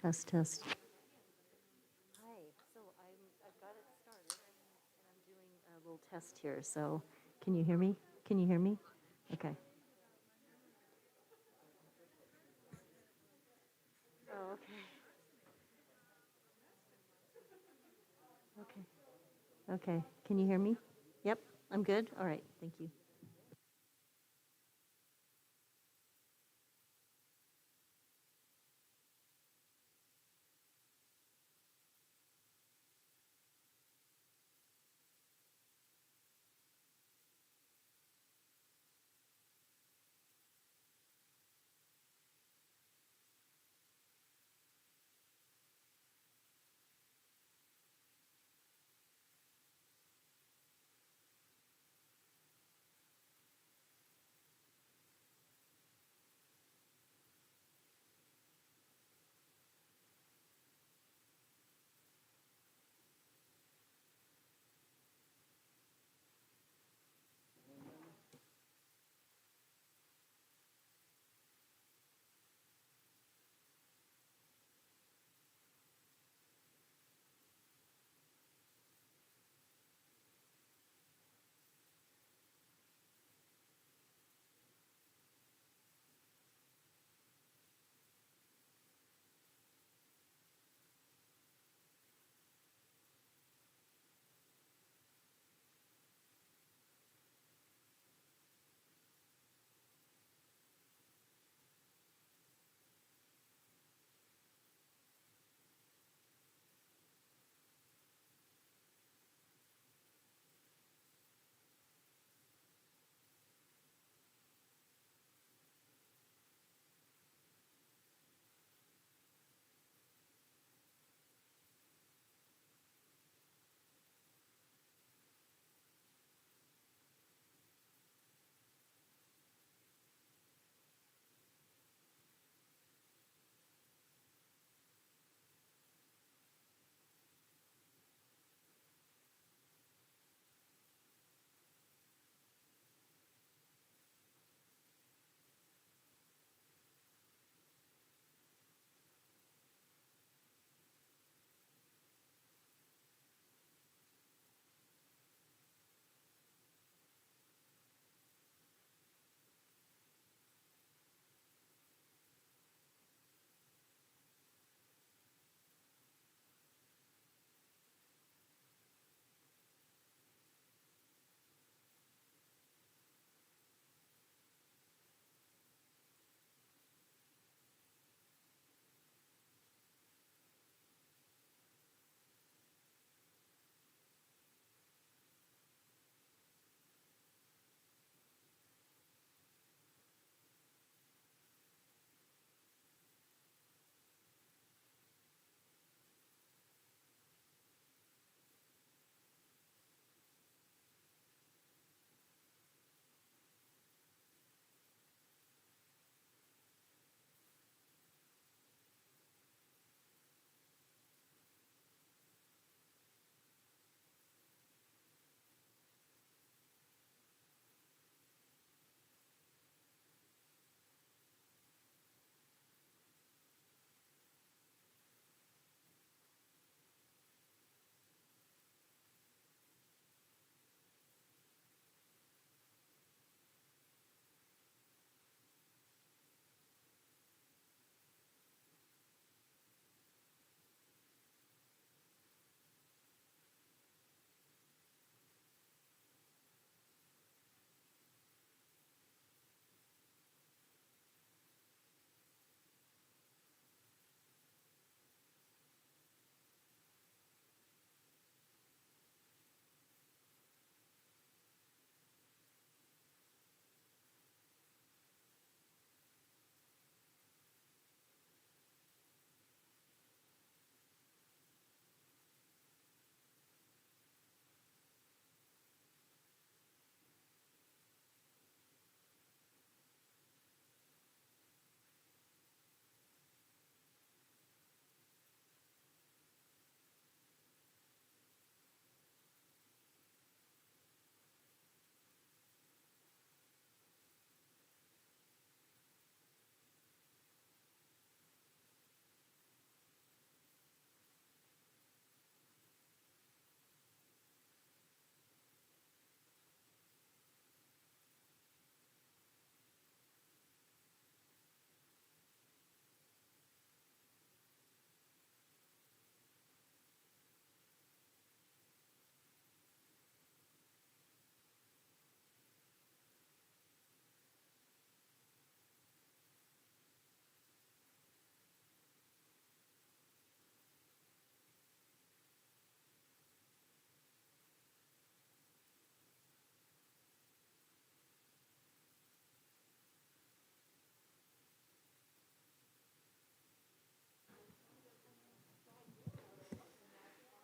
Test, test. Hi. So I've got it started, and I'm doing a little test here. So can you hear me? Can you hear me? Okay. Oh, okay. Okay. Okay. Can you hear me? Yep. I'm good. All right. Thank you.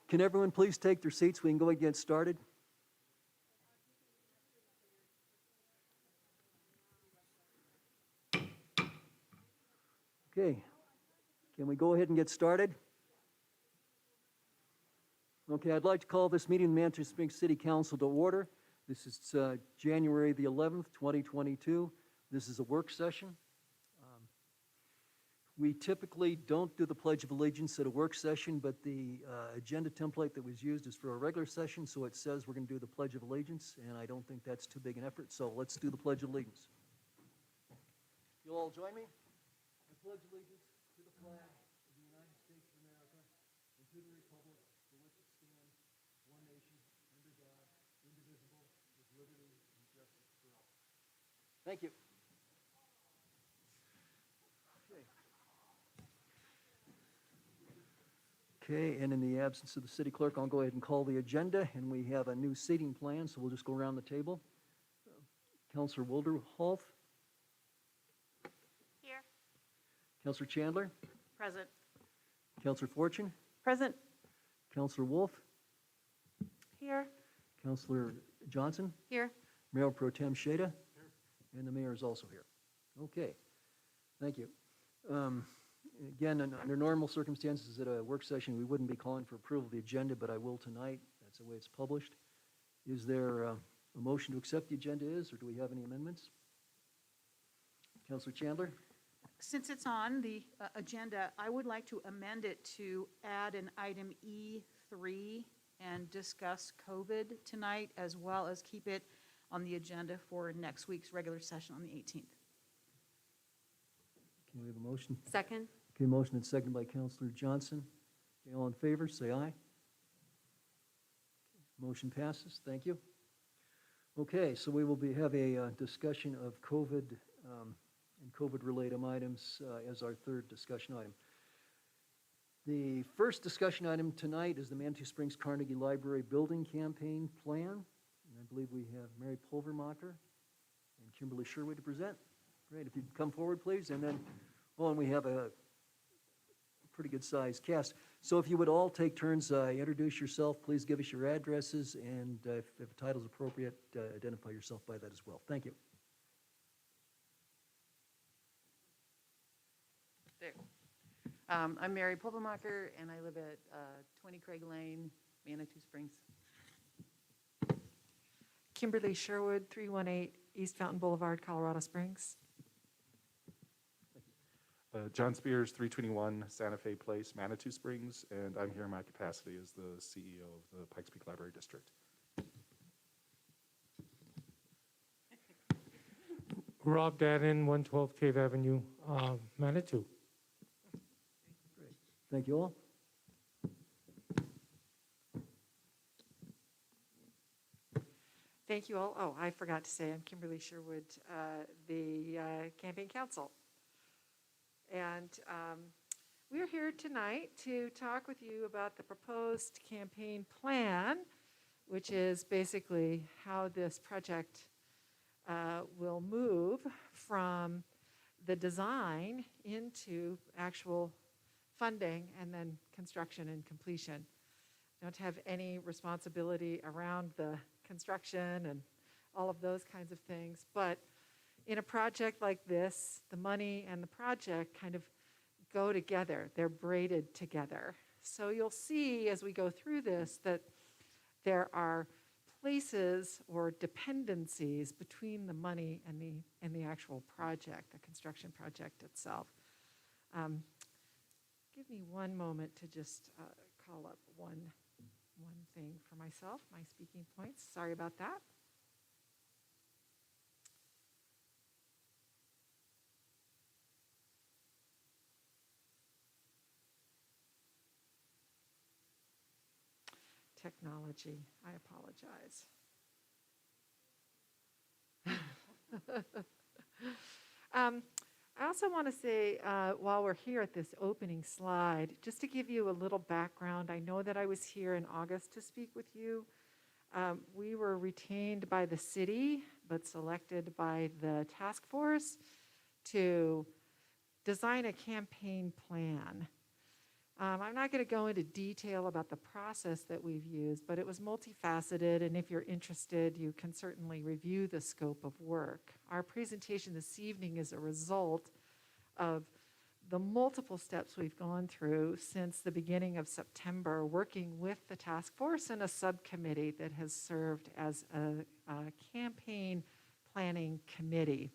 Can everyone please take their seats? We can go ahead and get started. Okay, can we go ahead and get started? Okay, I'd like to call this meeting of the Manitou Springs City Council to order. This is January the 11th, 2022. This is a work session. We typically don't do the Pledge of Allegiance at a work session, but the agenda template that was used is for a regular session, so it says we're going to do the Pledge of Allegiance, and I don't think that's too big an effort, so let's do the Pledge of Allegiance. You'll all join me? I pledge allegiance to the flag of the United States of America and to the republic for which it stands, one nation, under God, indivisible, with liberty and justice for all. Thank you. Okay, and in the absence of the city clerk, I'll go ahead and call the agenda, and we have a new seating plan, so we'll just go around the table. Councilor Wilderhoff. Here. Councilor Chandler. Present. Councilor Fortune. Present. Councilor Wolf. Here. Councilor Johnson. Here. Mayor Pro Tem Shada. Here. And the mayor is also here. Okay, thank you. Again, under normal circumstances at a work session, we wouldn't be calling for approval of the agenda, but I will tonight. That's the way it's published. Is there a motion to accept the agenda or do we have any amendments? Councilor Chandler? Since it's on the agenda, I would like to amend it to add an item E3 and discuss COVID tonight, as well as keep it on the agenda for next week's regular session on the 18th. Can we have a motion? Second? Okay, motion and second by Councilor Johnson. Okay, all in favor, say aye. Motion passes. Thank you. Okay, so we will have a discussion of COVID and COVID-related items as our third discussion item. The first discussion item tonight is the Manitou Springs Carnegie Library Building Campaign Plan. And I believe we have Mary Pulvermacher and Kimberly Sherwood to present. Great, if you'd come forward, please. And then, and we have a pretty good sized cast. So if you would all take turns, introduce yourself, please give us your addresses, and if the title is appropriate, identify yourself by that as well. Thank you. There. I'm Mary Pulvermacher, and I live at 20 Craig Lane, Manitou Springs. Kimberly Sherwood, 318 East Fountain Boulevard, Colorado Springs. John Spears, 321 Santa Fe Place, Manitou Springs, and I'm here in my capacity as the CEO of the Pikes Peak Library District. Rob Dadden, 112 Cave Avenue, Manitou. Great. Thank you all. Thank you all. Oh, I forgot to say I'm Kimberly Sherwood, the campaign counsel. And we're here tonight to talk with you about the proposed campaign plan, which is basically how this project will move from the design into actual funding and then construction and completion. Don't have any responsibility around the construction and all of those kinds of things, but in a project like this, the money and the project kind of go together. They're braided together. So you'll see as we go through this that there are places or dependencies between the money and the actual project, the construction project itself. Give me one moment to just call up one thing for myself, my speaking points. Sorry about that. Technology, I apologize. I also want to say, while we're here at this opening slide, just to give you a little background, I know that I was here in August to speak with you. We were retained by the city, but selected by the task force to design a campaign plan. I'm not going to go into detail about the process that we've used, but it was multifaceted, and if you're interested, you can certainly review the scope of work. Our presentation this evening is a result of the multiple steps we've gone through since the beginning of September, working with the task force and a subcommittee that has served as a campaign planning committee.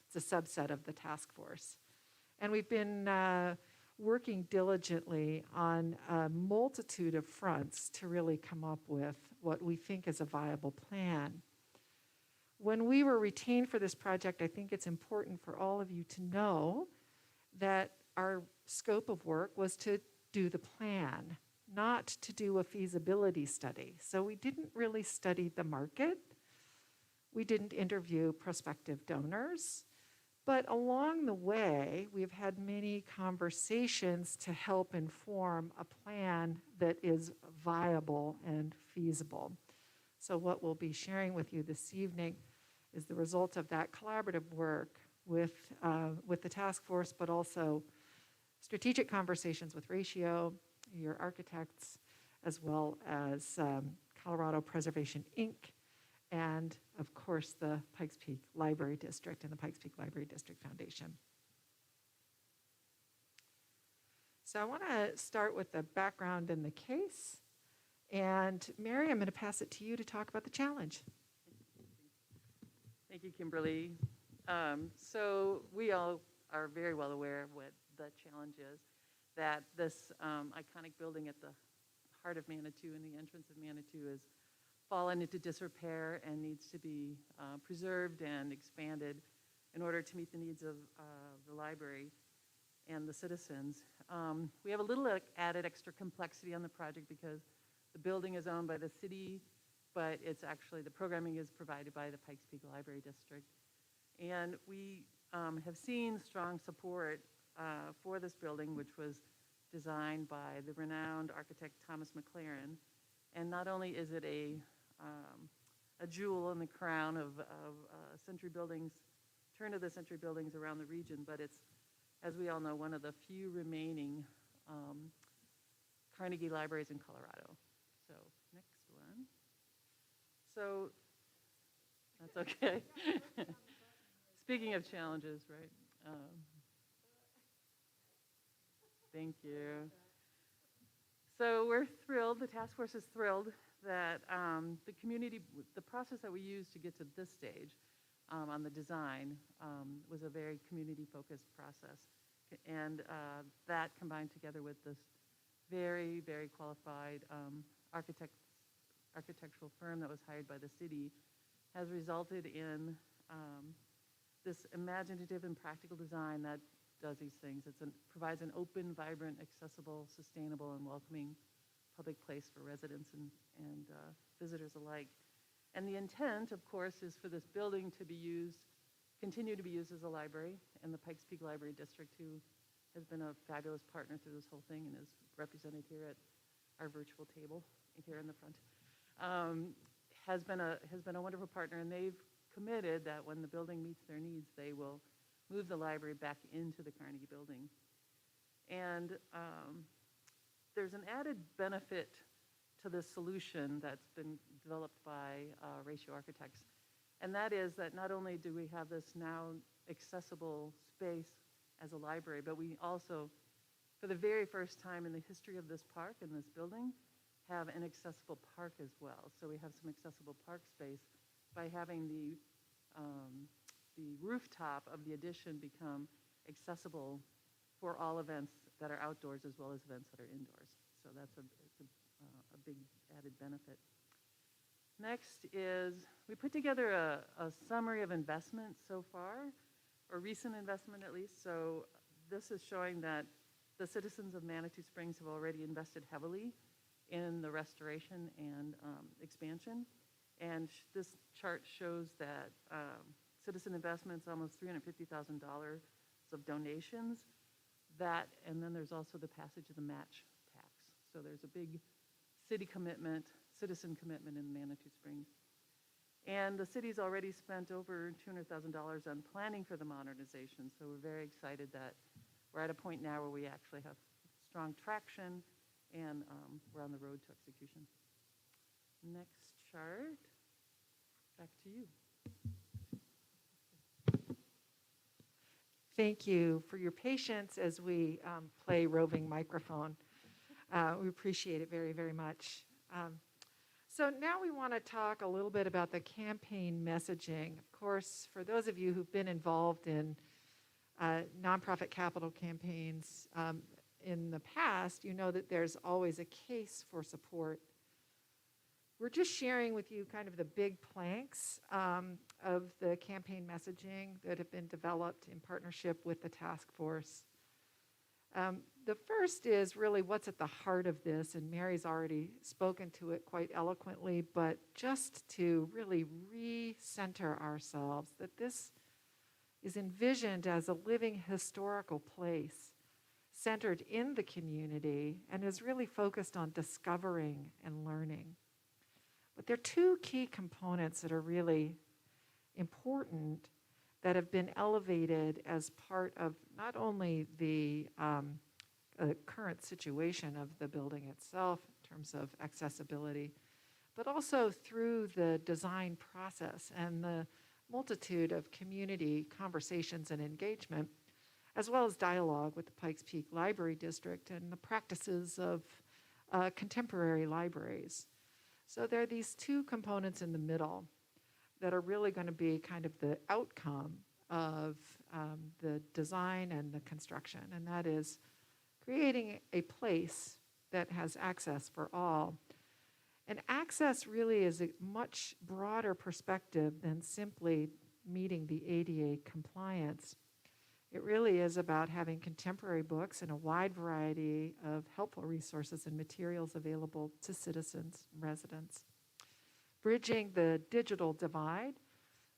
It's a subset of the task force. And we've been working diligently on a multitude of fronts to really come up with what we think is a viable plan. When we were retained for this project, I think it's important for all of you to know that our scope of work was to do the plan, not to do a feasibility study. So we didn't really study the market. We didn't interview prospective donors. But along the way, we've had many conversations to help inform a plan that is viable and feasible. So what we'll be sharing with you this evening is the result of that collaborative work with the task force, but also strategic conversations with Ratio, your architects, as well as Colorado Preservation, Inc., and of course the Pikes Peak Library District and the Pikes Peak Library District Foundation. So I want to start with the background in the case. And Mary, I'm going to pass it to you to talk about the challenge. Thank you, Kimberly. So we all are very well aware of what the challenge is, that this iconic building at the heart of Manitou and the entrance of Manitou has fallen into disrepair and needs to be preserved and expanded in order to meet the needs of the library and the citizens. We have a little added extra complexity on the project because the building is owned by the city, but it's actually, the programming is provided by the Pikes Peak Library District. And we have seen strong support for this building, which was designed by the renowned architect Thomas McLaren. And not only is it a jewel in the crown of century buildings, turn of the century buildings around the region, but it's, as we all know, one of the few remaining Carnegie libraries in Colorado. So next one. So that's okay. Speaking of challenges, right? Thank you. So we're thrilled, the task force is thrilled that the community, the process that we used to get to this stage on the design was a very community-focused process. And that combined together with this very, very qualified architectural firm that was hired by the city has resulted in this imaginative and practical design that does these things. It provides an open, vibrant, accessible, sustainable, and welcoming public place for residents and visitors alike. And the intent, of course, is for this building to be used, continue to be used as a library, and the Pikes Peak Library District, who has been a fabulous partner through this whole thing and is represented here at our virtual table here in the front, has been a wonderful partner, and they've committed that when the building meets their needs, they will move the library back into the Carnegie building. And there's an added benefit to this solution that's been developed by Ratio Architects, and that is that not only do we have this now accessible space as a library, but we also, for the very first time in the history of this park and this building, have an accessible park as well. So we have some accessible park space by having the rooftop of the addition become accessible for all events that are outdoors as well as events that are indoors. So that's a big added benefit. Next is, we put together a summary of investments so far, or recent investment at least. So this is showing that the citizens of Manitou Springs have already invested heavily in the restoration and expansion. And this chart shows that citizen investments, almost $350,000 of donations. That, and then there's also the passage of the match tax. So there's a big city commitment, citizen commitment in Manitou Springs. And the city's already spent over $200,000 on planning for the modernization. So we're very excited that we're at a point now where we actually have strong traction, and we're on the road to execution. Next chart. Back to you. Thank you for your patience as we play roving microphone. We appreciate it very, very much. So now we want to talk a little bit about the campaign messaging. Of course, for those of you who've been involved in nonprofit capital campaigns in the past, you know that there's always a case for support. We're just sharing with you kind of the big planks of the campaign messaging that have been developed in partnership with the task force. The first is really what's at the heart of this, and Mary's already spoken to it quite eloquently, but just to really recenter ourselves, that this is envisioned as a living historical place centered in the community and is really focused on discovering and learning. But there are two key components that are really important that have been elevated as part of not only the current situation of the building itself in terms of accessibility, but also through the design process and the multitude of community conversations and engagement, as well as dialogue with the Pikes Peak Library District and the practices of contemporary libraries. So there are these two components in the middle that are really going to be kind of the outcome of the design and the construction, and that is creating a place that has access for all. And access really is a much broader perspective than simply meeting the ADA compliance. It really is about having contemporary books and a wide variety of helpful resources and materials available to citizens and residents. Bridging the digital divide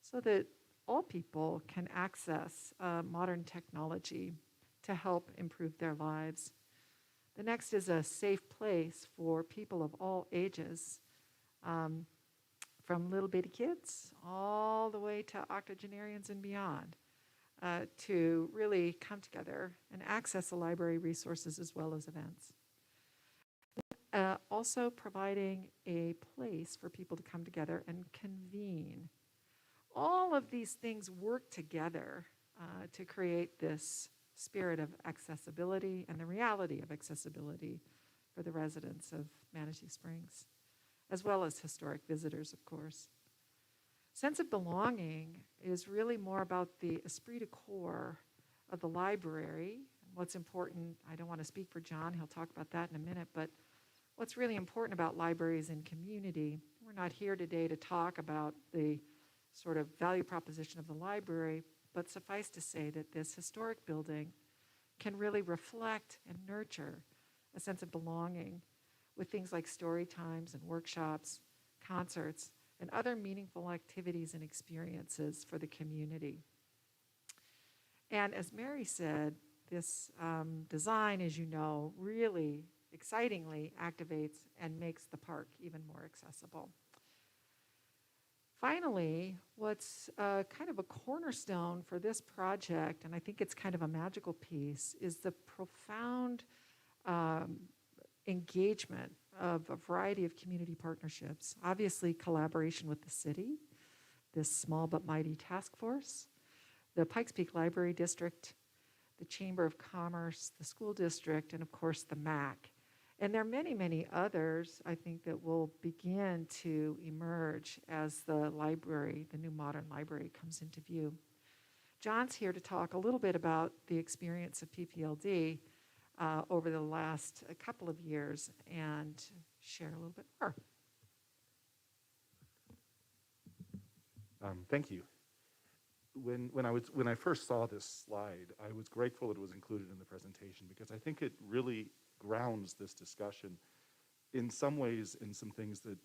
so that all people can access modern technology to help improve their lives. The next is a safe place for people of all ages, from little bitty kids all the way to octogenarians and beyond, to really come together and access the library resources as well as events. Also providing a place for people to come together and convene. All of these things work together to create this spirit of accessibility and the reality of accessibility for the residents of Manatee Springs, as well as historic visitors, of course. Sense of belonging is really more about the esprit de corps of the library. What's important, I don't want to speak for John, he'll talk about that in a minute, but what's really important about libraries and community. We're not here today to talk about the sort of value proposition of the library, but suffice to say that this historic building can really reflect and nurture a sense of belonging with things like story times and workshops, concerts, and other meaningful activities and experiences for the community. And as Mary said, this design, as you know, really excitingly activates and makes the park even more accessible. Finally, what's kind of a cornerstone for this project, and I think it's kind of a magical piece, is the profound engagement of a variety of community partnerships. Obviously, collaboration with the city, this small but mighty task force, the Pikes Peak Library District, the Chamber of Commerce, the school district, and of course the MAC. And there are many, many others, I think, that will begin to emerge as the library, the new modern library, comes into view. John's here to talk a little bit about the experience of PPLD over the last couple of years and share a little bit more. Thank you. When I first saw this slide, I was grateful it was included in the presentation because I think it really grounds this discussion in some ways in some things that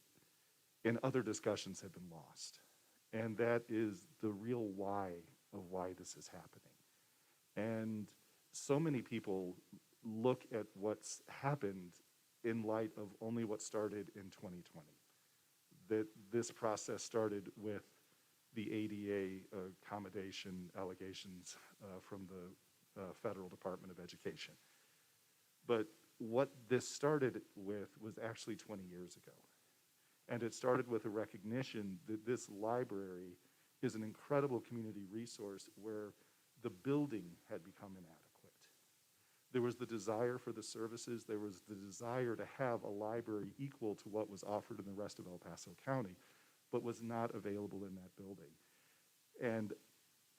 in other discussions have been lost. And that is the real why of why this is happening. And so many people look at what's happened in light of only what started in 2020. That this process started with the ADA accommodation allegations from the Federal Department of Education. But what this started with was actually 20 years ago. And it started with a recognition that this library is an incredible community resource where the building had become inadequate. There was the desire for the services, there was the desire to have a library equal to what was offered in the rest of El Paso County, but was not available in that building. And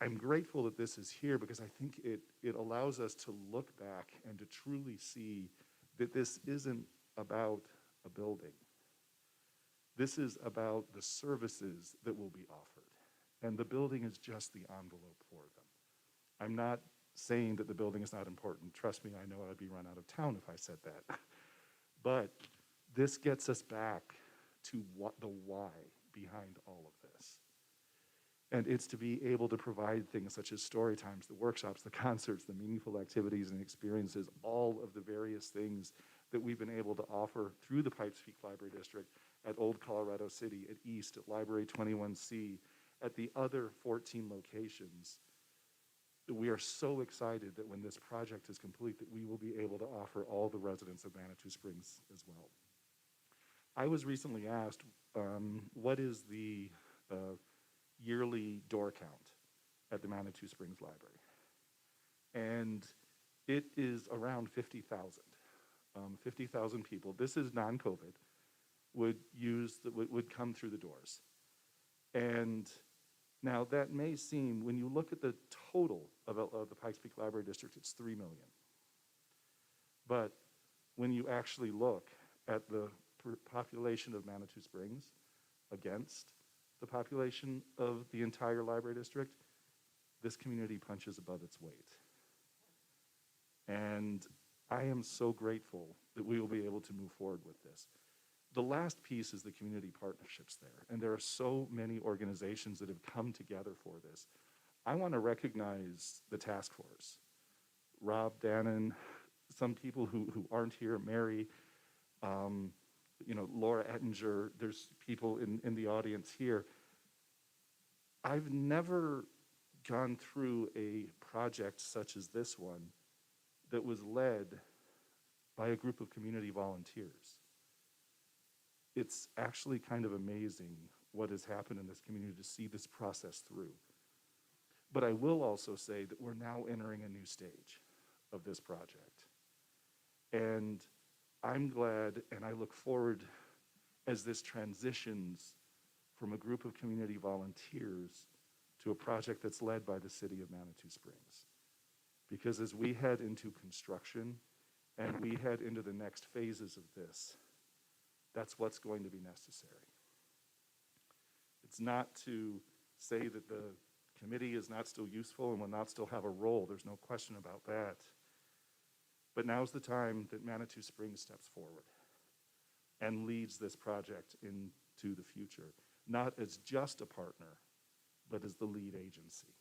I'm grateful that this is here because I think it allows us to look back and to truly see that this isn't about a building. This is about the services that will be offered. And the building is just the envelope for them. I'm not saying that the building is not important. Trust me, I know I'd be run out of town if I said that. But this gets us back to what the why behind all of this. And it's to be able to provide things such as story times, the workshops, the concerts, the meaningful activities and experiences, all of the various things that we've been able to offer through the Pikes Peak Library District at Old Colorado City, at East, at Library 21C, at the other 14 locations. We are so excited that when this project is complete that we will be able to offer all the residents of Manitou Springs as well. I was recently asked, what is the yearly door count at the Manitou Springs Library? And it is around 50,000. 50,000 people. This is non-COVID. Would come through the doors. And now that may seem, when you look at the total of the Pikes Peak Library District, it's 3 million. But when you actually look at the population of Manitou Springs against the population of the entire library district, this community punches above its weight. And I am so grateful that we will be able to move forward with this. The last piece is the community partnerships there. And there are so many organizations that have come together for this. I want to recognize the task force. Rob Dannon, some people who aren't here, Mary, Laura Ettinger, there's people in the audience here. I've never gone through a project such as this one that was led by a group of community volunteers. It's actually kind of amazing what has happened in this community to see this process through. But I will also say that we're now entering a new stage of this project. And I'm glad and I look forward as this transitions from a group of community volunteers to a project that's led by the city of Manitou Springs. Because as we head into construction and we head into the next phases of this, that's what's going to be necessary. It's not to say that the committee is not still useful and will not still have a role. There's no question about that. But now's the time that Manitou Springs steps forward and leads this project into the future, not as just a partner, but as the lead agency.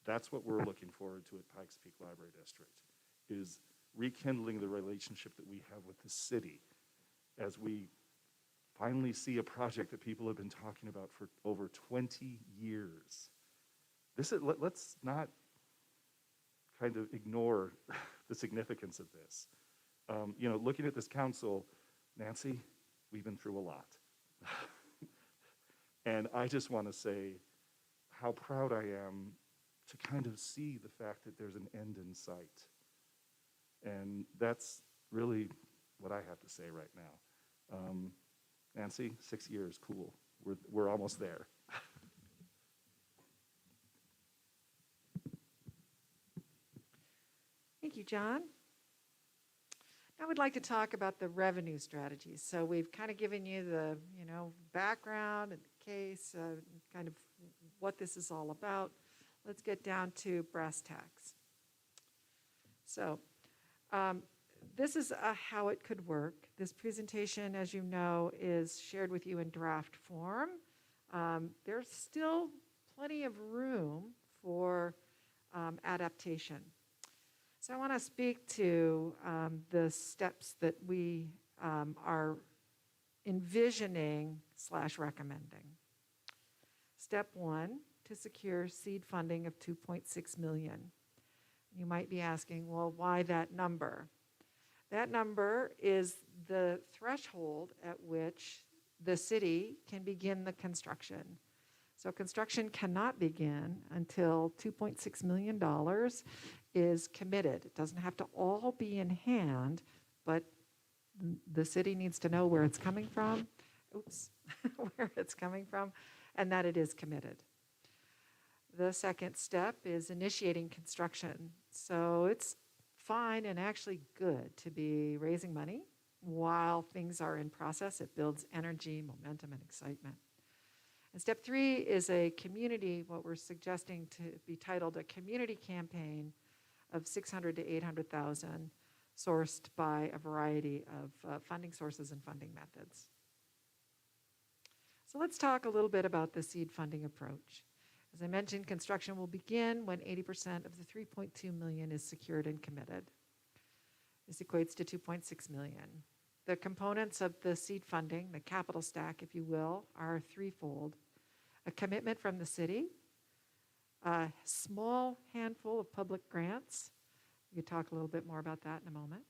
That's what we're looking forward to at Pikes Peak Library District, is rekindling the relationship that we have with the city as we finally see a project that people have been talking about for over 20 years. Let's not kind of ignore the significance of this. Looking at this council, Nancy, we've been through a lot. And I just want to say how proud I am to kind of see the fact that there's an end in sight. And that's really what I have to say right now. Nancy, 6 years, cool. We're almost there. Thank you, John. Now we'd like to talk about the revenue strategies. So we've kind of given you the, background and the case, kind of what this is all about. Let's get down to brass tacks. So this is how it could work. This presentation, as you know, is shared with you in draft form. There's still plenty of room for adaptation. So I want to speak to the steps that we are envisioning / recommending. Step 1, to secure seed funding of $2.6 million. You might be asking, well, why that number? That number is the threshold at which the city can begin the construction. So construction cannot begin until $2.6 million is committed. It doesn't have to all be in hand, but the city needs to know where it's coming from, where it's coming from, and that it is committed. The second step is initiating construction. So it's fine and actually good to be raising money while things are in process. It builds energy, momentum, and excitement. And step 3 is a community, what we're suggesting to be titled a community campaign of $600,000 to $800,000, sourced by a variety of funding sources and funding methods. So let's talk a little bit about the seed funding approach. As I mentioned, construction will begin when 80% of the $3.2 million is secured and committed. This equates to $2.6 million. The components of the seed funding, the capital stack, if you will, are threefold. A commitment from the city, a small handful of public grants. We could talk a little bit more about that in a moment.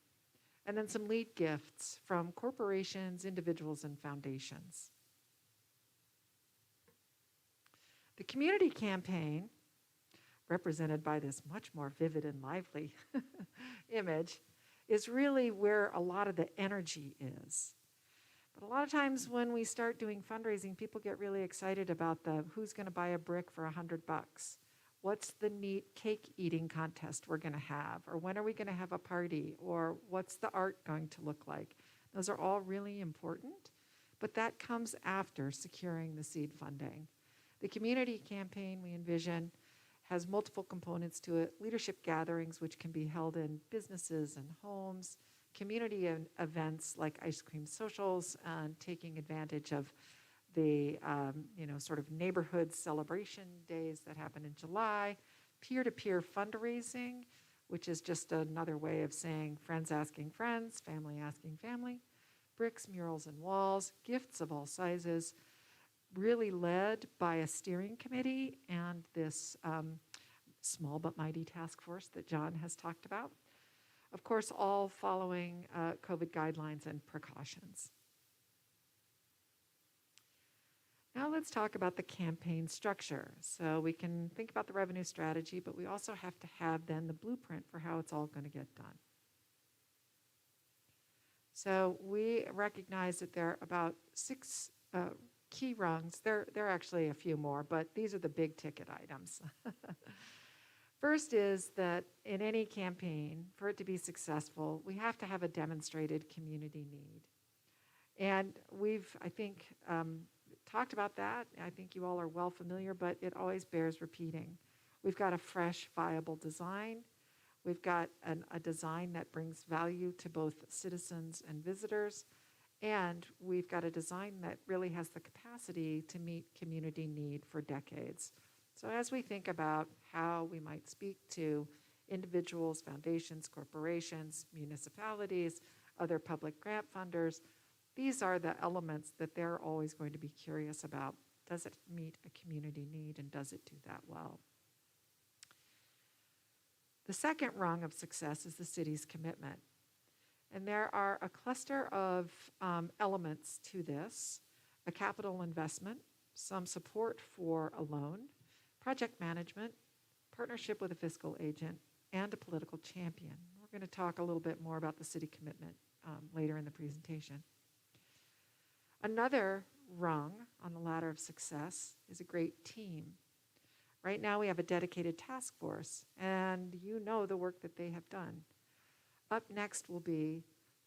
And then some lead gifts from corporations, individuals, and foundations. The community campaign, represented by this much more vivid and lively image, is really where a lot of the energy is. But a lot of times when we start doing fundraising, people get really excited about the who's going to buy a brick for $100. What's the neat cake eating contest we're going to have? Or when are we going to have a party? Or what's the art going to look like? Those are all really important, but that comes after securing the seed funding. The community campaign, we envision, has multiple components to it. Leadership gatherings, which can be held in businesses and homes, community events like ice cream socials, and taking advantage of the sort of neighborhood celebration days that happen in July, peer-to-peer fundraising, which is just another way of saying friends asking friends, family asking family, bricks, murals, and walls, gifts of all sizes, really led by a steering committee and this small but mighty task force that John has talked about. Of course, all following COVID guidelines and precautions. Now let's talk about the campaign structure. So we can think about the revenue strategy, but we also have to have then the blueprint for how it's all going to get done. So we recognize that there are about 6 key rungs. There are actually a few more, but these are the big ticket items. First is that in any campaign, for it to be successful, we have to have a demonstrated community need. And we've, I think, talked about that. I think you all are well familiar, but it always bears repeating. We've got a fresh, viable design. We've got a design that brings value to both citizens and visitors. And we've got a design that really has the capacity to meet community need for decades. So as we think about how we might speak to individuals, foundations, corporations, municipalities, other public grant funders, these are the elements that they're always going to be curious about. Does it meet a community need, and does it do that well? The second rung of success is the city's commitment. And there are a cluster of elements to this: a capital investment, some support for a loan, project management, partnership with a fiscal agent, and a political champion. We're going to talk a little bit more about the city commitment later in the presentation. Another rung on the ladder of success is a great team. Right now we have a dedicated task force, and you know the work that they have done. Up next will be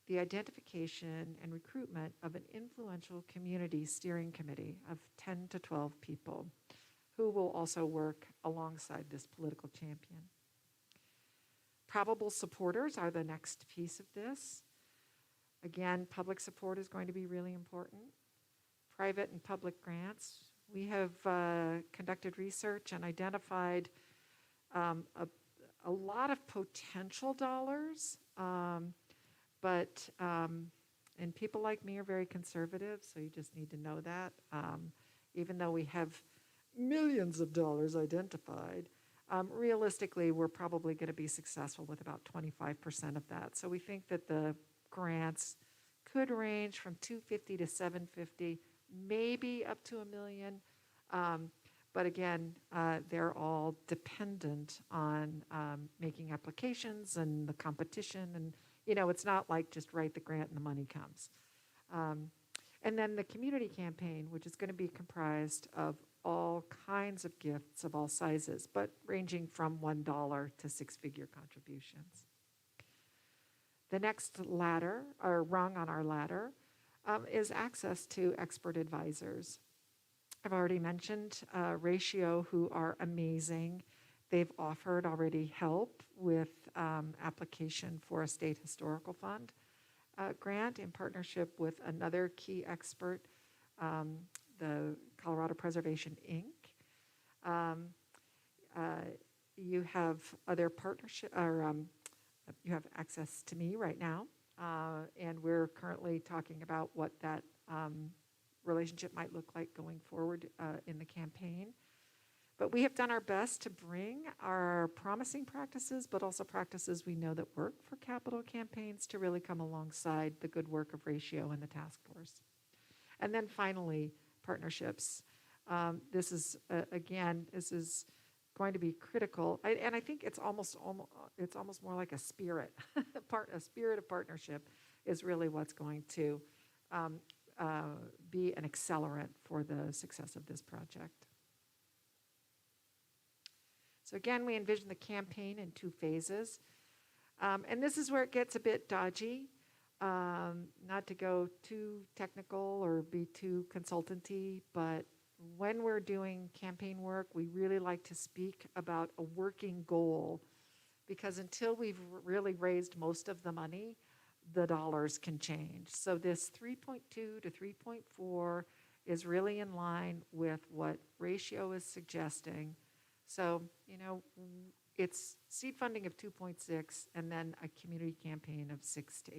the identification and recruitment of an influential community steering committee of 10 to 12 people who will also work alongside this political champion. Probable supporters are the next piece of this. Again, public support is going to be really important. Private and public grants. We have conducted research and identified a lot of potential dollars, and people like me are very conservative, so you just need to know that. Even though we have millions of dollars identified, Realistically, we're probably going to be successful with about 25% of that. So we think that the grants could range from 250 to 750, maybe up to $1 million. But again, they're all dependent on making applications and the competition. And, it's not like just write the grant and the money comes. And then the community campaign, which is going to be comprised of all kinds of gifts of all sizes, but ranging from $1 to six-figure contributions. The next ladder, or rung on our ladder, is access to expert advisors. I've already mentioned Ratio, who are amazing. They've offered already help with application for a state historical fund grant in partnership with another key expert, the Colorado Preservation Inc. You have other partnership, or you have access to me right now, and we're currently talking about what that relationship might look like going forward in the campaign. But we have done our best to bring our promising practices, but also practices we know that work for capital campaigns to really come alongside the good work of Ratio and the task force. And then finally, partnerships. This is, again, this is going to be critical. And I think it's almost more like a spirit. A spirit of partnership is really what's going to be an accelerant for the success of this project. So again, we envision the campaign in 2 phases. And this is where it gets a bit dodgy, not to go too technical or be too consultanty, but when we're doing campaign work, we really like to speak about a working goal, because until we've really raised most of the money, the dollars can change. So this 3.2 to 3.4 is really in line with what Ratio is suggesting. So, it's seed funding of 2.6 and then a community campaign of $600,000 to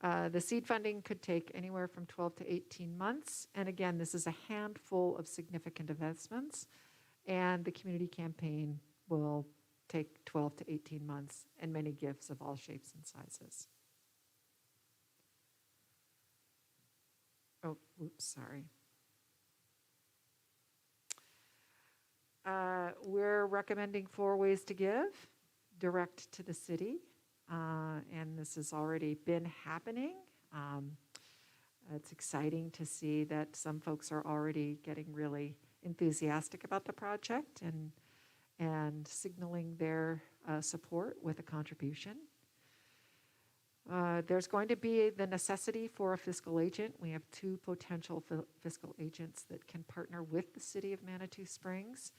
$800,000. The seed funding could take anywhere from 12 to 18 months. And again, this is a handful of significant investments, and the community campaign will take 12 to 18 months and many gifts of all shapes and sizes. Oh, oops, sorry. We're recommending 4 ways to give: direct to the city, and this has already been happening. It's exciting to see that some folks are already getting really enthusiastic about the project and signaling their support with a contribution. There's going to be the necessity for a fiscal agent. We have 2 potential fiscal agents that can partner with the city of Manitou Springs.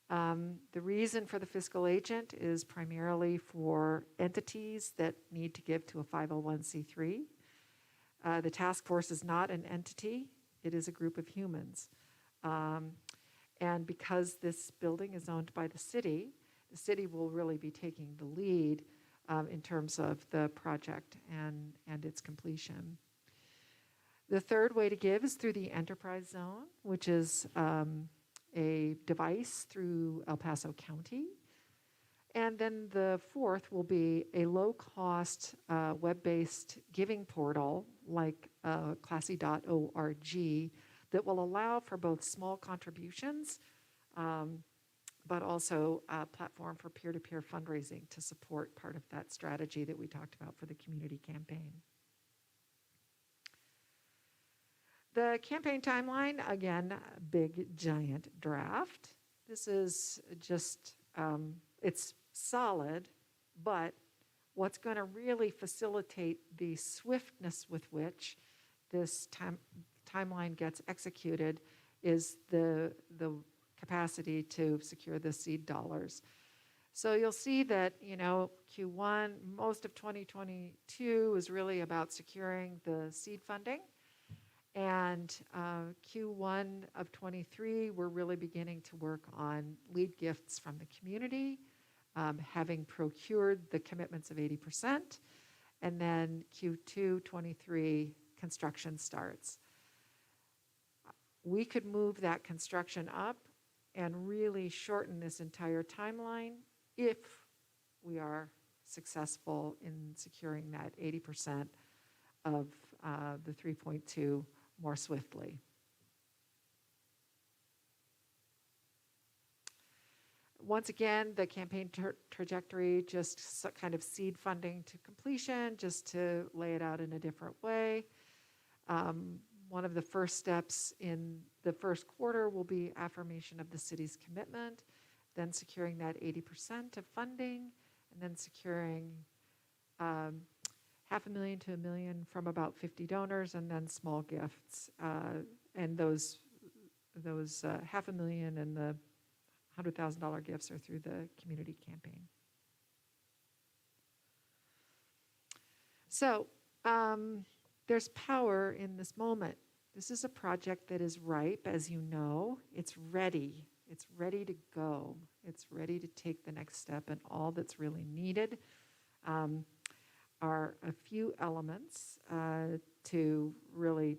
The reason for the fiscal agent is primarily for entities that need to give to a 501c3. The task force is not an entity, it is a group of humans. And because this building is owned by the city will really be taking the lead in terms of the project and its completion. The third way to give is through the enterprise zone, which is a device through El Paso County. And then the fourth will be a low-cost web-based giving portal like classy.org that will allow for both small contributions but also a platform for peer-to-peer fundraising to support part of that strategy that we talked about for the community campaign. The campaign timeline, again, big, giant draft. This is just, it's solid, but what's going to really facilitate the swiftness with which this timeline gets executed is the capacity to secure the seed dollars. So you'll see that, Q1, most of 2022 is really about securing the seed funding. And Q1 of 23, we're really beginning to work on lead gifts from the community, having procured the commitments of 80%. And then Q2 23, construction starts. We could move that construction up and really shorten this entire timeline if we are successful in securing that 80% of the 3.2 more swiftly. Once again, the campaign trajectory, just kind of seed funding to completion, just to lay it out in a different way. One of the first steps in the first quarter will be affirmation of the city's commitment, then securing that 80% of funding, and then securing $500,000 to $1 million from about 50 donors, and then small gifts. And those $500,000 and the $100,000 gifts are through the community campaign. So there's power in this moment. This is a project that is ripe, as you know. It's ready. It's ready to go. It's ready to take the next step, and all that's really needed are a few elements to really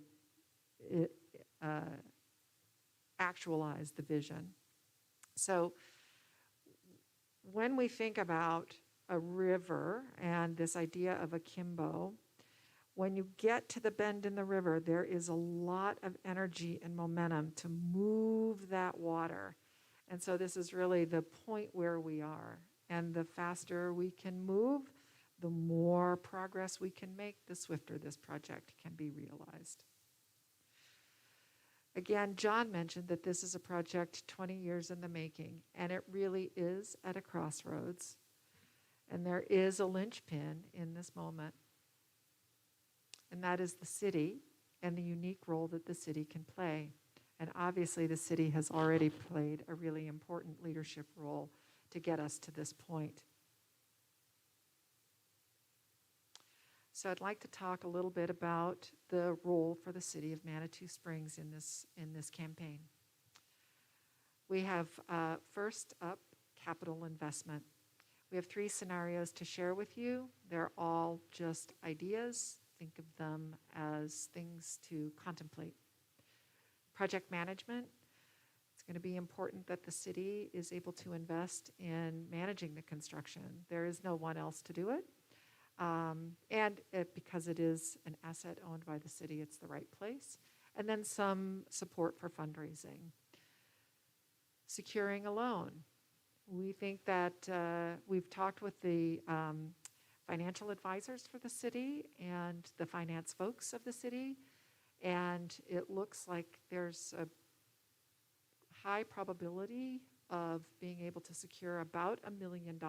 actualize the vision. So when we think about a river and this idea of akimbo, when you get to the bend in the river, there is a lot of energy and momentum to move that water. And so this is really the point where we are. And the faster we can move, the more progress we can make, the swifter this project can be realized. Again, John mentioned that this is a project 20 years in the making, and it really is at a crossroads. And there is a linchpin in this moment, and that is the city and the unique role that the city can play. And obviously, the city has already played a really important leadership role to get us to this point. So I'd like to talk a little bit about the role for the city of Manitou Springs in this campaign. We have first up, capital investment. We have 3 scenarios to share with you. They're all just ideas. Think of them as things to contemplate. Project management. It's going to be important that the city is able to invest in managing the construction. There is no one else to do it. Because it is an asset owned by the city, it's the right place. And then some support for fundraising. Securing a loan. We think that we've talked with the financial advisors for the city and the finance folks of the city, and it looks like there's a high probability of being able to secure about $1 million.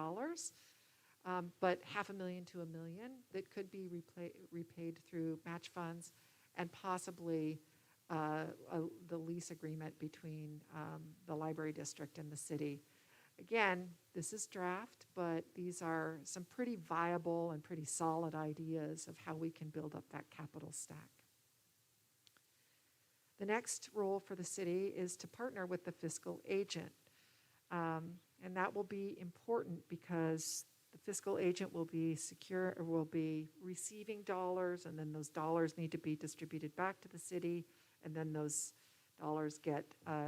But $500,000 to $1 million that could be repaid through match funds, and possibly the lease agreement between the library district and the city. Again, this is draft, but these are some pretty viable and pretty solid ideas of how we can build up that capital stack. The next role for the city is to partner with the fiscal agent. And that will be important because the fiscal agent will be receiving dollars, and then those dollars need to be distributed back to the city, and then those dollars get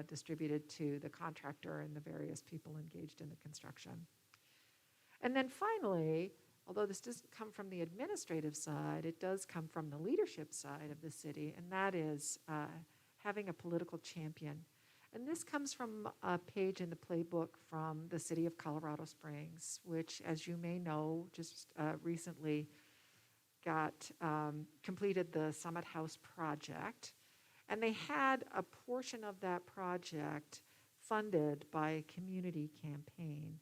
distributed to the contractor and the various people engaged in the construction. And then finally, although this doesn't come from the administrative side, it does come from the leadership side of the city, and that is having a political champion. And this comes from a page in the playbook from the city of Colorado Springs, which, as you may know, just recently completed the Summit House project. And they had a portion of that project funded by a community campaign.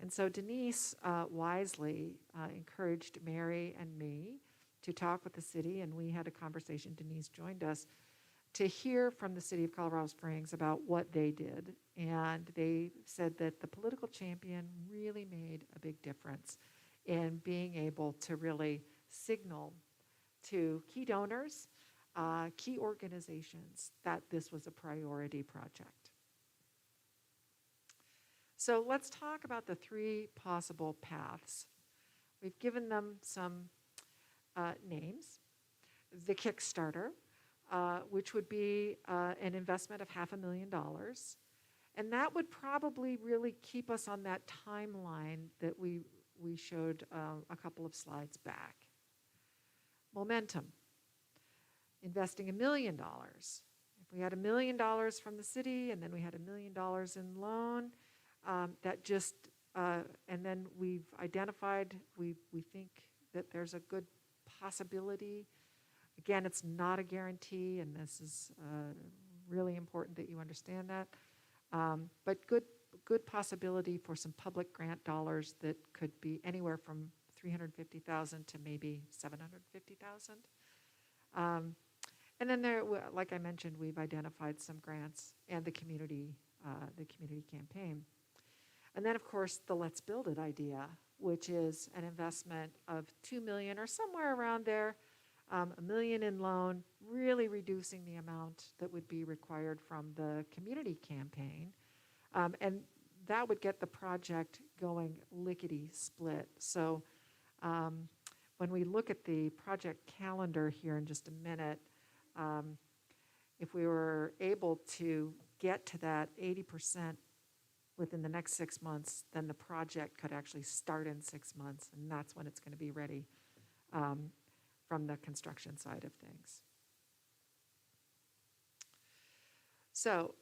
And so Denise wisely encouraged Mary and me to talk with the city, and we had a conversation. Denise joined us to hear from the city of Colorado Springs about what they did. And they said that the political champion really made a big difference in being able to really signal to key donors, key organizations, that this was a priority project. So let's talk about the 3 possible paths. We've given them some names. The Kickstarter, which would be an investment of $500,000. And that would probably really keep us on that timeline that we showed a couple of slides back. Momentum, investing $1 million. If we had $1 million from the city and then we had $1 million in loan, that just, and then we've identified, we think that there's a good possibility. Again, it's not a guarantee, and this is really important that you understand that. But good possibility for some public grant dollars that could be anywhere from $350,000 to maybe $750,000. And then there, like I mentioned, we've identified some grants and the community campaign. And then, of course, the Let's Build It idea, which is an investment of $2 million or somewhere around there, $1 million in loan, really reducing the amount that would be required from the community campaign. And that would get the project going lickety-split. So when we look at the project calendar here in just a minute, if we were able to get to that 80% within the next 6 months, then the project could actually start in 6 months, and that's when it's going to be ready from the construction side of things. So,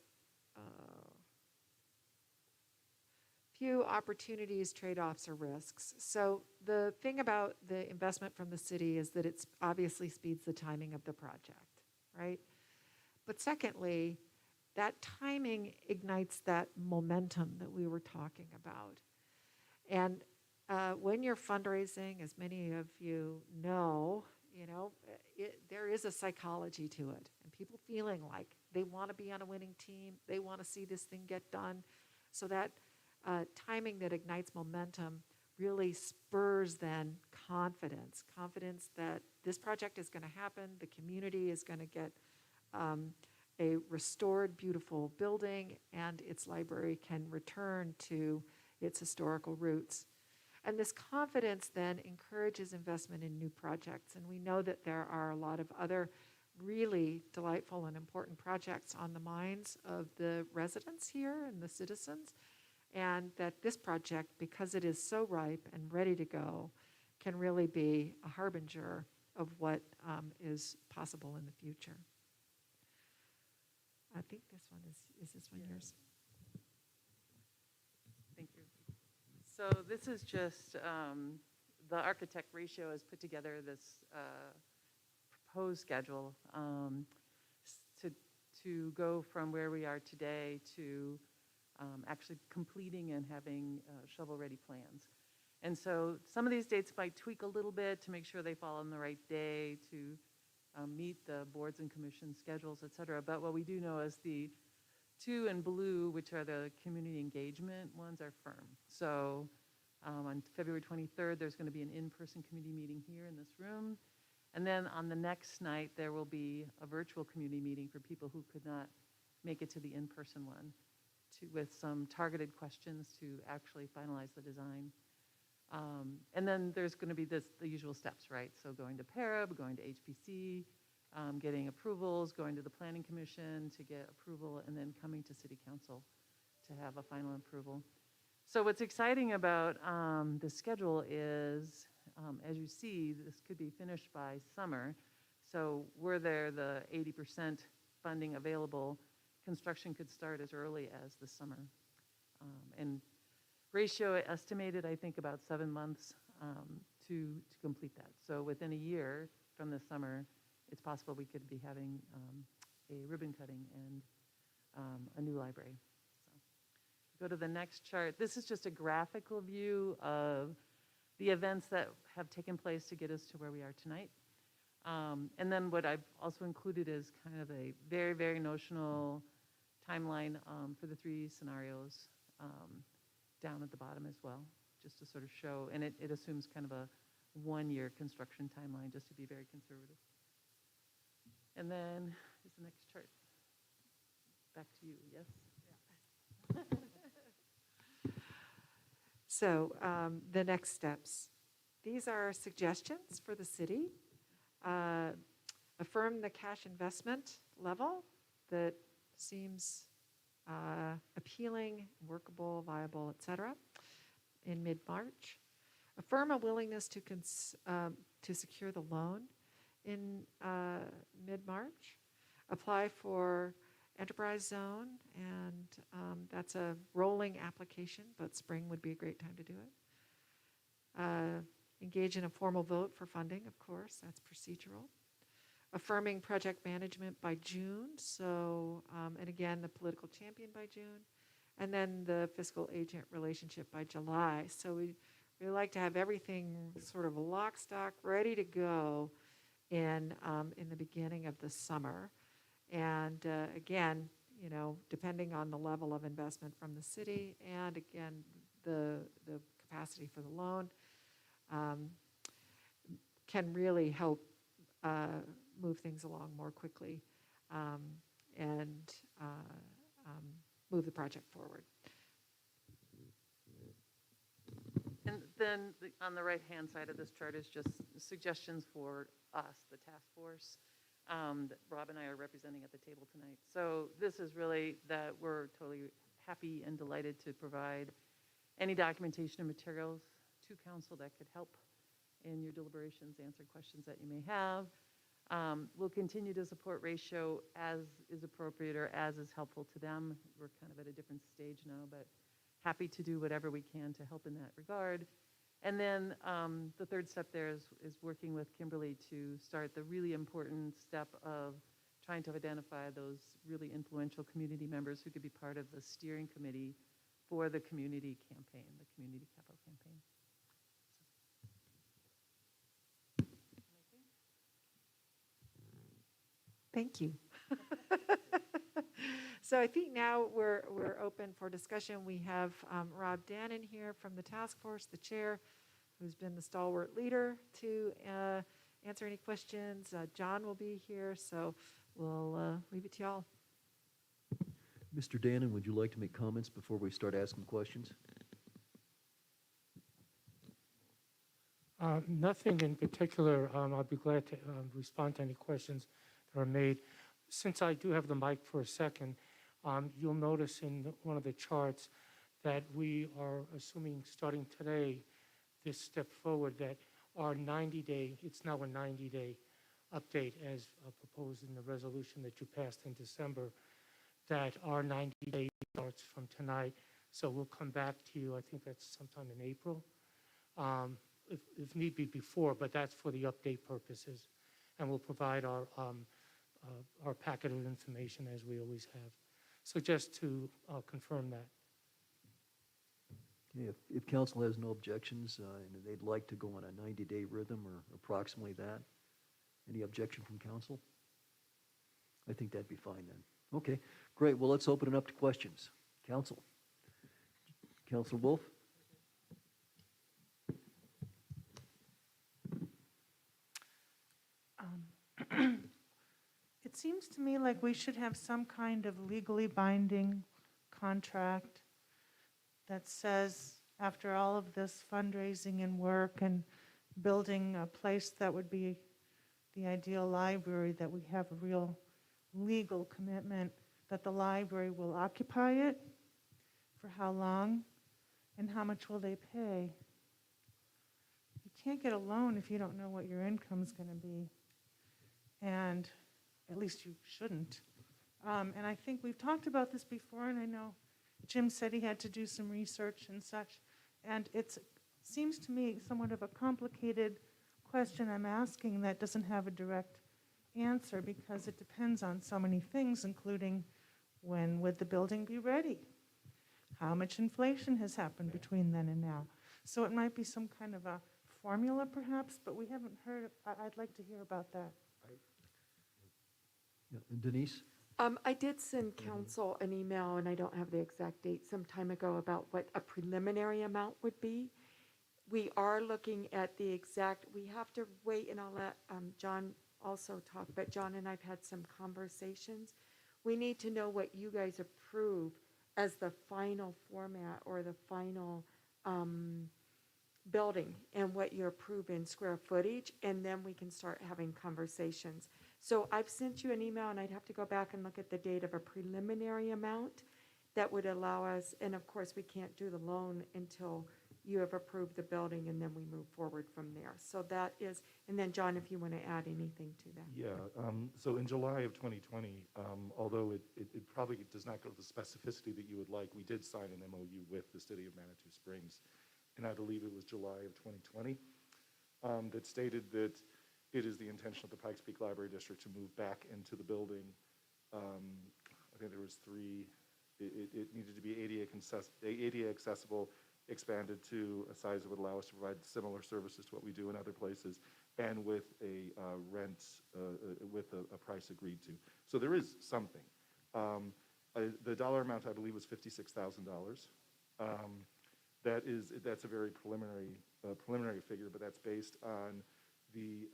few opportunities, trade-offs, or risks. So the thing about the investment from the city is that it obviously speeds the timing of the project, right? But secondly, that timing ignites that momentum that we were talking about. And when you're fundraising, as many of you know, there is a psychology to it, and people feeling like they want to be on a winning team, they want to see this thing get done. So that timing that ignites momentum really spurs then confidence that this project is going to happen, the community is going to get a restored, beautiful building, and its library can return to its historical roots. And this confidence then encourages investment in new projects. And we know that there are a lot of other really delightful and important projects on the minds of the residents here and the citizens. And that this project, because it is so ripe and ready to go, can really be a harbinger of what is possible in the future. I think this one is this one yours? Thank you. So this is just, the architect ratio has put together this proposed schedule to go from where we are today to actually completing and having shovel-ready plans. And so some of these dates might tweak a little bit to make sure they fall on the right day to meet the boards and commission schedules, et cetera. But what we do know is the two in blue, which are the community engagement ones, are firm. So on February 23rd, there's going to be an in-person community meeting here in this room. And then on the next night, there will be a virtual community meeting for people who could not make it to the in-person one, with some targeted questions to actually finalize the design. And then there's going to be the usual steps, right? So going to PARAB, going to HPC, getting approvals, going to the Planning Commission to get approval, and then coming to City Council to have a final approval. So what's exciting about this schedule is, as you see, this could be finished by summer. So were there the 80% funding available, construction could start as early as the summer. And ratio estimated, I think, about 7 months to complete that. So within a year from the summer, it's possible we could be having a ribbon cutting and a new library. So go to the next chart. This is just a graphical view of the events that have taken place to get us to where we are tonight. And then what I've also included is kind of a very, very notional timeline for the 3 scenarios down at the bottom as well, just to sort of show, and it assumes kind of a 1-year construction timeline, just to be very conservative. And then is the next chart. Back to you, yes? So the next steps. These are suggestions for the city. Affirm the cash investment level that seems appealing, workable, viable, et cetera, in mid-March. Affirm a willingness to secure the loan in mid-March. Apply for enterprise zone, and that's a rolling application, but spring would be a great time to do it. Engage in a formal vote for funding, of course, that's procedural. Affirming project management by June, so, and again, the political champion by June, and then the fiscal agent relationship by July. So we like to have everything sort of lock, stock, ready to go in the beginning of the summer. And again, you know, depending on the level of investment from the city, and again, the capacity for the loan, can really help move things along more quickly and move the project forward. And then on the right-hand side of this chart is just suggestions for us, the task force, that Rob and I are representing at the table tonight. So this is really that we're totally happy and delighted to provide any documentation and materials to council that could help in your deliberations, answer questions that you may have. We'll continue to support ratio as is appropriate or as is helpful to them. We're kind of at a different stage now, but happy to do whatever we can to help in that regard. And then the third step there is working with Kimberly to start the really important step of trying to identify those really influential community members who could be part of the steering committee for the community campaign, the community capital campaign. Thank you. So I think now we're open for discussion. We have Rob Dannon here from the task force, the chair, who's been the stalwart leader to answer any questions. John will be here, so we'll leave it to y'all. Mr. Dannon, would you like to make comments before we start asking questions? Nothing in particular. I'll be glad to respond to any questions that are made. Since I do have the mic for a second, you'll notice in one of the charts that we are assuming starting today, this step forward, that our 90-day, it's now a 90-day update as proposed in the resolution that you passed in December, that our 90-day starts from tonight. So we'll come back to you, I think that's sometime in April, if need be before, but that's for the update purposes. And we'll provide our packet of information as we always have. So just to confirm that. Okay, if council has no objections and they'd like to go on a 90-day rhythm or approximately that, any objection from council? I think that'd be fine then. Okay, great. Well, let's open it up to questions. Council. Councilor Wolf? It seems to me like we should have some kind of legally binding contract that says after all of this fundraising and work and building a place that would be the ideal library, that we have a real legal commitment that the library will occupy it, for how long, and how much will they pay. You can't get a loan if you don't know what your income's going to be. And at least you shouldn't. And I think we've talked about this before, and I know Jim said he had to do some research and such. And it seems to me somewhat of a complicated question I'm asking that doesn't have a direct answer because it depends on so many things, including when would the building be ready? How much inflation has happened between then and now? So it might be some kind of a formula perhaps, but we haven't heard. I'd like to hear about that. Yeah. And Denise? I did send council an email, and I don't have the exact date, some time ago about what a preliminary amount would be. We are looking at the exact, we have to wait, and I'll let John also talk, but John and I've had some conversations. We need to know what you guys approve as the final format or the final building and what you approve in square footage, and then we can start having conversations. So I've sent you an email, and I'd have to go back and look at the date of a preliminary amount, that would allow us, and of course, we can't do the loan until you have approved the building, and then we move forward from there. So that is, and then John, if you want to add anything to that. Yeah, so in July of 2020, although it probably does not go to the specificity that you would like, we did sign an MOU with the city of Manitou Springs, and I believe it was July of 2020, that stated that it is the intention of the Pikes Peak Library District to move back into the building. I think there was three, it needed to be ADA accessible, expanded to a size that would allow us to provide similar services to what we do in other places, and with a rent, with a price agreed to. So there is something. The dollar amount, I believe, was $56,000. That's a very preliminary figure, but that's based on the,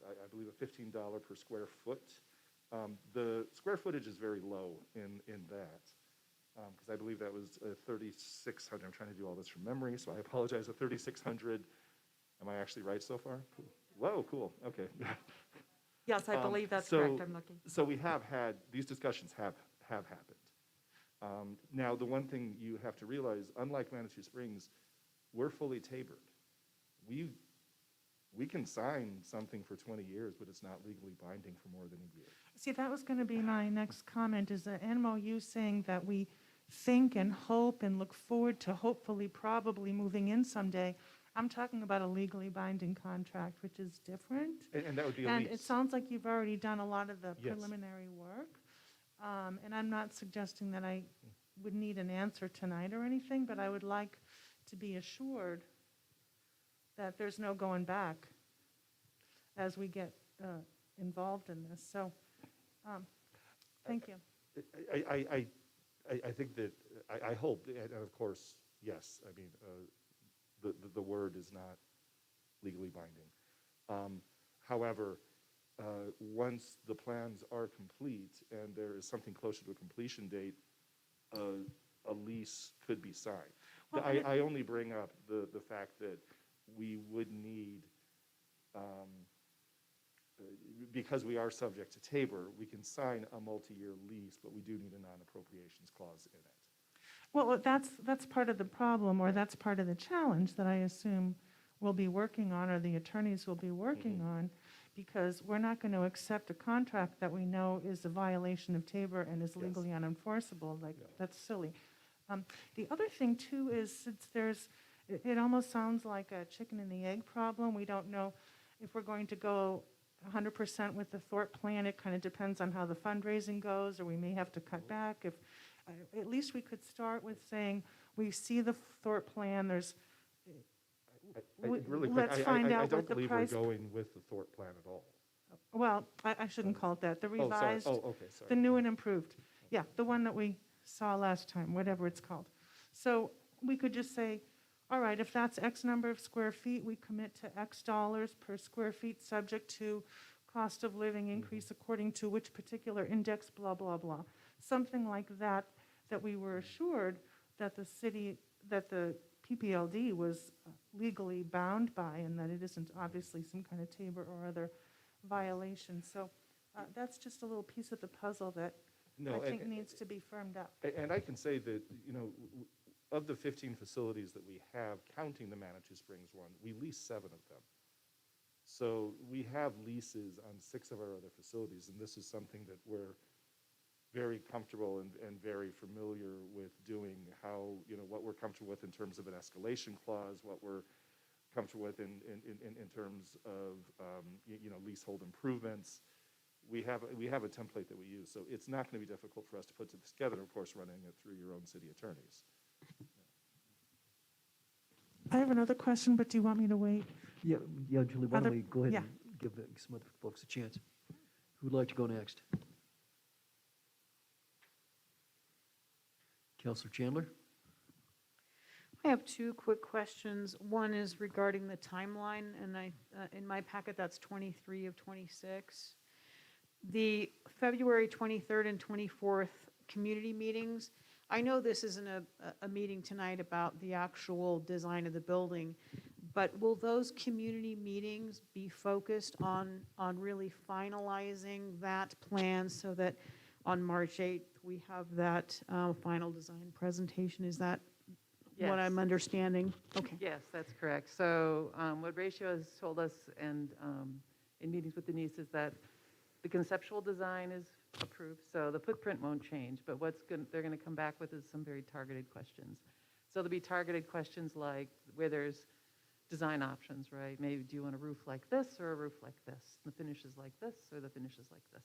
I believe, a $15 per square foot. The square footage is very low in that. Because I believe that was 3,600. I'm trying to do all this from memory, so I apologize. 3,600. Am I actually right so far? Cool. Whoa, cool. Okay. Yes, I believe that's correct. I'm looking. So we have had, these discussions have happened. Now, the one thing you have to realize, unlike Manitou Springs, we're fully tabered. We can sign something for 20 years, but it's not legally binding for more than a year. See, that was going to be my next comment, is an MOU saying that we think and hope and look forward to hopefully, probably moving in someday. I'm talking about a legally binding contract, which is different. And that would be a And lease. it sounds like you've already done a lot of the Yes. preliminary work. And I'm not suggesting that I would need an answer tonight or anything, but I would like to be assured that there's no going back as we get involved in this. So, thank you. I think that, I hope, and of course, yes, I mean, the word is not legally binding. However, once the plans are complete and there is something closer to a completion date, a lease could be signed. Well, I only bring up the fact that we would need, because we are subject to Tabor, we can sign a multi-year lease, but we do need a non-appropriations clause in it. Well, that's part of the problem, or that's part of the challenge that I assume we'll be working on, or the attorneys will be working on, because we're not going to accept a contract that we know is a violation of Tabor and is Yes. legally unenforceable. Like, Yeah. that's silly. The other thing, too, is since it almost sounds like a chicken and the egg problem. We don't know if we're going to go 100% with the Thorpe plan. It kind of depends on how the fundraising goes, or we may have to cut back. If at least we could start with saying, we see the Thorpe plan, there's, Really quick, let's find out I what the don't believe price. we're going with the Thorpe plan at all. Well, I shouldn't call it that, the Oh, sorry. revised, Oh, okay, sorry. the new and improved. Yeah, the one that we saw last time, whatever it's called. So we could just say, all right, if that's X number of square feet, we commit to X dollars per square feet, subject to cost of living increase according to which particular index, blah, blah, blah. Something like that, that we were assured that the city, that the PPLD was legally bound by, and that it isn't obviously some kind of Tabor or other violation. So that's just a little piece of the puzzle that No, I think needs to be firmed up. and I can say that, of the 15 facilities that we have, counting the Manitou Springs one, we lease 7 of them. So we have leases on 6 of our other facilities, and this is something that we're very comfortable and very familiar with doing. How, what we're comfortable with in terms of an escalation clause, what we're comfortable with in terms of, leasehold improvements. We have a template that we use, so it's not going to be difficult for us to put this together, of course, running it through your own city attorneys. I have another question, but do you want me to wait? Yeah, Julie, why Other- don't we go ahead yeah. and give some other folks a chance? Who'd like to go next? Counselor Chandler? I have 2 quick questions. One is regarding the timeline, and in my packet, that's 23 of 26. The February 23rd and 24th community meetings, I know this isn't a meeting tonight about the actual design of the building, but will those community meetings be focused on really finalizing that plan so that on March 8th, we have that final design presentation. Is that what Yes. I'm understanding? Okay. Yes, that's correct. So what Ratio has told us and in meetings with Denise is that the conceptual design is approved, so the footprint won't change, but they're going to come back with is some very targeted questions. So there'll be targeted questions like where there's design options, right? Maybe do you want a roof like this or a roof like this? The finish is like this or the finish is like this.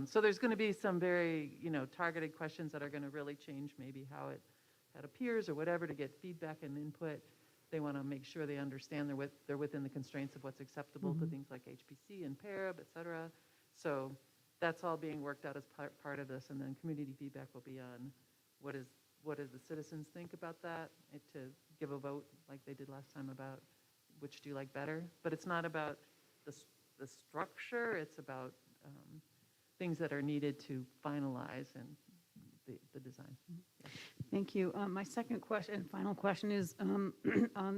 So there's going to be some very, targeted questions that are going to really change maybe how it appears or whatever to get feedback and input. They want to make sure they understand they're within the constraints of what's acceptable to things like HPC and PARAB, et cetera. So that's all being worked out as part of this, and then community feedback will be on what do the citizens think about that, to give a vote like they did last time about which do you like better. But it's not about the structure, it's about things that are needed to finalize and the design. Yeah. Thank you. My second question, and final question is on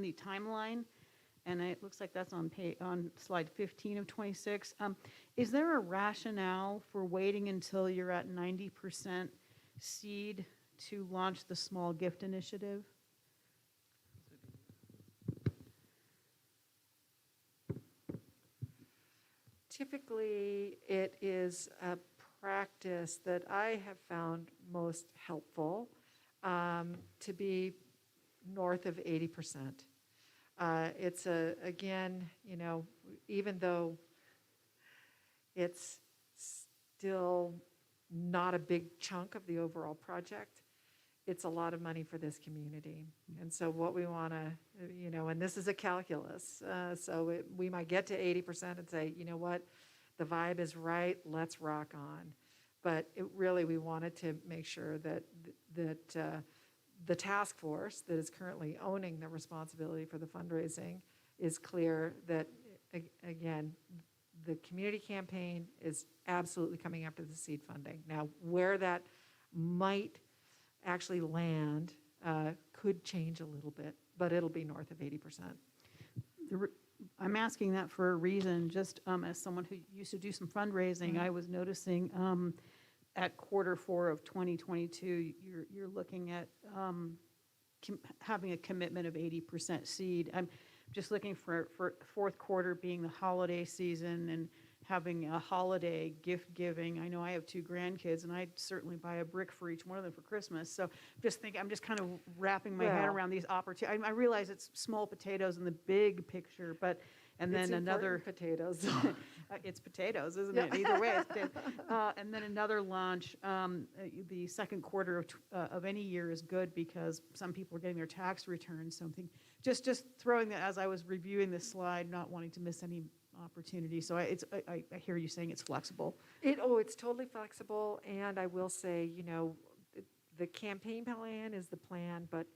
the timeline, and it looks like that's on slide 15 of 26. Is there a rationale for waiting until you're at 90% seed to launch the small gift initiative? Typically, it is a practice that I have found most helpful to be north of 80%. It's again, even though it's still not a big chunk of the overall project, it's a lot of money for this community. And so what we want to, and this is a calculus, we might get to 80% and say, you know what, the vibe is right, let's rock on. But we wanted to make sure that the task force that is currently owning the responsibility for the fundraising is clear that, again, the community campaign is absolutely coming after the seed funding. Now, where that might actually land could change a little bit, but it'll be north of 80%. I'm asking that for a reason, just as someone who used to do some fundraising, I was noticing at Q4 of 2022, you're looking at having a commitment of 80% seed. I'm just looking for fourth quarter being the holiday season and having a holiday gift giving. I know I have 2 grandkids, and I'd certainly buy a brick for each one of them for Christmas. So I'm just kind of wrapping my head around these opportunities. I realize it's small potatoes in the big picture, but and then another potatoes. It's potatoes, isn't it? Either way, it's potatoes. And then another launch. The second quarter of any year is good because some people are getting their tax returns. So I'm thinking, just throwing that as I was reviewing this slide, not wanting to miss any opportunity. So I hear you saying it's flexible. It's totally flexible, and I will say, the campaign plan is the plan, but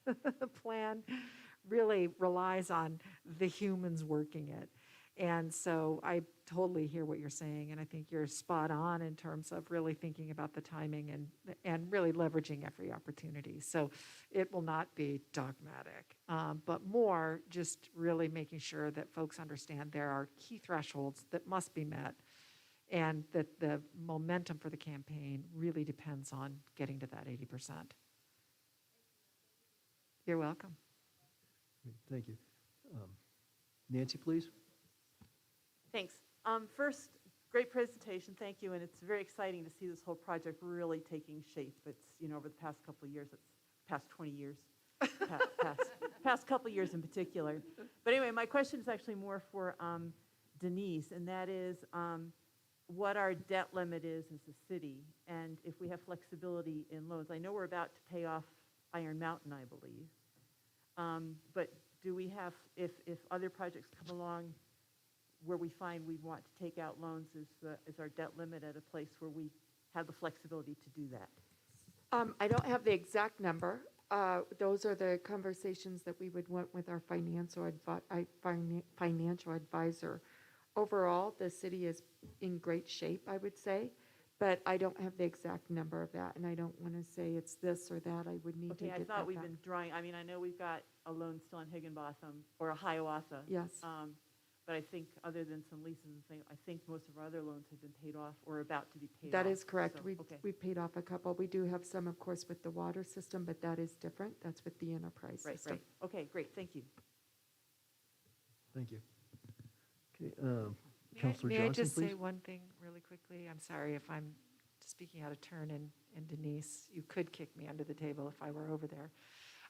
the plan really relies on the humans working it. And so I totally hear what you're saying, and I think you're spot on in terms of really thinking about the timing and really leveraging every opportunity. So it will not be dogmatic, but more just really making sure that folks understand there are key thresholds that must be met, and that the momentum for the campaign really depends on getting to that 80%. You're welcome. Thank you. Nancy, please. Thanks. First, great presentation, thank you, and it's very exciting to see this whole project really taking shape. It's, over the past couple of years, past 20 years, past couple of years in particular. But anyway, my question is actually more for Denise, and that is what our debt limit is as a city, and if we have flexibility in loans. I know we're about to pay off Iron Mountain, I believe. But do we have, if other projects come along where we find we want to take out loans, is our debt limit at a place where we have the flexibility to do that? I don't have the exact number. Those are the conversations that we would want with our financial advisor. Overall, the city is in great shape, I would say, but I don't have the exact number of that, and I don't want to say it's this or that. I would need to Okay, get I thought that we've back. been drawing, I know we've got a loan still in Higginbotham, or Hiawatha. Yes. But I think other than some leases and things, I think most of our other loans have been paid off or about to be paid off. That is correct. So, We, okay. we paid off a couple. We do have some, of course, with the water system, but that is different. That's with the enterprise Right, system. right. Okay, great, thank you. Thank you. Okay, Counselor May I Johnson, just say please. one thing really quickly? I'm sorry if I'm speaking out of turn, and Denise, you could kick me under the table if I were over there.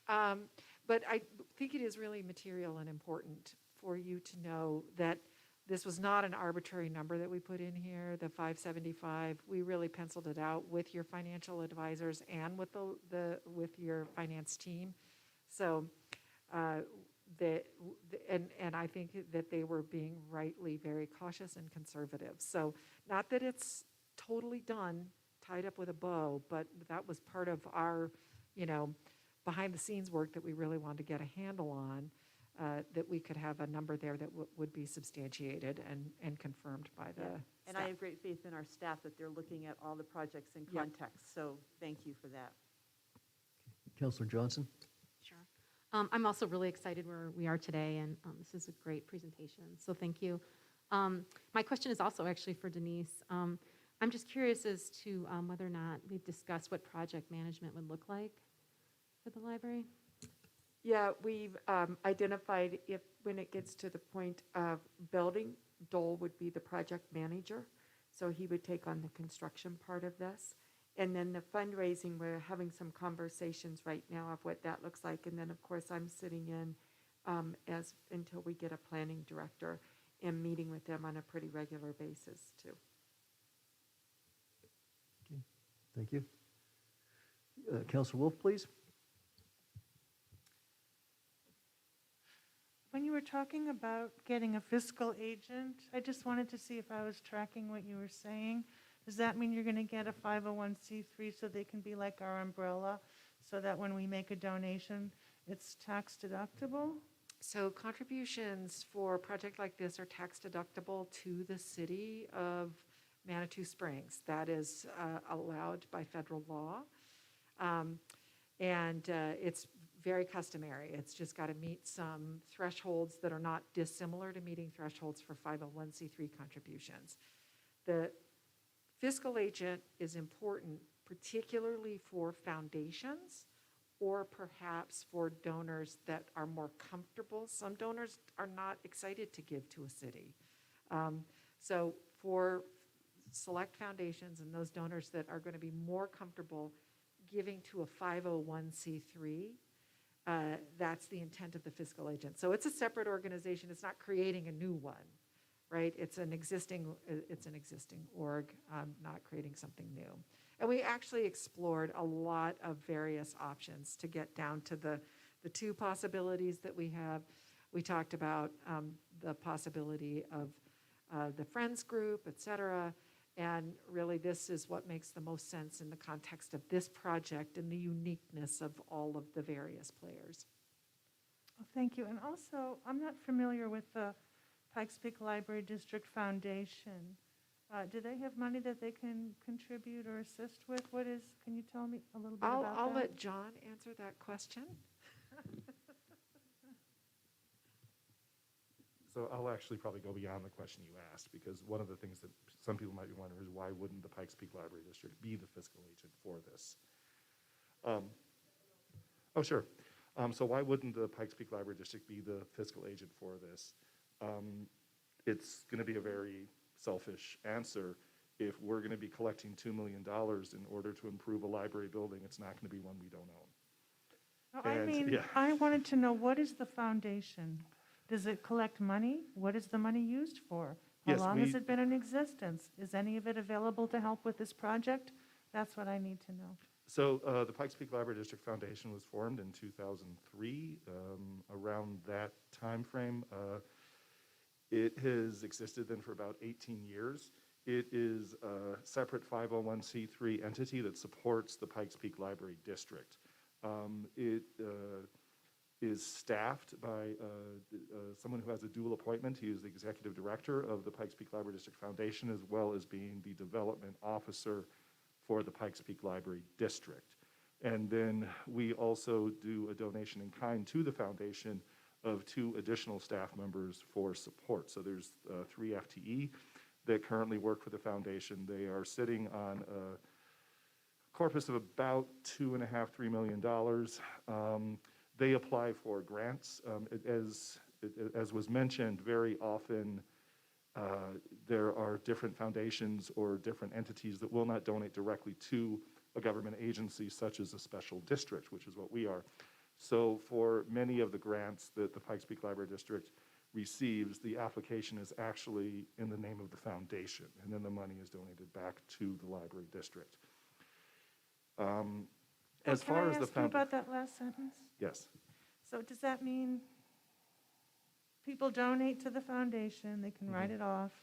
But I think it is really material and important for you to know that this was not an arbitrary number that we put in here, the 575. We really penciled it out with your financial advisors and with with your finance team. So, and I think that they were being rightly very cautious and conservative. So, not that it's totally done, tied up with a bow, but that was part of our, behind the scenes work that we really wanted to get a handle on. That we could have a number there that would be substantiated and confirmed by the And staff. I have great faith in our staff that they're looking at all the projects in Yep. context, so thank you for that. Counselor Johnson? Sure. I'm also really excited where we are today, and this is a great presentation, so thank you. My question is also actually for Denise. I'm just curious as to whether or not we've discussed what project management would look like for the library. Yeah, we've identified when it gets to the point of building, Dole would be the project manager. So he would take on the construction part of this. And then the fundraising, we're having some conversations right now of what that looks like. And then, of course, I'm sitting in until we get a planning director and meeting with them on a pretty regular basis, too. Okay, thank you. Counselor Wolf, please. When you were talking about getting a fiscal agent, I just wanted to see if I was tracking what you were saying. Does that mean you're going to get a 501c3 so they can be like our umbrella, so that when we make a donation, it's tax deductible? So contributions for a project like this are tax deductible to the city of Manitou Springs. That is allowed by federal law. And it's very customary. It's just got to meet some thresholds that are not dissimilar to meeting thresholds for 501c3 contributions. The fiscal agent is important, particularly for foundations or perhaps for donors that are more comfortable. Some donors are not excited to give to a city. So for select foundations and those donors that are going to be more comfortable giving to a 501c3, that's the intent of the fiscal agent. So it's a separate organization. It's not creating a new one, right? It's an existing org, not creating something new. And we actually explored a lot of various options to get down to the two possibilities that we have. We talked about the possibility of the Friends group, et cetera. And really, this is what makes the most sense in the context of this project and the uniqueness of all of the various players. Oh, thank you. And also, I'm not familiar with the Pikes Peak Library District Foundation. Do they have money that they can contribute or assist with? Can you tell me a little bit about that? I'll let John answer that question. So I'll actually probably go beyond the question you asked, because one of the things that some people might be wondering is why wouldn't the Pikes Peak Library District be the fiscal agent for this? Oh, sure. So why wouldn't the Pikes Peak Library District be the fiscal agent for this? It's going to be a very selfish answer. If we're going to be collecting $2 million in order to improve a library building, it's not going to be one we don't own. No, I And, mean, yeah. I wanted to know, what is the foundation? Does it collect money? What is the money used for? How Yes, long has we- it been in existence? Is any of it available to help with this project? That's what I need to know. So the Pikes Peak Library District Foundation was formed in 2003. Around that time frame, it has existed then for about 18 years. It is a separate 501c3 entity that supports the Pikes Peak Library District. It is staffed by someone who has a dual appointment. He is the executive director of the Pikes Peak Library District Foundation, as well as being the development officer for the Pikes Peak Library District. And then we also do a donation in kind to the foundation of 2 additional staff members for support. So there's 3 FTE that currently work for the foundation. They are sitting on a corpus of about $2.5–3 million. They apply for grants. As was mentioned, very often there are different foundations or different entities that will not donate directly to a government agency such as a special district, which is what we are. So for many of the grants that the Pikes Peak Library District receives, the application is actually in the name of the foundation, and then the money is donated back to the library district. As far as the Can I ask you about that last sentence? yes. So does that mean people donate to the foundation, they can write it off,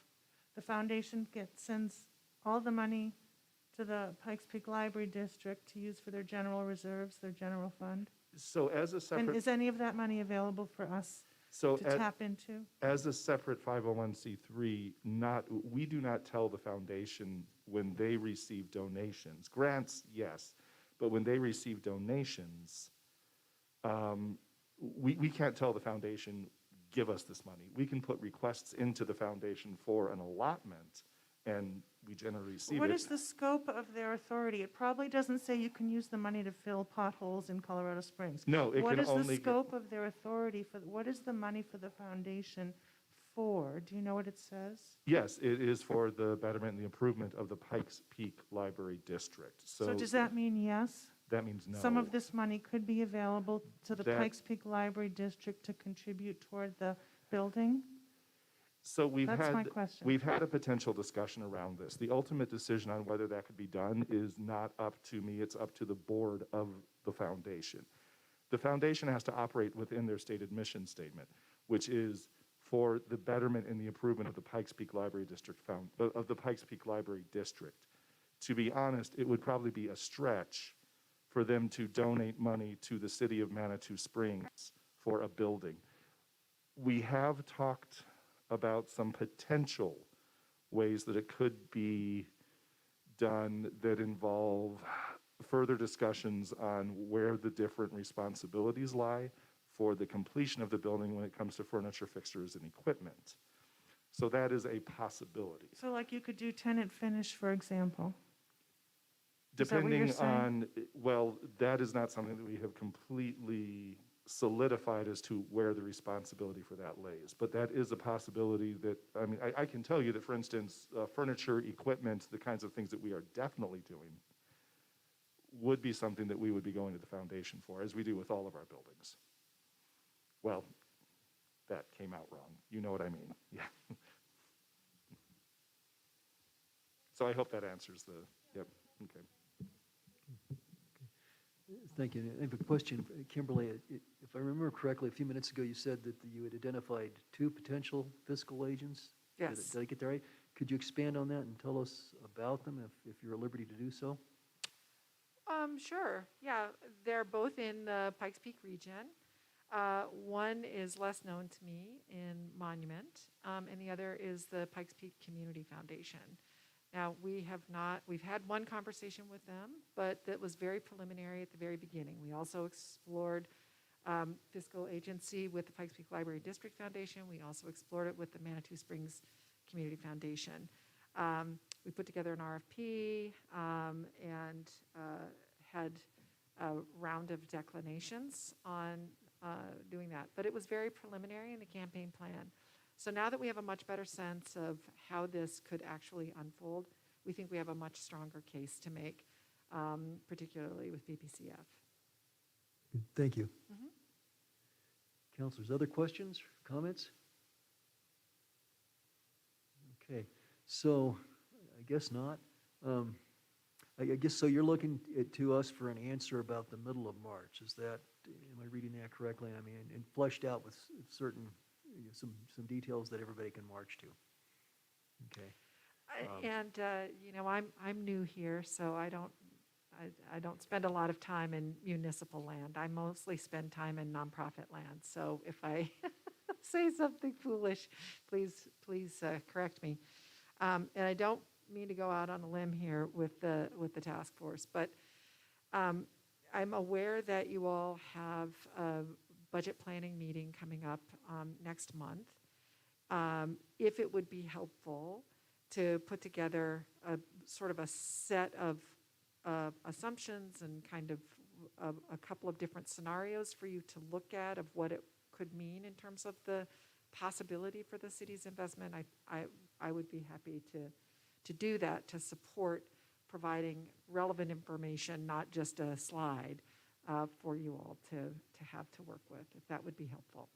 the foundation sends all the money to the Pikes Peak Library District to use for their general reserves, their general fund? So as a And separate, is any of that money available for us so to tap into? as a separate 501c3, we do not tell the foundation when they receive donations. Grants, yes, but when they receive donations, we can't tell the foundation, give us this money. We can put requests into the foundation for an allotment, and we generally receive What it. is the scope of their authority? It probably doesn't say you can use the money to fill potholes in Colorado Springs. No, it What can is the only. scope of their authority for, what is the money for the foundation for? Do you know what it says? Yes, it is for the betterment and the improvement of the Pikes Peak Library District. So does that mean yes? That means no. Some of this money could be available to the That- Pikes Peak Library District to contribute toward the building? So That's my question. we've had a potential discussion around this. The ultimate decision on whether that could be done is not up to me, it's up to the board of the foundation. The foundation has to operate within their stated mission statement, which is for the betterment and the improvement of the Pikes Peak Library District of the Pikes Peak Library District. To be honest, it would probably be a stretch for them to donate money to the city of Manitou Springs for a building. We have talked about some potential ways that it could be done that involve further discussions on where the different responsibilities lie for the completion of the building when it comes to furniture, fixtures, and equipment. So that is a possibility. So like you could do tenant finish, for example? Is that what you're Depending on, well, that is not something that we have completely solidified as to where the responsibility for that lays. But that is a possibility that, I mean, I can tell you that, for instance, furniture, equipment, the kinds of things that we are definitely doing would be something that we would be going to the foundation for, as we do with all of our buildings. Well, that came out wrong. You know what I mean. Yeah. So I hope that answers the, yep, okay. Thank you. I have a question, Kimberly. If I remember correctly, a few minutes ago, you said that you had identified 2 potential fiscal agents. Yes. Did I get that right? Could you expand on that and tell us about them if you're at liberty to do so? Sure, yeah, they're both in the Pikes Peak region. One is less known to me in Monument, and the other is the Pikes Peak Community Foundation. Now, we've had one conversation with them, but that was very preliminary at the very beginning. We also explored fiscal agency with the Pikes Peak Library District Foundation. We also explored it with the Manitou Springs Community Foundation. We put together an RFP and had a round of declinations on doing that. But it was very preliminary in the campaign plan. So now that we have a much better sense of how this could actually unfold, we think we have a much stronger case to make, particularly with BPCF. Thank you. Councilors, other questions, comments? Okay, so I guess not. I guess so you're looking to us for an answer about the middle of March. Is that, am I reading that correctly? I mean, and fleshed out with certain, some details that everybody can march to. Okay. I'm new here, so I don't spend a lot of time in municipal land. I mostly spend time in nonprofit land. So if I say something foolish, please correct me. And I don't mean to go out on a limb here with the task force, but I'm aware that you all have budget planning meeting coming up next month. If it would be helpful to put together a sort of a set of assumptions and kind of a couple of different scenarios for you to look at of what it could mean in terms of the possibility for the city's investment, I would be happy to do that, to support providing relevant information, not just a slide for you all to have to work with, if that would be helpful.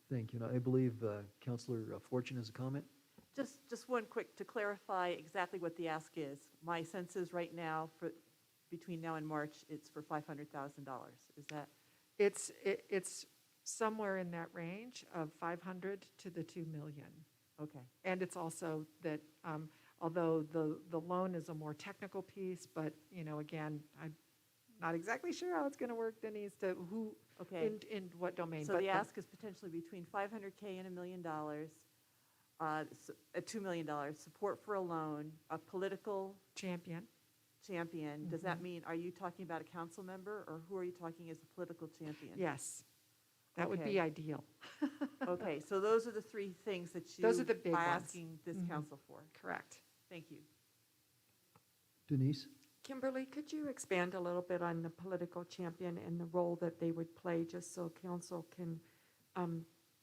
Thank you. And I believe Councilor Fortune has a comment. Just one quick, to clarify exactly what the ask is. My sense is right now, between now and March, it's for $500,000. Is that? It's somewhere in that range of 500 to the 2 million. Okay. And it's also that, although the loan is a more technical piece, but, again, I'm not exactly sure how it's going to work, Denise, to who, Okay. in what domain. So but the ask is potentially between $500K and $1 million, $2 million, support for a loan, a political champion. Does that mean, are you talking about a council member, or who are you talking as a political champion? Yes, that would Okay. be ideal. Okay, so those are the three things that you Those are the big are ones. asking this Mhm. council for. Correct. Thank you. Denise? Kimberly, could you expand a little bit on the political champion and the role that they would play, just so council can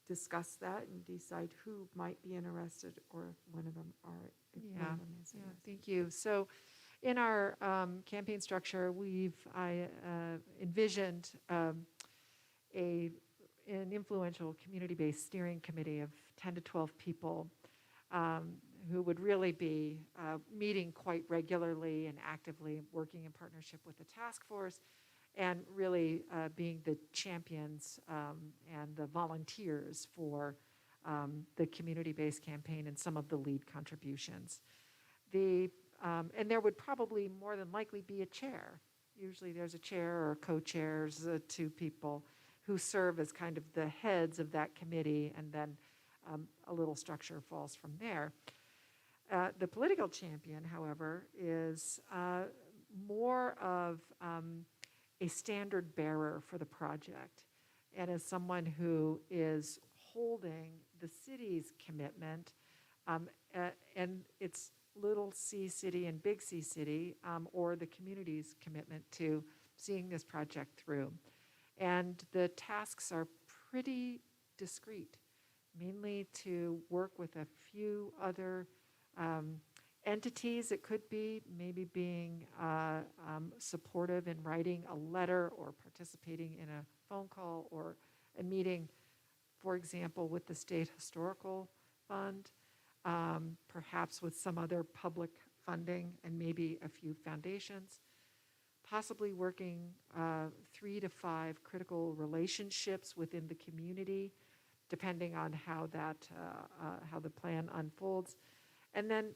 discuss that and decide who might be interested, or if one of them are, if one Yeah, of them is yeah, interested? thank you. So in our campaign structure, I envisioned an influential community-based steering committee of 10 to 12 people who would really be meeting quite regularly and actively working in partnership with the task force, and really being the champions and the volunteers for the community-based campaign and some of the lead contributions. And there would probably more than likely be a chair. Usually there's a chair or co-chairs, two people who serve as kind of the heads of that committee, and then a little structure falls from there. The political champion, however, is more of a standard bearer for the project, and as someone who is holding the city's commitment, and it's little C city and big C city, or the community's commitment to seeing this project through. And the tasks are pretty discrete, mainly to work with a few other entities. It could be maybe being supportive in writing a letter or participating in a phone call or a meeting, for example, with the State Historical Fund, perhaps with some other public funding and maybe a few foundations, possibly working 3 to 5 critical relationships within the community, depending on how the plan unfolds. And then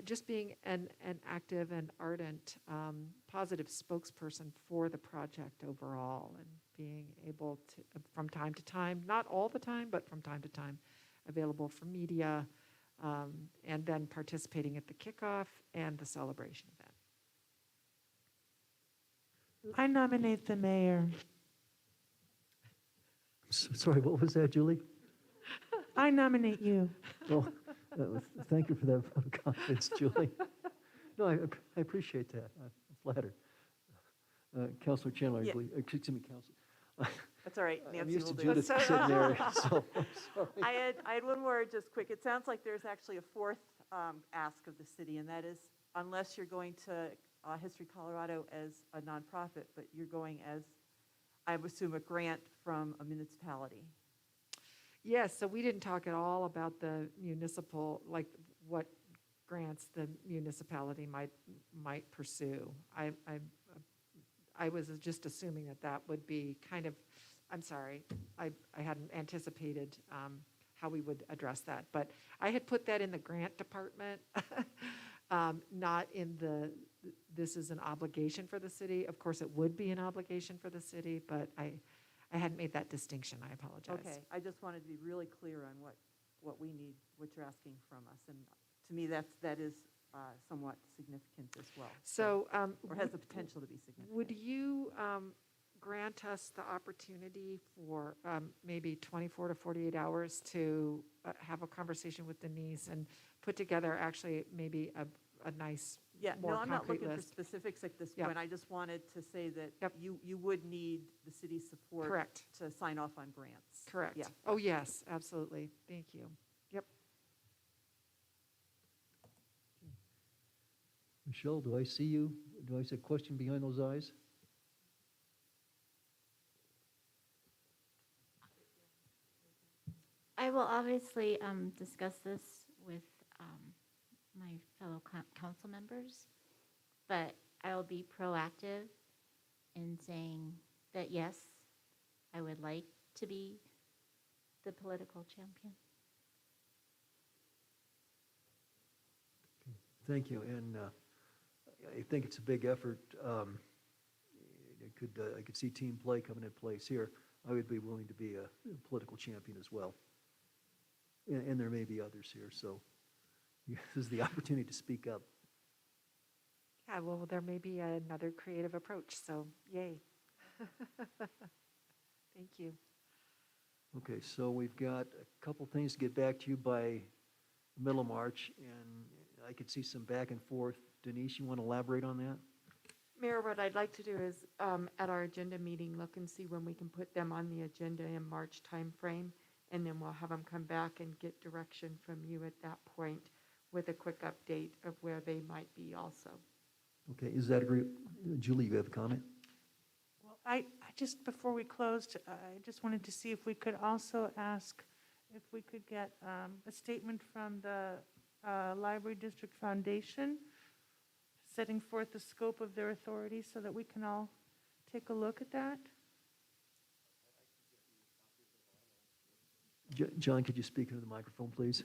just being an active and ardent, positive spokesperson for the project overall, and being able to, from time to time, not all the time, but from time to time, available for media, and then participating at the kickoff and the celebration event. I nominate the mayor. Sorry, what was that, Julie? I nominate you. Oh, thank you for that vote of confidence, Julie. No, I appreciate that. I'm flattered. Councilor Chandler, I Yeah. believe, excuse me, Council. That's all right, I'm Nancy used will to do it. Judith sitting there, so I'm sorry. I had one more just quick. It sounds like there's actually a fourth ask of the city, and that is, unless you're going to History Colorado as a nonprofit, but you're going as, I would assume, a grant from a municipality. Yes, so we didn't talk at all about the municipal, like what grants the municipality might pursue. I was just assuming that would be kind of, I'm sorry, I hadn't anticipated how we would address that. But I had put that in the grant department, not in this is an obligation for the city. Of course, it would be an obligation for the city, but I hadn't made that distinction. I apologize. Okay, I just wanted to be really clear on what we need, what you're asking from us. And to me, that is somewhat significant as well. So, Or has the potential to be significant. would you grant us the opportunity for maybe 24 to 48 hours to have a conversation with Denise and put together actually maybe a nice, Yeah, more no, I'm not concrete looking for list. specifics at this Yep. point. I just wanted to say that Yep. you would need the city's support Correct, to sign off on grants. correct. Yeah. Oh, yes, absolutely. Thank you. Yep. Michelle, do I see you? Do I see a question behind those eyes? I will obviously discuss this with my fellow council members, but I will be proactive in saying that yes, I would like to be the political champion. Thank you, and I think it's a big effort. I could see team play coming into place here. I would be willing to be a political champion as well. And there may be others here, so this is the opportunity to speak up. Yeah, well, there may be another creative approach, so yay. Thank you. Okay, so we've got a couple things to get back to you by middle of March, and I could see some back and forth. Denise, you want to elaborate on that? Mayor, what I'd like to do is, at our agenda meeting, look and see when we can put them on the agenda in March timeframe, and then we'll have them come back and get direction from you at that point with a quick update of where they might be also. Okay, is that agree? Julie, you have a comment? Well, I just, before we closed, I just wanted to see if we could also ask if we could get a statement from the Library District Foundation setting forth the scope of their authority so that we can all take a look at that. John, could you speak into the microphone, please?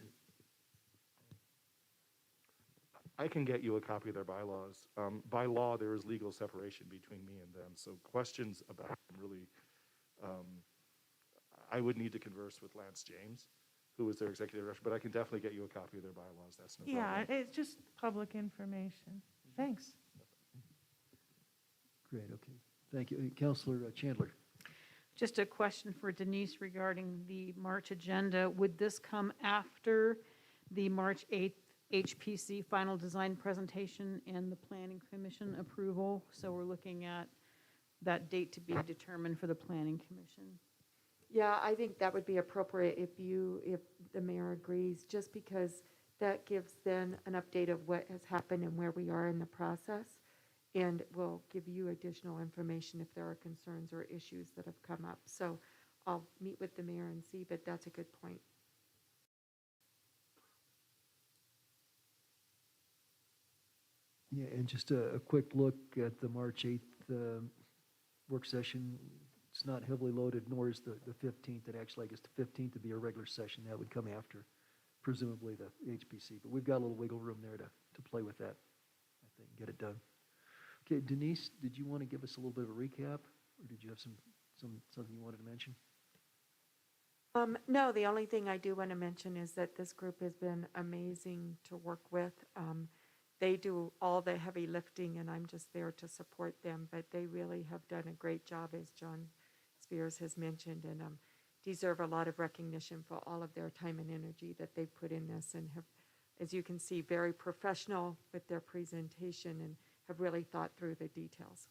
I can get you a copy of their bylaws. By law, there is legal separation between me and them, so questions about them really, I would need to converse with Lance James, who is their executive director, but I can definitely get you a copy of their bylaws, that's no Yeah, problem. it's just public information. Thanks. Great, okay. Thank you. Counselor Chandler. Just a question for Denise regarding the March agenda. Would this come after the March 8th HPC final design presentation and the Planning Commission approval? So we're looking at that date to be determined for the Planning Commission. Yeah, I think that would be appropriate if the mayor agrees, just because that gives then an update of what has happened and where we are in the process, and will give you additional information if there are concerns or issues that have come up. So I'll meet with the mayor and see, but that's a good point. Yeah, and just a quick look at the March 8th work session. It's not heavily loaded, nor is the 15th. It actually, I guess the 15th would be a regular session. That would come after, presumably, the HPC. But we've got a little wiggle room there to play with that, I think, get it done. Okay, Denise, did you want to give us a little bit of a recap, or did you have something you wanted to mention? No, the only thing I do want to mention is that this group has been amazing to work with. They do all the heavy lifting, and I'm just there to support them, but they really have done a great job, as John Spears has mentioned, and deserve a lot of recognition for all of their time and energy that they've put in this, and have, as you can see, very professional with their presentation and have really thought through the details.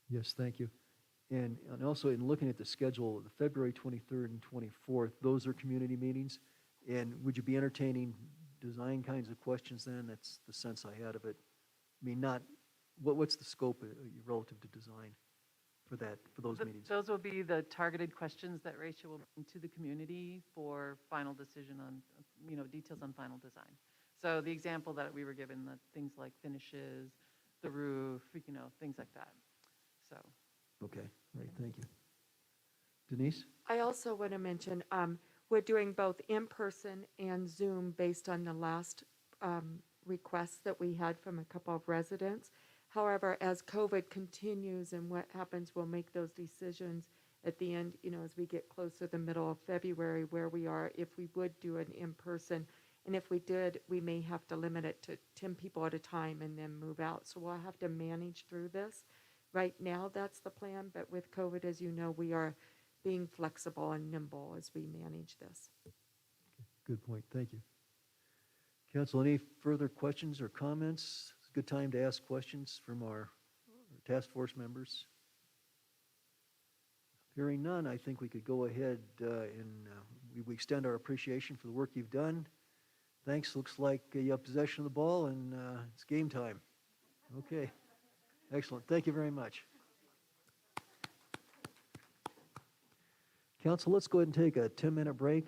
Yes, thank you. And also, in looking at the schedule, the February 23rd and 24th, those are community meetings. And would you be entertaining design kinds of questions then? That's the sense I had of it. I mean, what's the scope relative to design for those meetings? Those will be the targeted questions that Rachel will bring to the community for final decision on, details on final design. So the example that we were given, the things like finishes, the roof, things like that. So. Okay, great, thank you. Denise? I also want to mention, we're doing both in-person and Zoom based on the last requests that we had from a couple of residents. However, as COVID continues and what happens, we'll make those decisions at the end, as we get closer to the middle of February, where we are, if we would do an in-person. And if we did, we may have to limit it to 10 people at a time and then move out. So we'll have to manage through this. right now, that's the plan, but with COVID, as you know, we are being flexible and nimble as we manage this. Good point, thank you. Council, any further questions or comments? It's a good time to ask questions from our task force members. Hearing none, I think we could go ahead and we extend our appreciation for the work you've done. Thanks, looks like you have possession of the ball and it's game time. Okay, excellent, thank you very much. Council, let's go ahead and take a 10-minute break.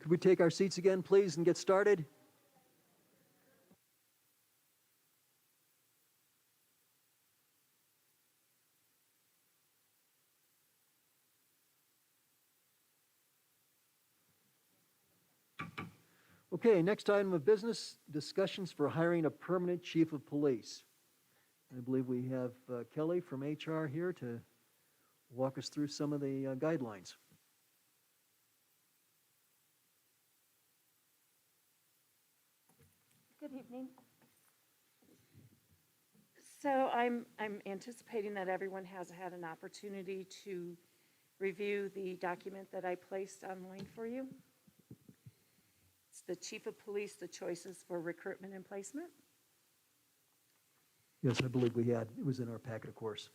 Could we take our seats again, please, and get started? Okay, next item of business, discussions for hiring a permanent chief of police. I believe we have Kelly from HR here to walk us through some of the guidelines. Good evening. So I'm anticipating that everyone has had an opportunity to review the document that I placed online for you. It's the Chief of Police, the choices for recruitment and placement. Yes, I believe we had. It was in our packet, of course.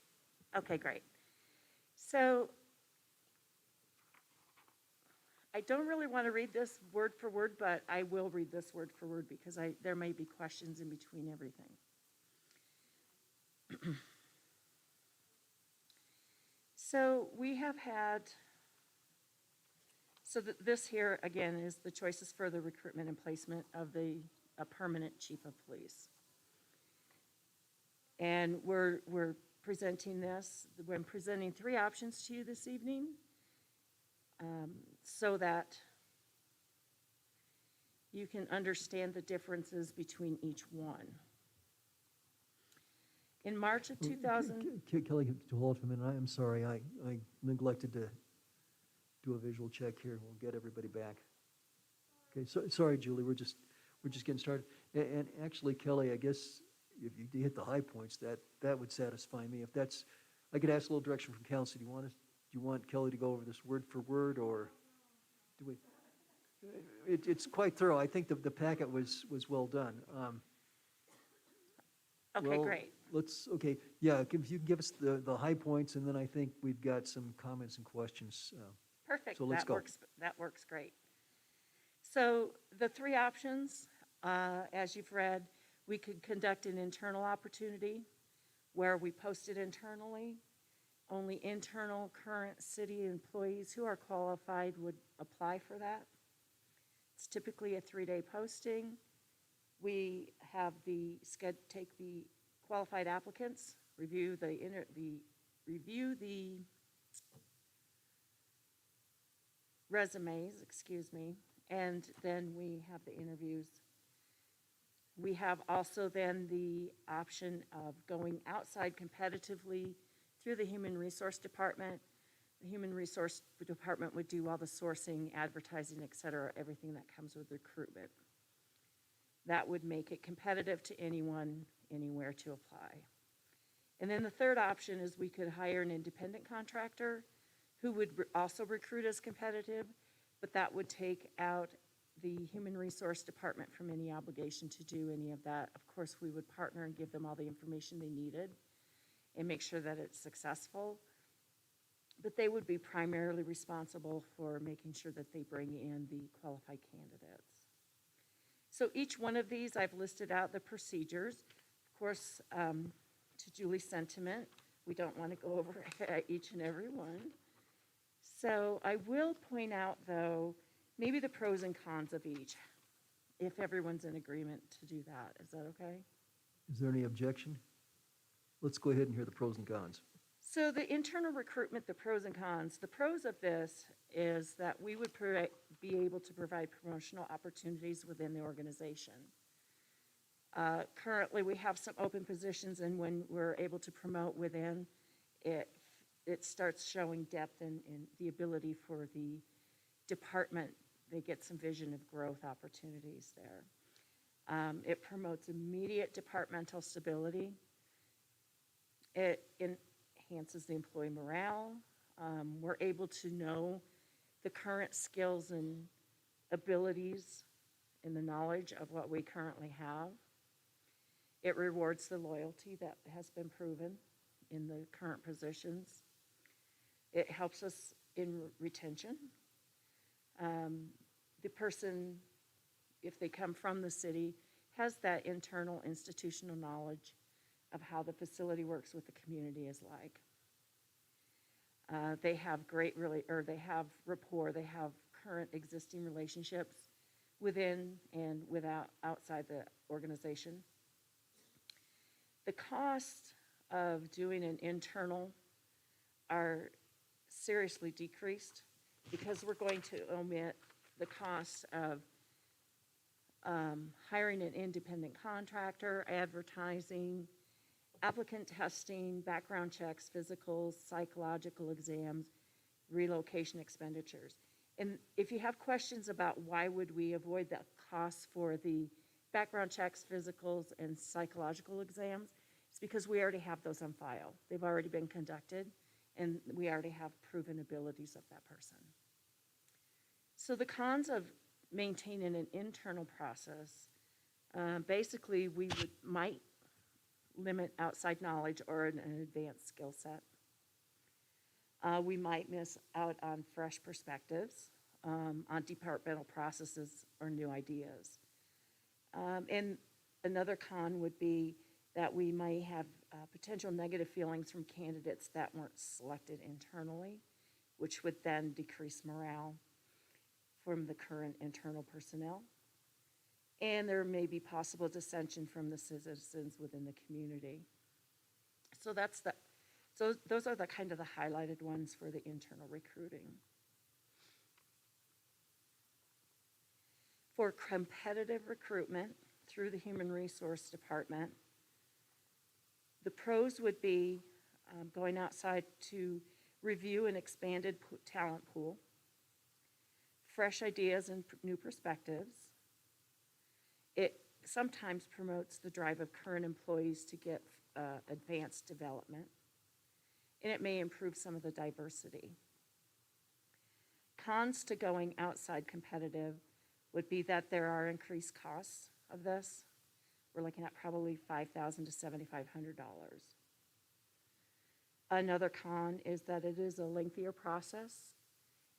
Okay, great. So I don't really want to read this word for word, but I will read this word for word because there may be questions in between everything. So we have had, this here again is the choices for the recruitment and placement of a permanent chief of police. And we're presenting this, we're presenting 3 options to you this evening so that you can understand the differences between each one. In March of 2000... Kelly, hold on for a minute. I'm sorry. I neglected to do a visual check here. We'll get everybody back. Okay, so, sorry, Julie. We're just getting started. And actually, Kelly, I guess if you hit the high points, that would satisfy me. If that's, I could ask a little direction from council. Do you want Kelly to go over this word for word, or do we? It's quite thorough. I think the packet was well done. Okay, well, great. Okay, yeah, if you give us the high points, and then I think we've got some comments and questions. Perfect. So let's go. That works great. So the 3 options, as you've read, we could conduct an internal opportunity where we post it internally. Only internal current city employees who are qualified would apply for that. It's typically a 3-day posting. We have take the qualified applicants, review the resumes, and then we have the interviews. We have also then the option of going outside competitively through the Human Resource Department. The Human Resource Department would do all the sourcing, advertising, et cetera, everything that comes with recruitment. That would make it competitive to anyone, anywhere to apply. And then the third option is we could hire an independent contractor who would also recruit as competitive, but that would take out the Human Resource Department from any obligation to do any of that. Of course, we would partner and give them all the information they needed and make sure that it's successful. But they would be primarily responsible for making sure that they bring in the qualified candidates. So each one of these, I've listed out the procedures. Of course, to Julie's sentiment, we don't want to go over each and every one. So I will point out, though, maybe the pros and cons of each, if everyone's in agreement to do that. Is that okay? Is there any objection? Let's go ahead and hear the pros and cons. So the internal recruitment, the pros and cons. The pros of this is that we would be able to provide promotional opportunities within the organization. Currently, we have some open positions, and when we're able to promote within, it starts showing depth and the ability for the department. They get some vision of growth opportunities there. It promotes immediate departmental stability. It enhances the employee morale. We're able to know the current skills and abilities and the knowledge of what we currently have. It rewards the loyalty that has been proven in the current positions. It helps us in retention. The person, if they come from the city, has that internal institutional knowledge of how the facility works with the community is like. They have they have rapport, they have current existing relationships within and outside the organization. The cost of doing an internal are seriously decreased because we're going to omit the cost of hiring an independent contractor, advertising, applicant testing, background checks, physicals, psychological exams, relocation expenditures. And if you have questions about why would we avoid the costs for the background checks, physicals, and psychological exams, it's because we already have those on file. They've already been conducted, and we already have proven abilities of that person. So the cons of maintaining an internal process, basically might limit outside knowledge or an advanced skill set. We might miss out on fresh perspectives, on departmental processes or new ideas. And another con would be that we may have potential negative feelings from candidates that weren't selected internally, which would then decrease morale from the current internal personnel. And there may be possible dissension from the citizens within the community. So those are the kind of the highlighted ones for the internal recruiting. For competitive recruitment through the Human Resource Department, the pros would be going outside to review an expanded talent pool, fresh ideas and new perspectives. It sometimes promotes the drive of current employees to get advanced development, and it may improve some of the diversity. Cons to going outside competitive would be that there are increased costs of this. We're looking at probably $5,000 to $7,500. Another con is that it is a lengthier process,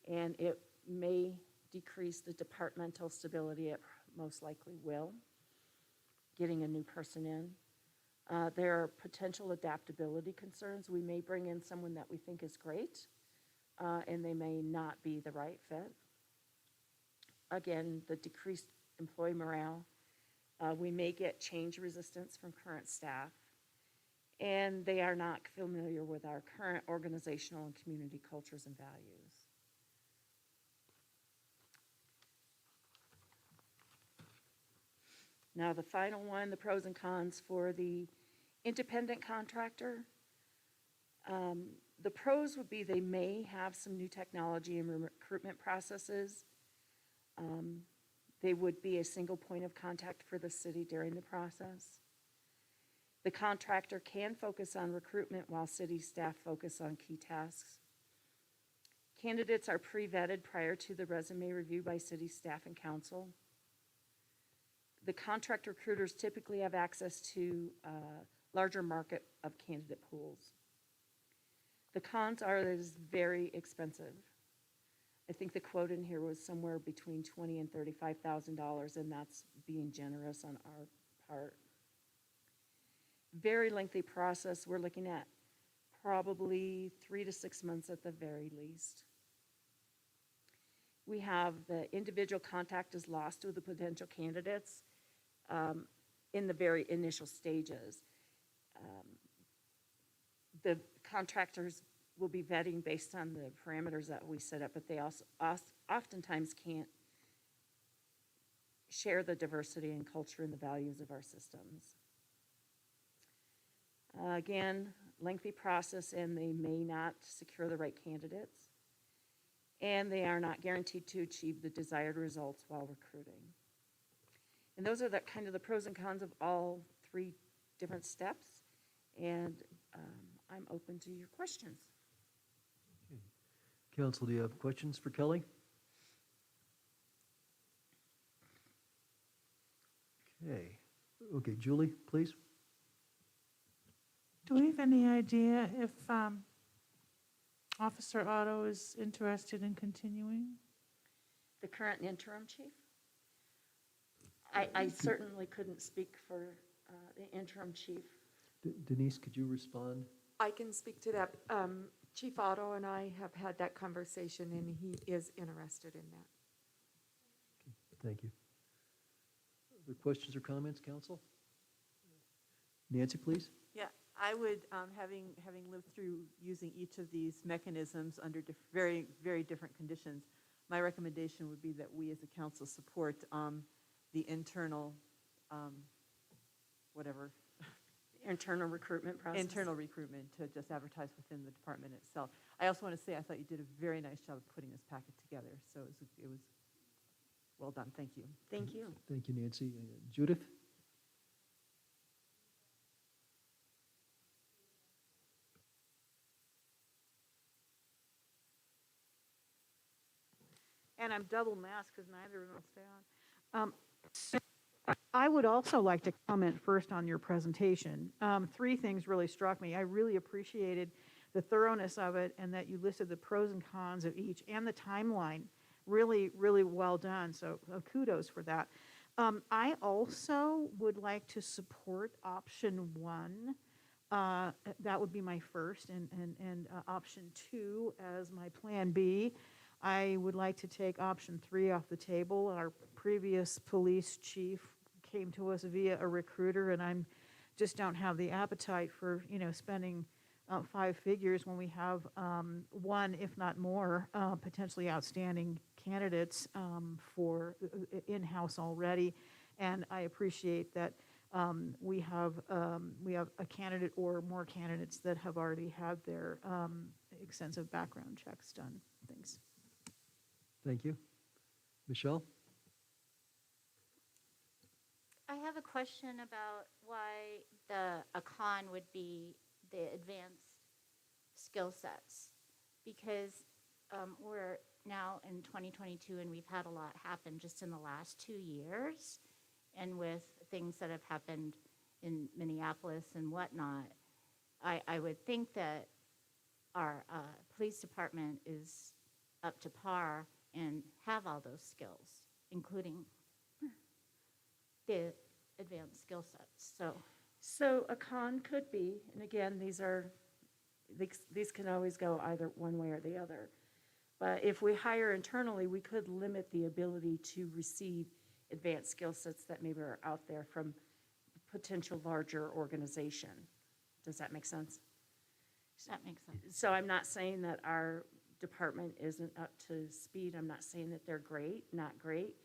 and it may decrease the departmental stability. It most likely will, getting a new person in. There are potential adaptability concerns. We may bring in someone that we think is great, and they may not be the right fit. Again, the decreased employee morale. We may get change resistance from current staff, and they are not familiar with our current organizational and community cultures and values. Now, the final one, the pros and cons for the independent contractor. The pros would be they may have some new technology and recruitment processes. They would be a single point of contact for the city during the process. The contractor can focus on recruitment while city staff focus on key tasks. Candidates are pre-vetted prior to the resume review by city staff and council. The contract recruiters typically have access to a larger market of candidate pools. The cons are that it is very expensive. I think the quote in here was somewhere between $20,000 and $35,000, and that's being generous on our part. Very lengthy process. We're looking at probably 3 to 6 months at the very least. We have the individual contact is lost with the potential candidates in the very initial stages. The contractors will be vetting based on the parameters that we set up, but they also oftentimes can't share the diversity and culture and the values of our systems. Again, lengthy process, and they may not secure the right candidates, and they are not guaranteed to achieve the desired results while recruiting. And those are the kind of the pros and cons of all 3 different steps, and I'm open to your questions. Council, do you have questions for Kelly? Okay, Julie, please. Do we have any idea if Officer Otto is interested in continuing? The current interim chief? I certainly couldn't speak for the interim chief. Denise, could you respond? I can speak to that. Chief Otto and I have had that conversation, and he is interested in that. thank you. Other questions or comments, council? Nancy, please. Yeah, I would, having lived through using each of these mechanisms under very, very different conditions, my recommendation would be that we as a council support the internal, whatever, Internal recruitment process. internal recruitment to just advertise within the department itself. I also want to say, I thought you did a very nice job of putting this packet together, so it was well done, thank you. Thank you. Thank you, Nancy. Judith? And I'm double masked because neither of them will stay on. So I would also like to comment first on your presentation. Three things really struck me. I really appreciated the thoroughness of it and that you listed the pros and cons of each and the timeline. Really, really well done. So kudos for that. I also would like to support option 1. That would be my first, and option 2 as my plan B. I would like to take option 3 off the table. Our previous police chief came to us via a recruiter, and I'm just don't have the appetite for, spending 5 figures when we have one, if not more, potentially outstanding candidates for in-house already. And I appreciate that we have a candidate or more candidates that have already had their extensive background checks done. Thanks. Thank you. Michelle? I have a question about why a con would be the advanced skill sets, because we're now in 2022 and we've had a lot happen just in the last 2 years, and with things that have happened in Minneapolis and whatnot, I would think that our police department is up to par and have all those skills, including the advanced skill sets. So a con could be, and again, these can always go either one way or the other. But if we hire internally, we could limit the ability to receive advanced skill sets that maybe are out there from potential larger organization. Does that make sense? That makes sense. So I'm not saying that our department isn't up to speed. I'm not saying that they're great, not great.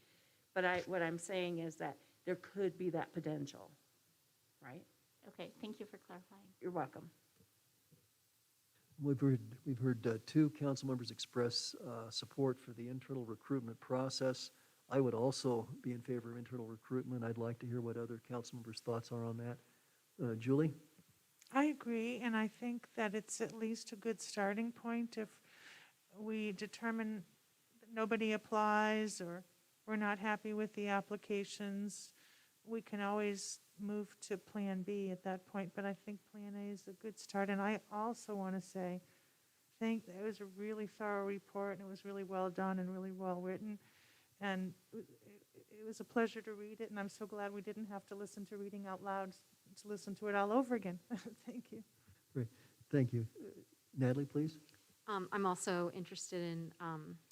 But what I'm saying is that there could be that potential, right? Okay, thank you for clarifying. You're welcome. We've heard 2 council members express support for the internal recruitment process. I would also be in favor of internal recruitment. I'd like to hear what other council members' thoughts are on that. Julie? I agree, and I think that it's at least a good starting point if we determine that nobody applies or we're not happy with the applications. We can always move to Plan B at that point, but I think Plan A is a good start. And I also want to say, I think it was a really thorough report, and it was really well done and really well written. And it was a pleasure to read it, and I'm so glad we didn't have to listen to reading out loud to listen to it all over again. Thank you. Great, thank you. Natalie, please. I'm also interested in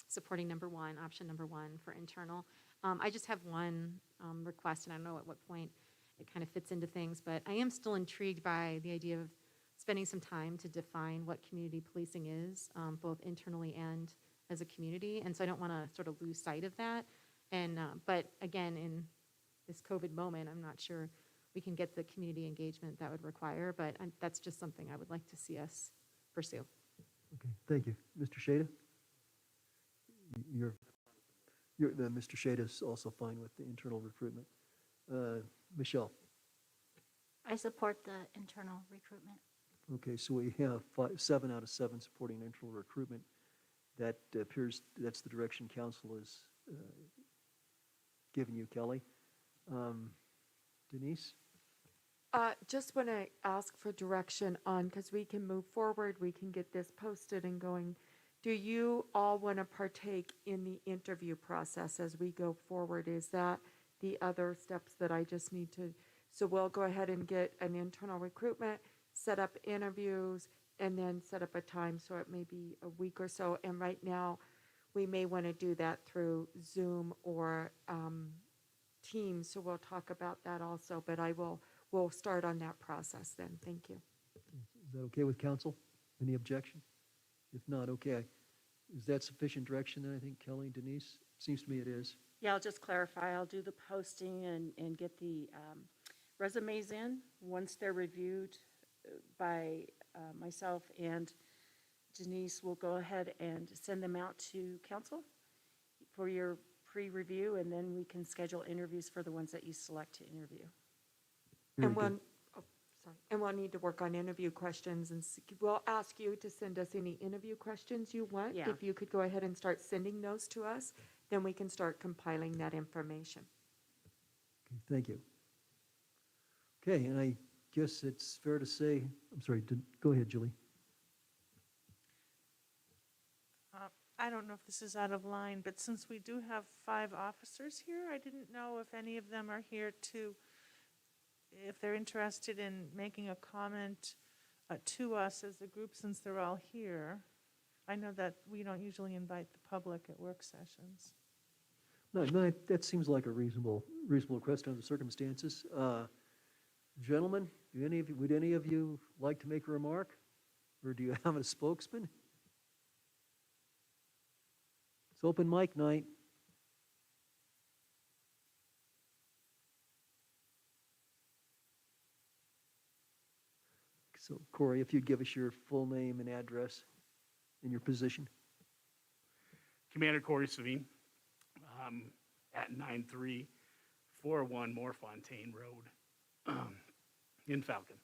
supporting option number 1 for internal. I just have one request, and I don't know at what point it kind of fits into things, but I am still intrigued by the idea of spending some time to define what community policing is, both internally and as a community. And so I don't want to sort of lose sight of that. And but again, in this COVID moment, I'm not sure we can get the community engagement that would require, but that's just something I would like to see us pursue. Okay, thank you. Mr. Shada? Mr. Shada is also fine with the internal recruitment. Michelle? I support the internal recruitment. Okay, so we have 7 out of 7 supporting internal recruitment. That appears that's the direction council is giving you, Kelly. Denise? Just want to ask for direction on, because we can move forward, we can get this posted and going. Do you all want to partake in the interview process as we go forward? Is that the other steps that I just need to? So we'll go ahead and get an internal recruitment, set up interviews, and then set up a time, so it may be a week or so. And right now, we may want to do that through Zoom or Teams, so we'll talk about that also, but we'll start on that process then. Thank you. Is that okay with council? Any objection? If not, okay. Is that sufficient direction then, I think, Kelly, Denise? Seems to me it is. Yeah, I'll just clarify. I'll do the posting and get the resumes in. Once they're reviewed by myself and Denise, will go ahead and send them out to council for your pre-review, and then we can schedule interviews for the ones that you select to interview. Very And good. we'll need to work on interview questions, and we'll ask you to send us any interview questions you want. Yeah. If you could go ahead and start sending those to us, then we can start compiling that information. Okay, thank you. Okay, and I guess it's fair to say, I'm sorry, go ahead, Julie. I don't know if this is out of line, but since we do have 5 officers here, I didn't know if any of them are here to, if they're interested in making a comment to us as a group, since they're all here. I know that we don't usually invite the public at work sessions. No, that seems like a reasonable request under the circumstances. Gentlemen, would any of you like to make a remark? Or do you have a spokesman? It's open mic night. So Corey, if you'd give us your full name and address and your position. Commander Corey Savine, at 9341 Moorfontaine Road in Falcon.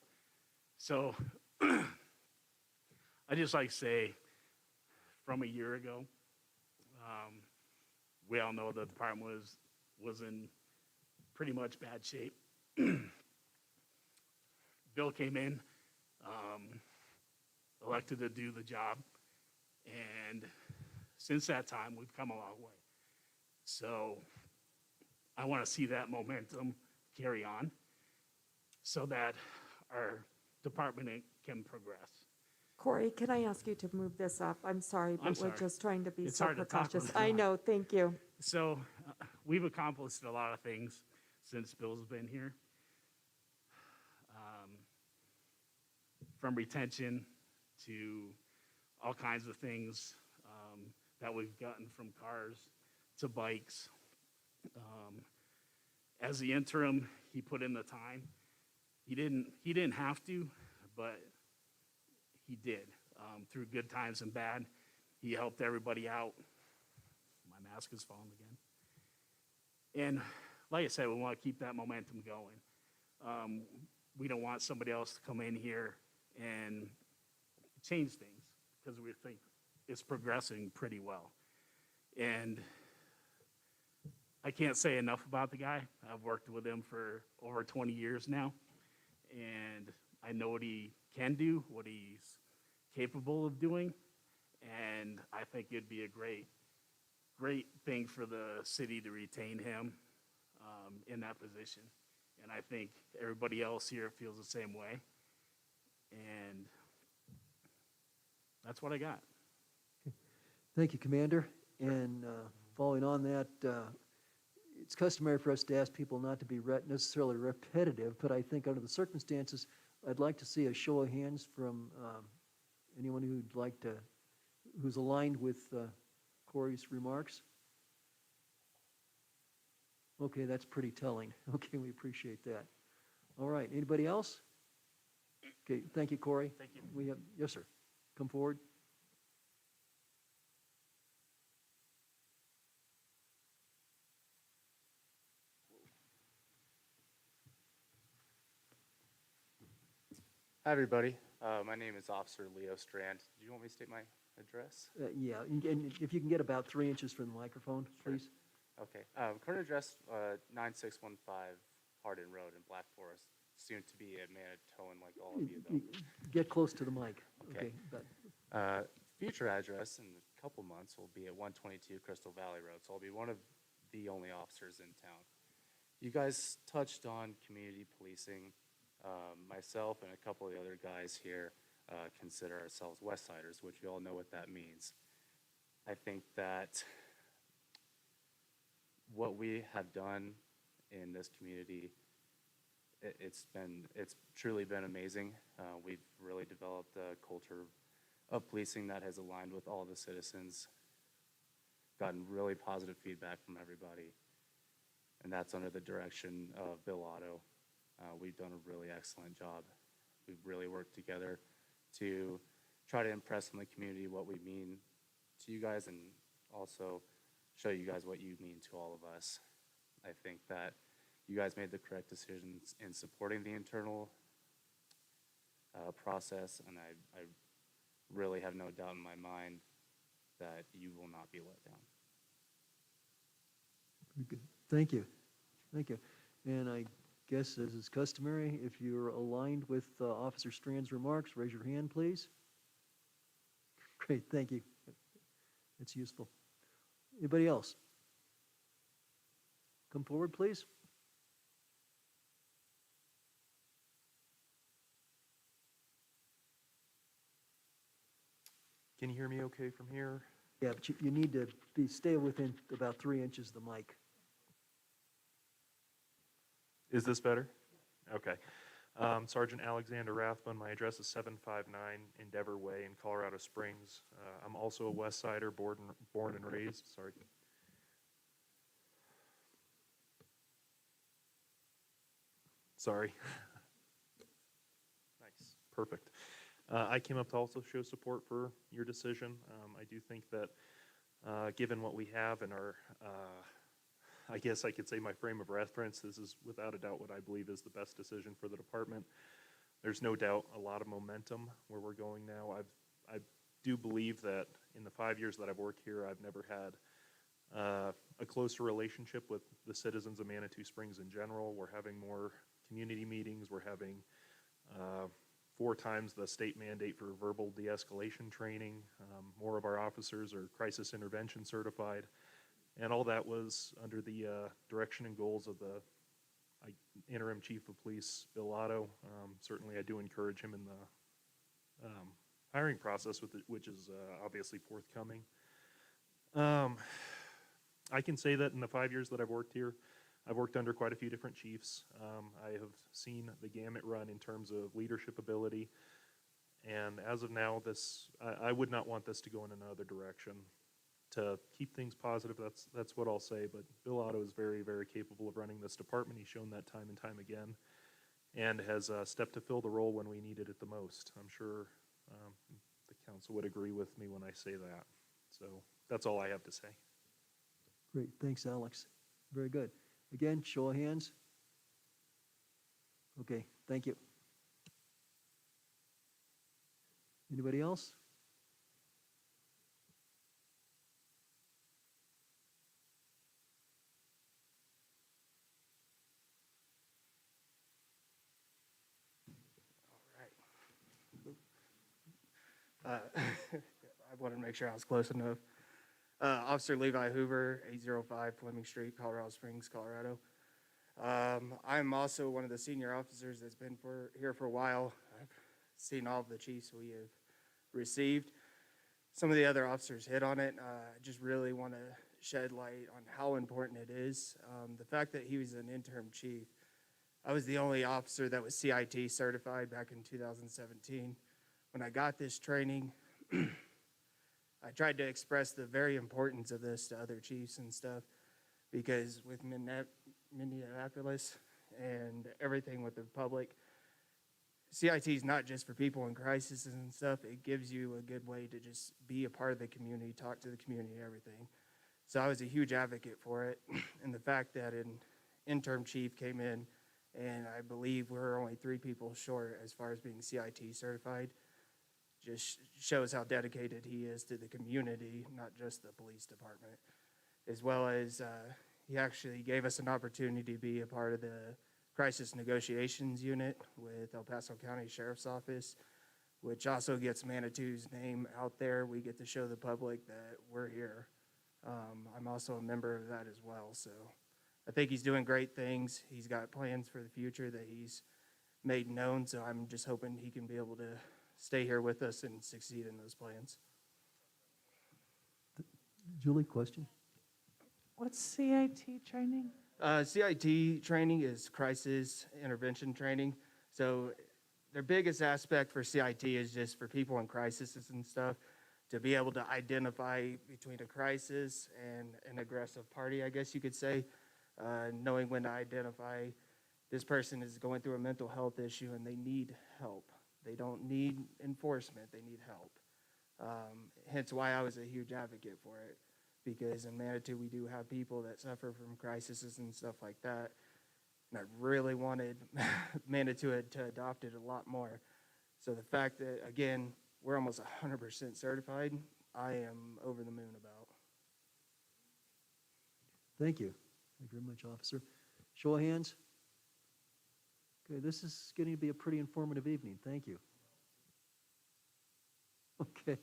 So I just like to say, from a year ago, we all know the department was in pretty much bad shape. Bill came in, elected to do the job, and since that time, we've come a long way. So I want to see that momentum carry on so that our department can progress. Corey, can I ask you to move this up? I'm sorry, I'm but we're sorry. just trying to be It's so hard to talk precautious. when I it's know, thank you. So we've accomplished a lot of things since Bill's been here. From retention to all kinds of things that we've gotten, from cars to bikes. As the interim, he put in the time. He didn't have to, but he did. Through good times and bad, he helped everybody out. My mask is falling again. And like I said, we want to keep that momentum going. We don't want somebody else to come in here and change things, because we think it's progressing pretty well. And I can't say enough about the guy. I've worked with him for over 20 years now, and I know what he can do, what he's capable of doing, and I think it'd be a great thing for the city to retain him in that position. And I think everybody else here feels the same way. And that's what I got. Thank you, Commander. And following on that, it's customary for us to ask people not to be necessarily repetitive, but I think under the circumstances, I'd like to see a show of hands from anyone who's aligned with Corey's remarks. Okay, that's pretty telling. Okay, we appreciate that. All right, anybody else? Okay, thank you, Corey. Thank you. Yes, sir. Come forward. Hi, everybody. My name is Officer Leo Strand. Do you want me to state my address? Yeah, and if you can get about 3 inches from the microphone, please. Okay. Current address 9615 Hardin Road in Black Forest. Soon to be a Manitoan like all of you, though. Get close to the mic. Okay. Future address in a couple months will be at 122 Crystal Valley Road, so I'll be one of the only officers in town. You guys touched on community policing. Myself and a couple of the other guys here consider ourselves West Siders, which you all know what that means. I think that what we have done in this community, it's truly been amazing. We've really developed a culture of policing that has aligned with all the citizens, gotten really positive feedback from everybody, and that's under the direction of Bill Otto. We've done a really excellent job. We've really worked together to try to impress on the community what we mean to you guys and also show you guys what you mean to all of us. I think that you guys made the correct decisions in supporting the internal process, and I really have no doubt in my mind that you will not be let down. Good. Thank you. Thank you. And I guess, as is customary, if you're aligned with Officer Strand's remarks, raise your hand, please. Great, thank you. It's useful. Anybody else? Come forward, please. Can you hear me okay from here? Yeah, but you need to stay within about 3 inches of the mic. Is this better? Okay. Sergeant Alexander Rathbun, my address is 759 Endeavor Way in Colorado Springs. I'm also a West Sider, born and raised. Sorry. Sorry. Nice. Perfect. I came up to also show support for your decision. I do think that given what we have in our, I guess I could say my frame of reference, this is without a doubt what I believe is the best decision for the department. There's no doubt a lot of momentum where we're going now. I do believe that in the 5 years that I've worked here, I've never had a closer relationship with the citizens of Manitou Springs in general. We're having more community meetings. We're having 4 times the state mandate for verbal de-escalation training. More of our officers are crisis intervention certified. And all that was under the direction and goals of the interim chief of police, Bill Otto. Certainly I do encourage him in the hiring process, which is obviously forthcoming. I can say that in the 5 years that I've worked here, I've worked under quite a few different chiefs. I have seen the gamut run in terms of leadership ability. And as of now, I would not want this to go in another direction. To keep things positive, that's what I'll say. But Bill Otto is very, very capable of running this department. He's shown that time and time again, and has stepped to fill the role when we needed it the most. I'm sure the council would agree with me when I say that. So that's all I have to say. Great, thanks, Alex. Very good. Again, show of hands. Okay, thank you. Anybody else? I wanted to make sure I was close enough. Officer Levi Hoover, 805 Fleming Street, Colorado Springs, Colorado. I'm also one of the senior officers that's been here for a while. I've seen all of the chiefs we have received. Some of the other officers hit on it. I just really want to shed light on how important it is. The fact that he was an interim chief. I was the only officer that was CIT certified back in 2017. When I got this training, I tried to express the very importance of this to other chiefs and stuff, because with Minneapolis and everything with the public, CIT is not just for people in crisis and stuff. It gives you a good way to just be a part of the community, talk to the community and everything. So I was a huge advocate for it. And the fact that an interim chief came in, and I believe we're only 3 people short as far as being CIT certified, just shows how dedicated he is to the community, not just the police department. As well as he actually gave us an opportunity to be a part of the crisis negotiations unit with El Paso County Sheriff's Office, which also gets Manitou's name out there. We get to show the public that we're here. I'm also a member of that as well. So I think he's doing great things. He's got plans for the future that he's made known. So I'm just hoping he can be able to stay here with us and succeed in those plans. Julie, question? What's CIT training? CIT training is crisis intervention training. So their biggest aspect for CIT is just for people in crises and stuff to be able to identify between a crisis and an aggressive party, I guess you could say, knowing when to identify this person is going through a mental health issue and they need help. They don't need enforcement, they need help. Hence why I was a huge advocate for it, because in Manitou we do have people that suffer from crises and stuff like that. And I really wanted Manitou to adopt it a lot more. So the fact that, again, we're almost 100% certified, I am over the moon about. Thank you. Thank you very much, Officer. Show of hands. Okay, this is getting to be a pretty informative evening. Thank you. Okay.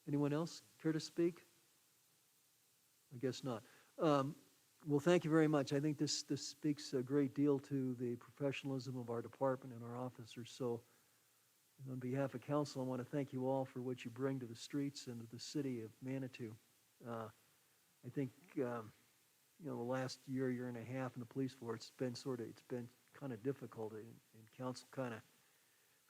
Anyone else care to speak? I guess not. Well, thank you very much. I think this speaks a great deal to the professionalism of our department and our officers. So on behalf of council, I want to thank you all for what you bring to the streets and to the city of Manitou. I think, the last year and a half in the police force, it's been kind of difficult, and council kind of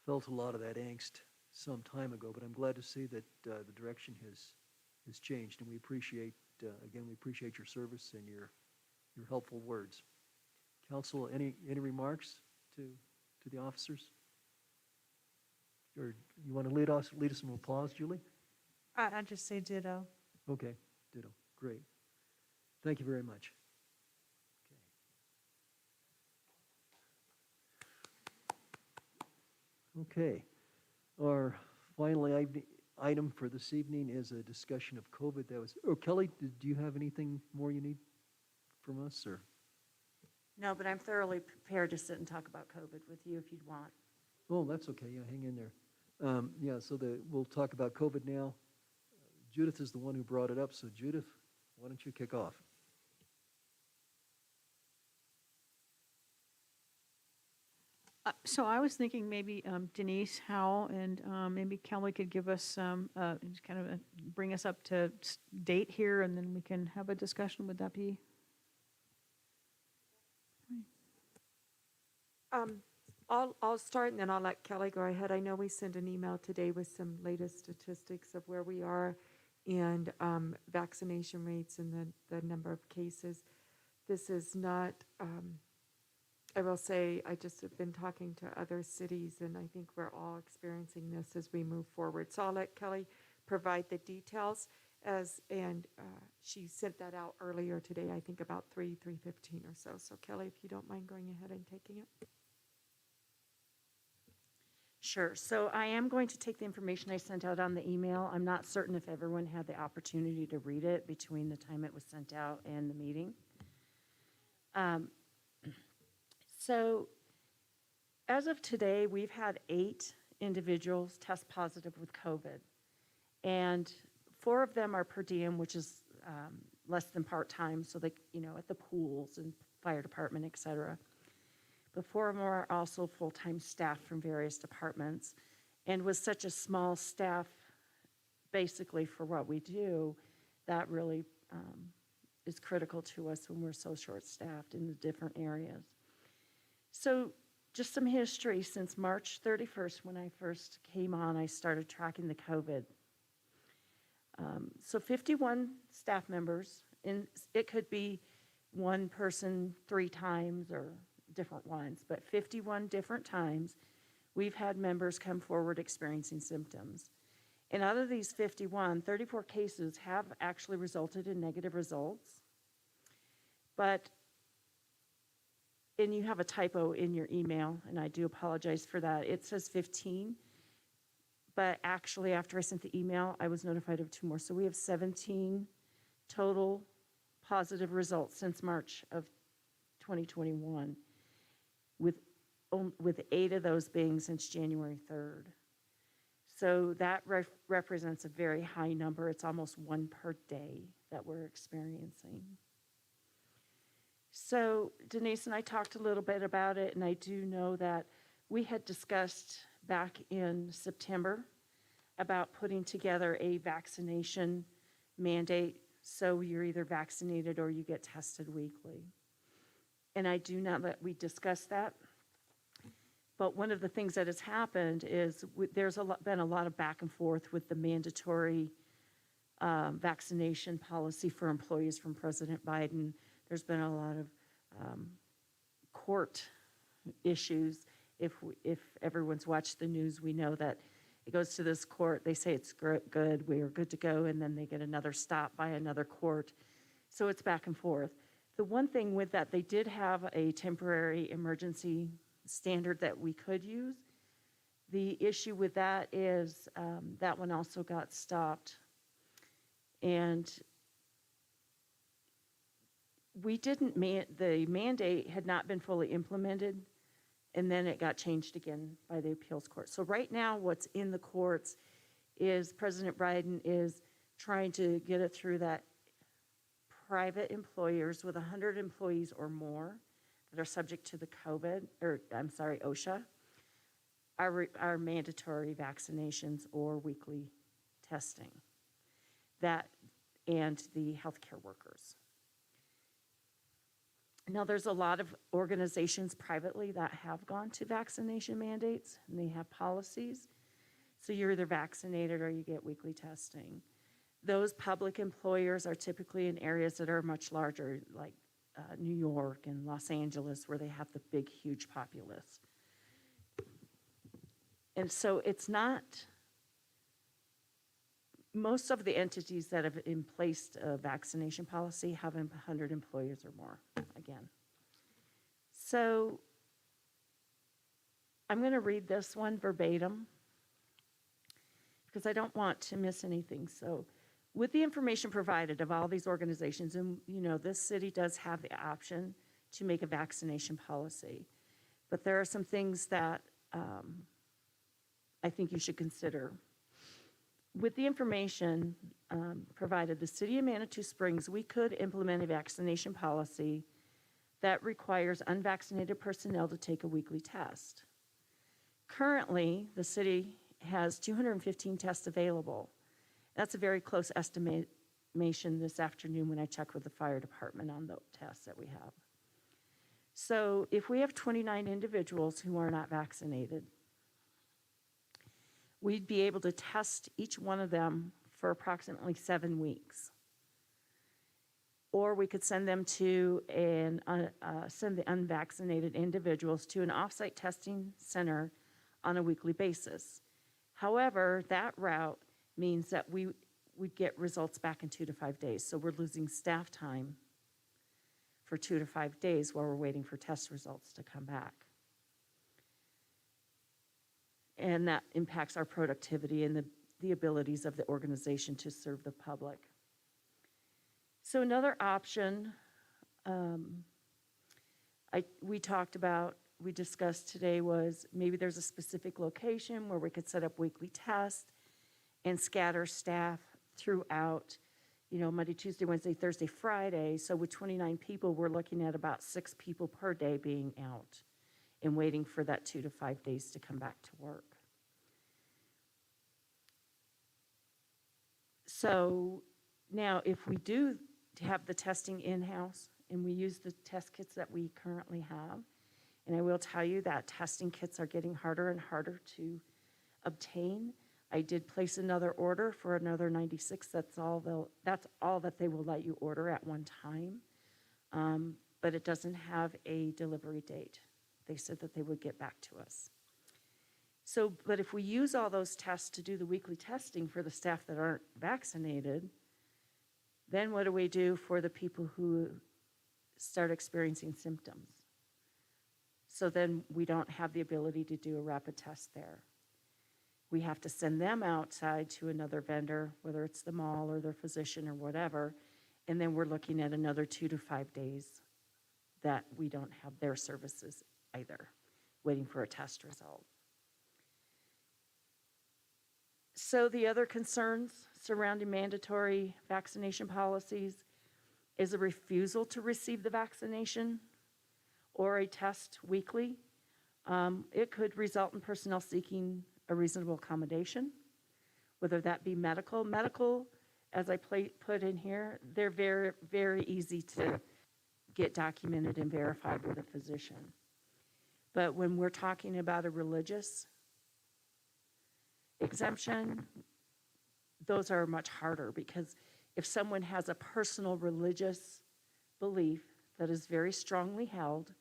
felt a lot of that angst some time ago, but I'm glad to see that the direction has changed, and we appreciate, again, we appreciate your service and your helpful words. Council, any remarks to the officers? Or you want to lead us in applause, Julie? I just say ditto. Okay, ditto. Great. Thank you very much. Okay. Our final item for this evening is a discussion of COVID. Kelly, do you have anything more you need from us, or? No, but I'm thoroughly prepared to sit and talk about COVID with you if you'd want. Oh, that's okay. Yeah, hang in there. So we'll talk about COVID now. Judith is the one who brought it up. So Judith, why don't you kick off? So I was thinking maybe Denise Howell and maybe Kelly could give us some, just kind of bring us up to date here, and then we can have a discussion. Would that be? I'll start and then I'll let Kelly go ahead. I know we sent an email today with some latest statistics of where we are and vaccination rates and the number of cases. This is not, I will say, I just have been talking to other cities and I think we're all experiencing this as we move forward. So I'll let Kelly provide the details and she sent that out earlier today, I think about 3:15 or so. So Kelly, if you don't mind going ahead and taking it. Sure. So I am going to take the information I sent out on the email. I'm not certain if everyone had the opportunity to read it between the time it was sent out and the meeting. So as of today, we've had 8 individuals test positive with COVID. And 4 of them are per diem, which is less than part-time, so they, at the pools and fire department, et cetera. But 4 of them are also full-time staff from various departments. And with such a small staff, basically for what we do, that really is critical to us when we're so short-staffed in the different areas. So just some history. Since March 31st, when I first came on, I started tracking the COVID. So 51 staff members, and it could be one person 3 times or different ones, but 51 different times we've had members come forward experiencing symptoms. And out of these 51, 34 cases have actually resulted in negative results. And you have a typo in your email, and I do apologize for that. It says 15, but actually after I sent the email, I was notified of 2 more. So we have 17 total positive results since March of 2021, with 8 of those being since January 3rd. So that represents a very high number. It's almost 1 per day that we're experiencing. So Denise and I talked a little bit about it, and I do know that we had discussed back in September about putting together a vaccination mandate, so you're either vaccinated or you get tested weekly. And I do not let we discuss that. But one of the things that has happened is there's been a lot of back and forth with the mandatory vaccination policy for employees from President Biden. There's been a lot of court issues. If everyone's watched the news, we know that it goes to this court, they say it's good, we are good to go, and then they get another stop by another court. So it's back and forth. The one thing with that, they did have a temporary emergency standard that we could use. The issue with that is that one also got stopped. And we didn't, the mandate had not been fully implemented, and then it got changed again by the appeals court. So right now what's in the courts is President Biden is trying to get it through that private employers with 100 employees or more that are subject to the OSHA, are mandatory vaccinations or weekly testing. That and the healthcare workers. Now, there's a lot of organizations privately that have gone to vaccination mandates, and they have policies. So you're either vaccinated or you get weekly testing. Those public employers are typically in areas that are much larger, like New York and Los Angeles, where they have the big, huge populace. And so it's not, most of the entities that have in place a vaccination policy have 100 employees or more, again. So I'm going to read this one verbatim because I don't want to miss anything. So with the information provided of all these organizations, and this city does have the option to make a vaccination policy, but there are some things that I think you should consider. With the information provided, the city of Manitou Springs, we could implement a vaccination policy that requires unvaccinated personnel to take a weekly test. Currently, the city has 215 tests available. That's a very close estimation this afternoon when I checked with the fire department on the tests that we have. So if we have 29 individuals who are not vaccinated, we'd be able to test each one of them for approximately 7 weeks. Or we could send them to send the unvaccinated individuals to an offsite testing center on a weekly basis. However, that route means that we get results back in 2 to 5 days. So we're losing staff time for 2 to 5 days while we're waiting for test results to come back. And that impacts our productivity and the abilities of the organization to serve the public. So another option we discussed today was maybe there's a specific location where we could set up weekly tests and scatter staff throughout, Monday, Tuesday, Wednesday, Thursday, Friday. So with 29 people, we're looking at about 6 people per day being out and waiting for that 2 to 5 days to come back to work. So now if we do have the testing in-house and we use the test kits that we currently have, and I will tell you that testing kits are getting harder and harder to obtain. I did place another order for another 96. That's all that they will let you order at one time, but it doesn't have a delivery date. They said that they would get back to us. So, but if we use all those tests to do the weekly testing for the staff that aren't vaccinated, then what do we do for the people who start experiencing symptoms? So then we don't have the ability to do a rapid test there. We have to send them outside to another vendor, whether it's the mall or their physician or whatever, and then we're looking at another 2 to 5 days that we don't have their services either, waiting for a test result. So the other concerns surrounding mandatory vaccination policies is a refusal to receive the vaccination or a test weekly. It could result in personnel seeking a reasonable accommodation, whether that be medical. Medical, as I put in here, they're very, very easy to get documented and verified with a physician. But when we're talking about a religious exemption, those are much harder, because if someone has a personal religious belief that is very strongly held,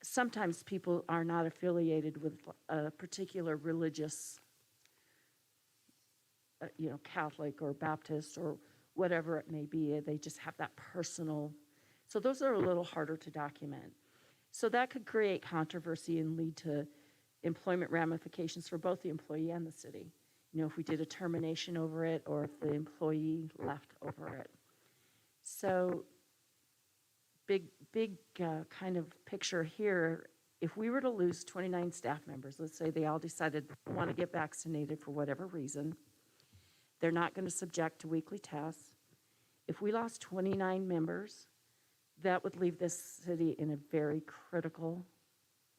sometimes people are not affiliated with a particular religious, Catholic or Baptist or whatever it may be. They just have that personal. So those are a little harder to document. So that could create controversy and lead to employment ramifications for both the employee and the city. If we did a termination over it, or if the employee left over it. So big kind of picture here, if we were to lose 29 staff members, let's say they all decided they want to get vaccinated for whatever reason, they're not going to subject to weekly tests. If we lost 29 members, that would leave this city in a very critical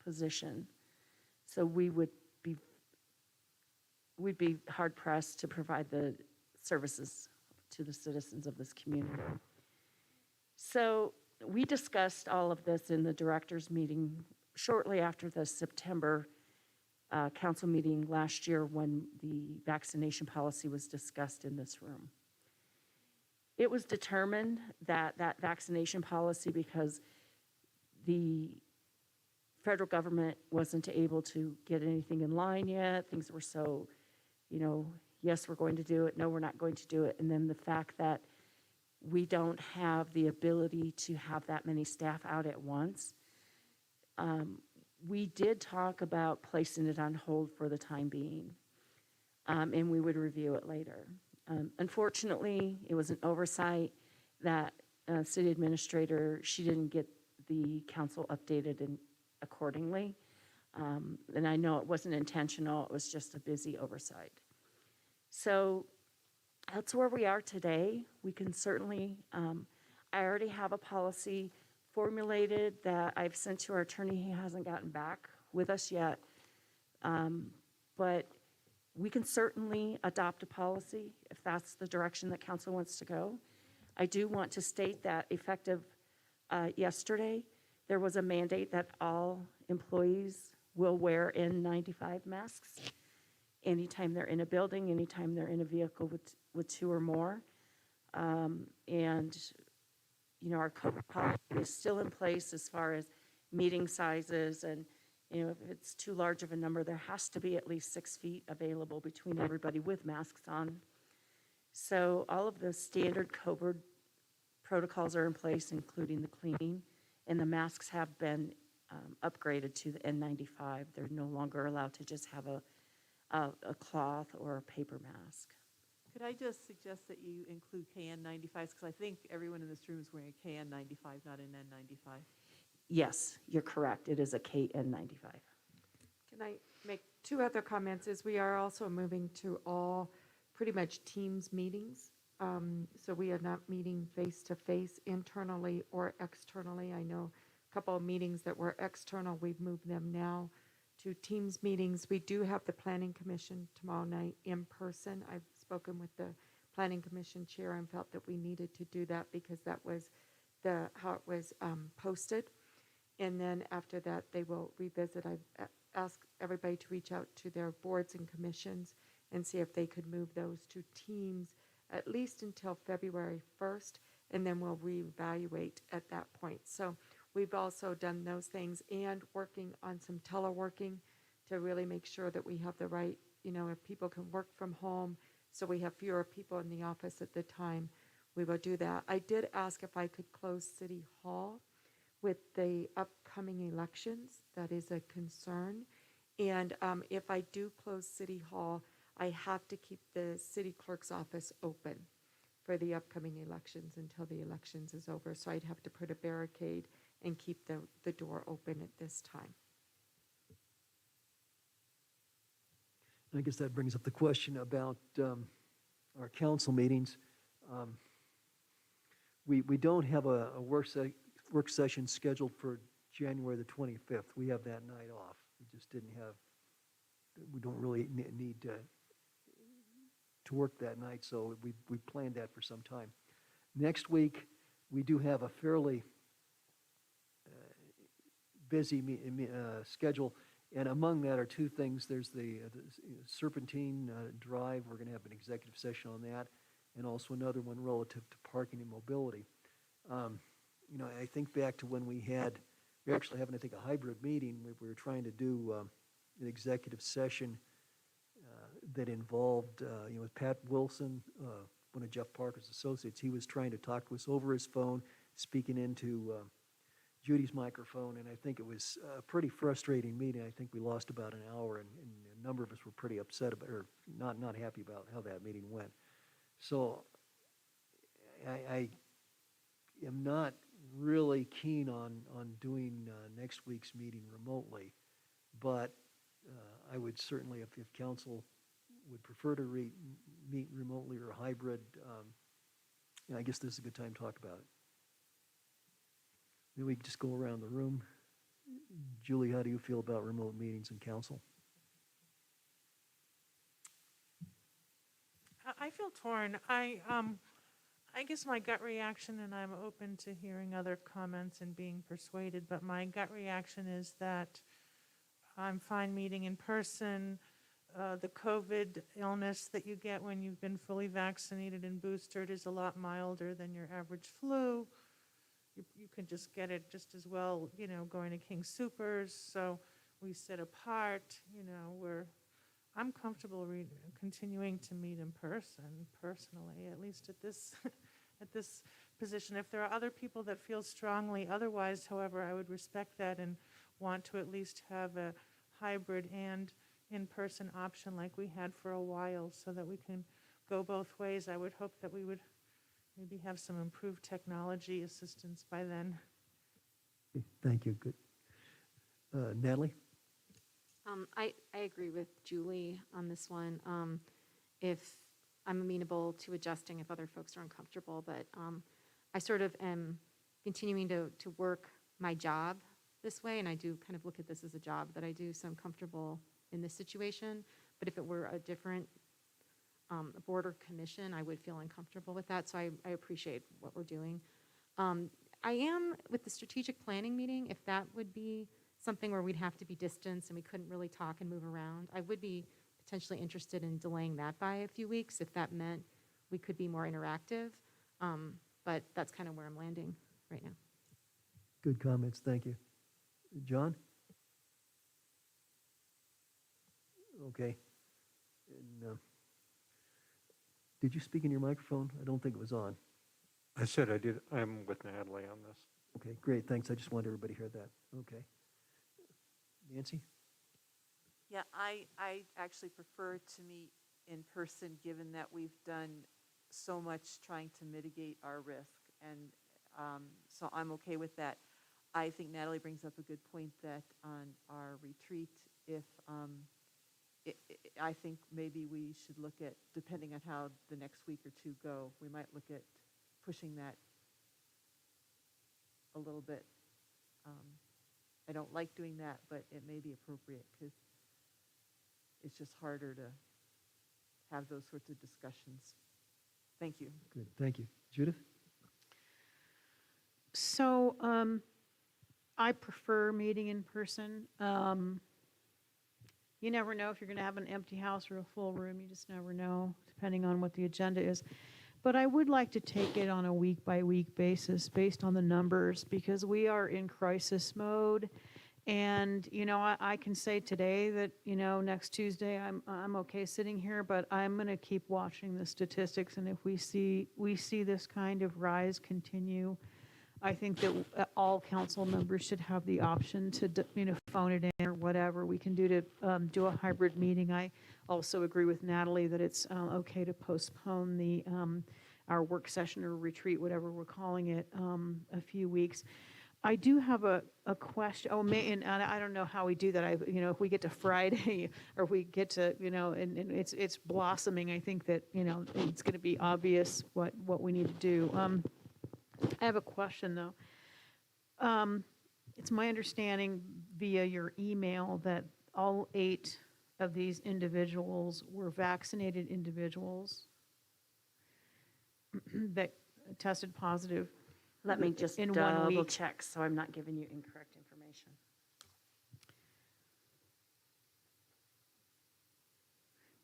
position. So we'd be hard pressed to provide the services to the citizens of this community. So we discussed all of this in the directors meeting shortly after the September council meeting last year, when the vaccination policy was discussed in this room. It was determined that that vaccination policy, because the federal government wasn't able to get anything in line yet, things were so, yes, we're going to do it, no, we're not going to do it. And then the fact that we don't have the ability to have that many staff out at once. We did talk about placing it on hold for the time being, and we would review it later. Unfortunately, it was an oversight that city administrator, she didn't get the council updated accordingly. And I know it wasn't intentional, it was just a busy oversight. So that's where we are today. We can certainly, I already have a policy formulated that I've sent to our attorney. He hasn't gotten back with us yet. But we can certainly adopt a policy if that's the direction that council wants to go. I do want to state that effective yesterday, there was a mandate that all employees will wear N95 masks anytime they're in a building, anytime they're in a vehicle with two or more. Our COVID policy is still in place as far as meeting sizes, and if it's too large of a number, there has to be at least 6 feet available between everybody with masks on. So all of the standard COVID protocols are in place, including the cleaning, and the masks have been upgraded to the N95. They're no longer allowed to just have a cloth or a paper mask. Could I just suggest that you include KN95s, because I think everyone in this room is wearing a KN95, not an N95. Yes, you're correct. It is a KN95. Can I make two other comments? Is we are also moving to all pretty much Teams meetings. So we are not meeting face-to-face internally or externally. I know a couple of meetings that were external, we've moved them now to Teams meetings. We do have the Planning Commission tomorrow night in person. I've spoken with the Planning Commission chair and felt that we needed to do that because that was how it was posted. And then after that, they will revisit. I've asked everybody to reach out to their boards and commissions and see if they could move those to Teams at least until February 1st, and then we'll reevaluate at that point. So we've also done those things and working on some teleworking to really make sure that we have the right, if people can work from home, so we have fewer people in the office at the time, we will do that. I did ask if I could close City Hall with the upcoming elections. That is a concern. And if I do close City Hall, I have to keep the city clerk's office open for the upcoming elections until the elections is over. So I'd have to put a barricade and keep the door open at this time. I guess that brings up the question about our council meetings. We don't have a work session scheduled for January the 25th. We have that night off. We just didn't have, we don't really need to work that night, so we planned that for some time. Next week, we do have a fairly busy schedule, and among that are two things. There's the Serpentine Drive. We're going to have an executive session on that, and also another one relative to parking and mobility. I think back to when we're actually having, I think, a hybrid meeting. We were trying to do an executive session that involved, with Pat Wilson, one of Jeff Parker's associates. He was trying to talk to us over his phone, speaking into Judy's microphone, and I think it was a pretty frustrating meeting. I think we lost about an hour, and a number of us were pretty upset about, or not happy about how that meeting went. So I am not really keen on doing next week's meeting remotely, but I would certainly, if council would prefer to meet remotely or hybrid, I guess this is a good time to talk about it. Maybe we can just go around the room. Julie, how do you feel about remote meetings in council? I feel torn. I guess my gut reaction, and I'm open to hearing other comments and being persuaded, but my gut reaction is that I'm fine meeting in person. The COVID illness that you get when you've been fully vaccinated and boosted is a lot milder than your average flu. You can just get it just as well, going to King Soopers. So we sit apart, I'm comfortable continuing to meet in person, personally, at least at this at this position. If there are other people that feel strongly otherwise, however, I would respect that and want to at least have a hybrid and in-person option like we had for a while, so that we can go both ways. I would hope that we would maybe have some improved technology assistance by then. Okay, thank you. Good. Natalie? I agree with Julie on this one. If I'm amenable to adjusting if other folks are uncomfortable, but I sort of am continuing to work my job this way, and I do kind of look at this as a job that I do, so I'm comfortable in this situation. But if it were a different board or commission, I would feel uncomfortable with that, so I appreciate what we're doing. I am with the strategic planning meeting, if that would be something where we'd have to be distanced and we couldn't really talk and move around, I would be potentially interested in delaying that by a few weeks if that meant we could be more interactive. But that's kind of where I'm landing right now. Good comments, thank you. John? Okay. And, did you speak in your microphone? I don't think it was on. I said I did. I'm with Natalie on this. Okay, great, thanks. I just wanted everybody to hear that. Okay. Nancy? Yeah, I actually prefer to meet in person, given that we've done so much trying to mitigate our risk. And so I'm okay with that. I think Natalie brings up a good point that on our retreat, if I think maybe we should look at, depending on how the next week or two go, we might look at pushing that a little bit. I don't like doing that, but it may be appropriate because it's just harder to have those sorts of discussions. Thank you. Good, thank you. Judith? So I prefer meeting in person. You never know if you're going to have an empty house or a full room. You just never know, depending on what the agenda is. But I would like to take it on a week-by-week basis based on the numbers, because we are in crisis mode. And, I can say today that, next Tuesday I'm okay sitting here, but I'm going to keep watching the statistics. And if we see this kind of rise continue, I think that all council members should have the option to, phone it in or whatever we can do to do a hybrid meeting. I also agree with Natalie that it's okay to postpone the our work session or retreat, whatever we're calling it, a few weeks. I do have a question. And I don't know how we do that. If we get to Friday or if we get to, and it's blossoming, I think that, it's going to be obvious what we need to do. I have a question, though. It's my understanding via your email that all 8 of these individuals were vaccinated individuals that tested positive Let me just in 1 double week. check, so I'm not giving you incorrect information.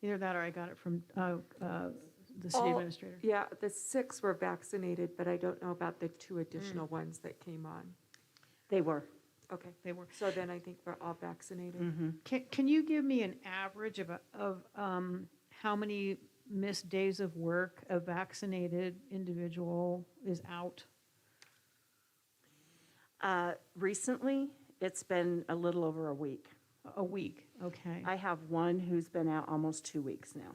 Either that or I got it from the city administrator. Yeah, the 6 were vaccinated, but I don't know about the 2 additional ones that came on. They were. Okay. They were. So then I think we're all vaccinated. Can you give me an average of how many missed days of work a vaccinated individual is out? Recently, it's been a little over a week. A week, okay. I have one who's been out almost 2 weeks now.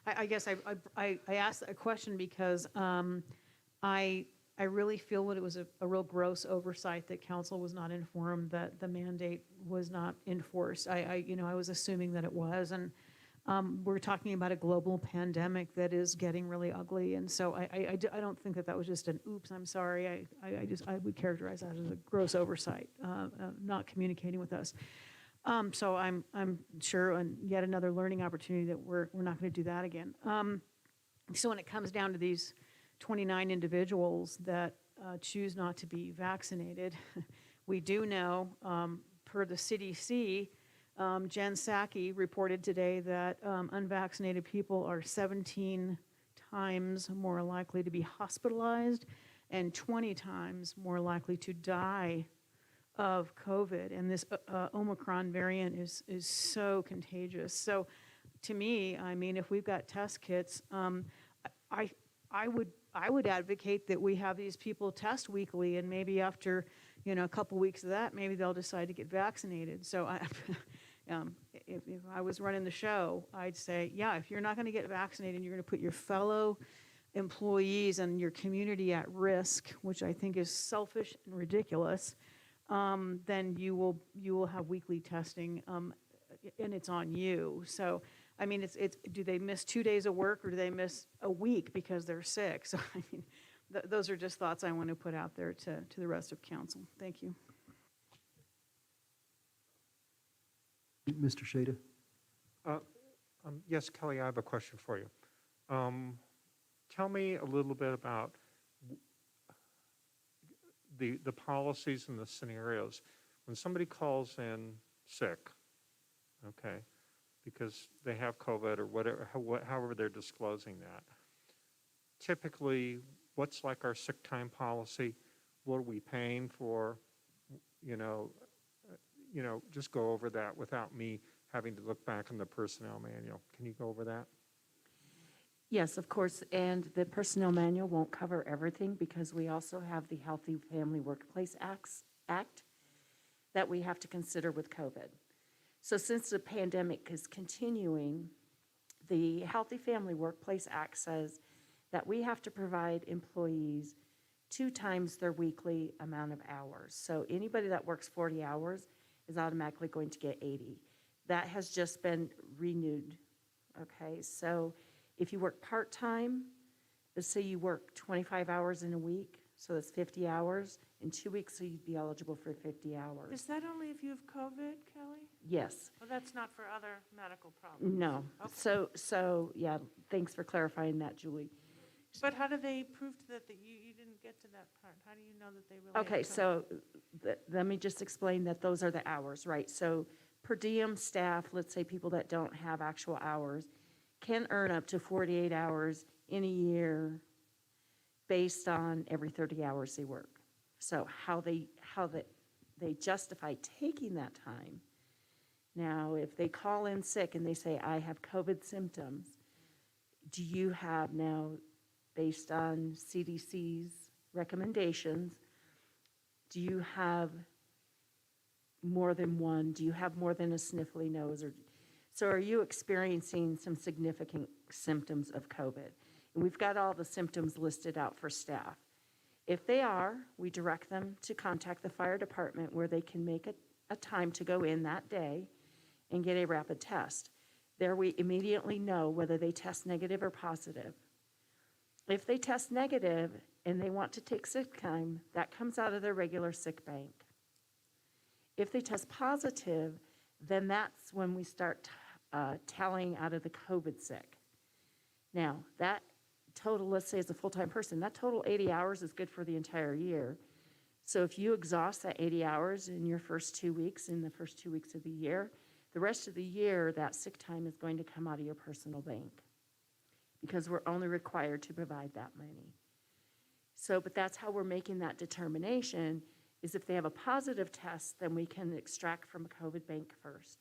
I guess I asked a question because I really feel that it was a real gross oversight that council was not informed that the mandate was not enforced. I was assuming that it was, and we're talking about a global pandemic that is getting really ugly, and so I don't think that was just an oops, I'm sorry. I would characterize that as a gross oversight, not communicating with us. So I'm sure, and yet another learning opportunity that we're not going to do that again. So when it comes down to these 29 individuals that choose not to be vaccinated, we do know, per the CDC, Jen Psaki reported today that unvaccinated people are 17 times more likely to be hospitalized and 20 times more likely to die of COVID. And this Omicron variant is so contagious. So to me, I mean, if we've got test kits, I would advocate that we have these people test weekly, and maybe after, a couple weeks of that, maybe they'll decide to get vaccinated. So if I was running the show, I'd say, yeah, if you're not going to get vaccinated, you're going to put your fellow employees and your community at risk, which I think is selfish and ridiculous, then you will have weekly testing, and it's on you. So, I mean, it's do they miss 2 days of work, or do they miss a week because they're sick? So, I mean, those are just thoughts I want to put out there to the rest of council. Thank you. Mr. Shada? Yes, Kelly, I have a question for you. Tell me a little bit about the policies and the scenarios. When somebody calls in sick, okay, because they have COVID or whatever, however they're disclosing that, typically, what's like our sick time policy? What are we paying for? Just go over that without me having to look back in the personnel manual. Can you go over that? Yes, of course, and the personnel manual won't cover everything because we also have the Healthy Family Workplace Act that we have to consider with COVID. So since the pandemic is continuing, the Healthy Family Workplace Act says that we have to provide employees 2 times their weekly amount of hours. So anybody that works 40 hours is automatically going to get 80. That has just been renewed, okay? So if you work part-time, let's say you work 25 hours in a week, so that's 50 hours. In 2 weeks, so you'd be eligible for 50 hours. Is that only if you have COVID, Kelly? Yes. Well, that's not for other medical problems? No. Okay. So yeah, thanks for clarifying that, Julie. But how do they prove that you didn't get to that part? How do you know that they really have Okay, COVID? so let me just explain that those are the hours, right? So per diem staff, let's say people that don't have actual hours, can earn up to 48 hours in a year based on every 30 hours they work. So how they justify taking that time. Now, if they call in sick and they say, I have COVID symptoms, do you have now, based on CDC's recommendations, do you have more than one? Do you have more than a sniffly nose? So are you experiencing some significant symptoms of COVID? And we've got all the symptoms listed out for staff. If they are, we direct them to contact the fire department where they can make a time to go in that day and get a rapid test. There we immediately know whether they test negative or positive. If they test negative and they want to take sick time, that comes out of their regular sick bank. If they test positive, then that's when we start tallying out of the COVID sick. Now, that total, let's say, is a full-time person, that total 80 hours is good for the entire year. So if you exhaust that 80 hours in your first 2 weeks, in the first 2 weeks of the year, the rest of the year, that sick time is going to come out of your personal bank because we're only required to provide that money. So, but that's how we're making that determination, is if they have a positive test, then we can extract from a COVID bank first.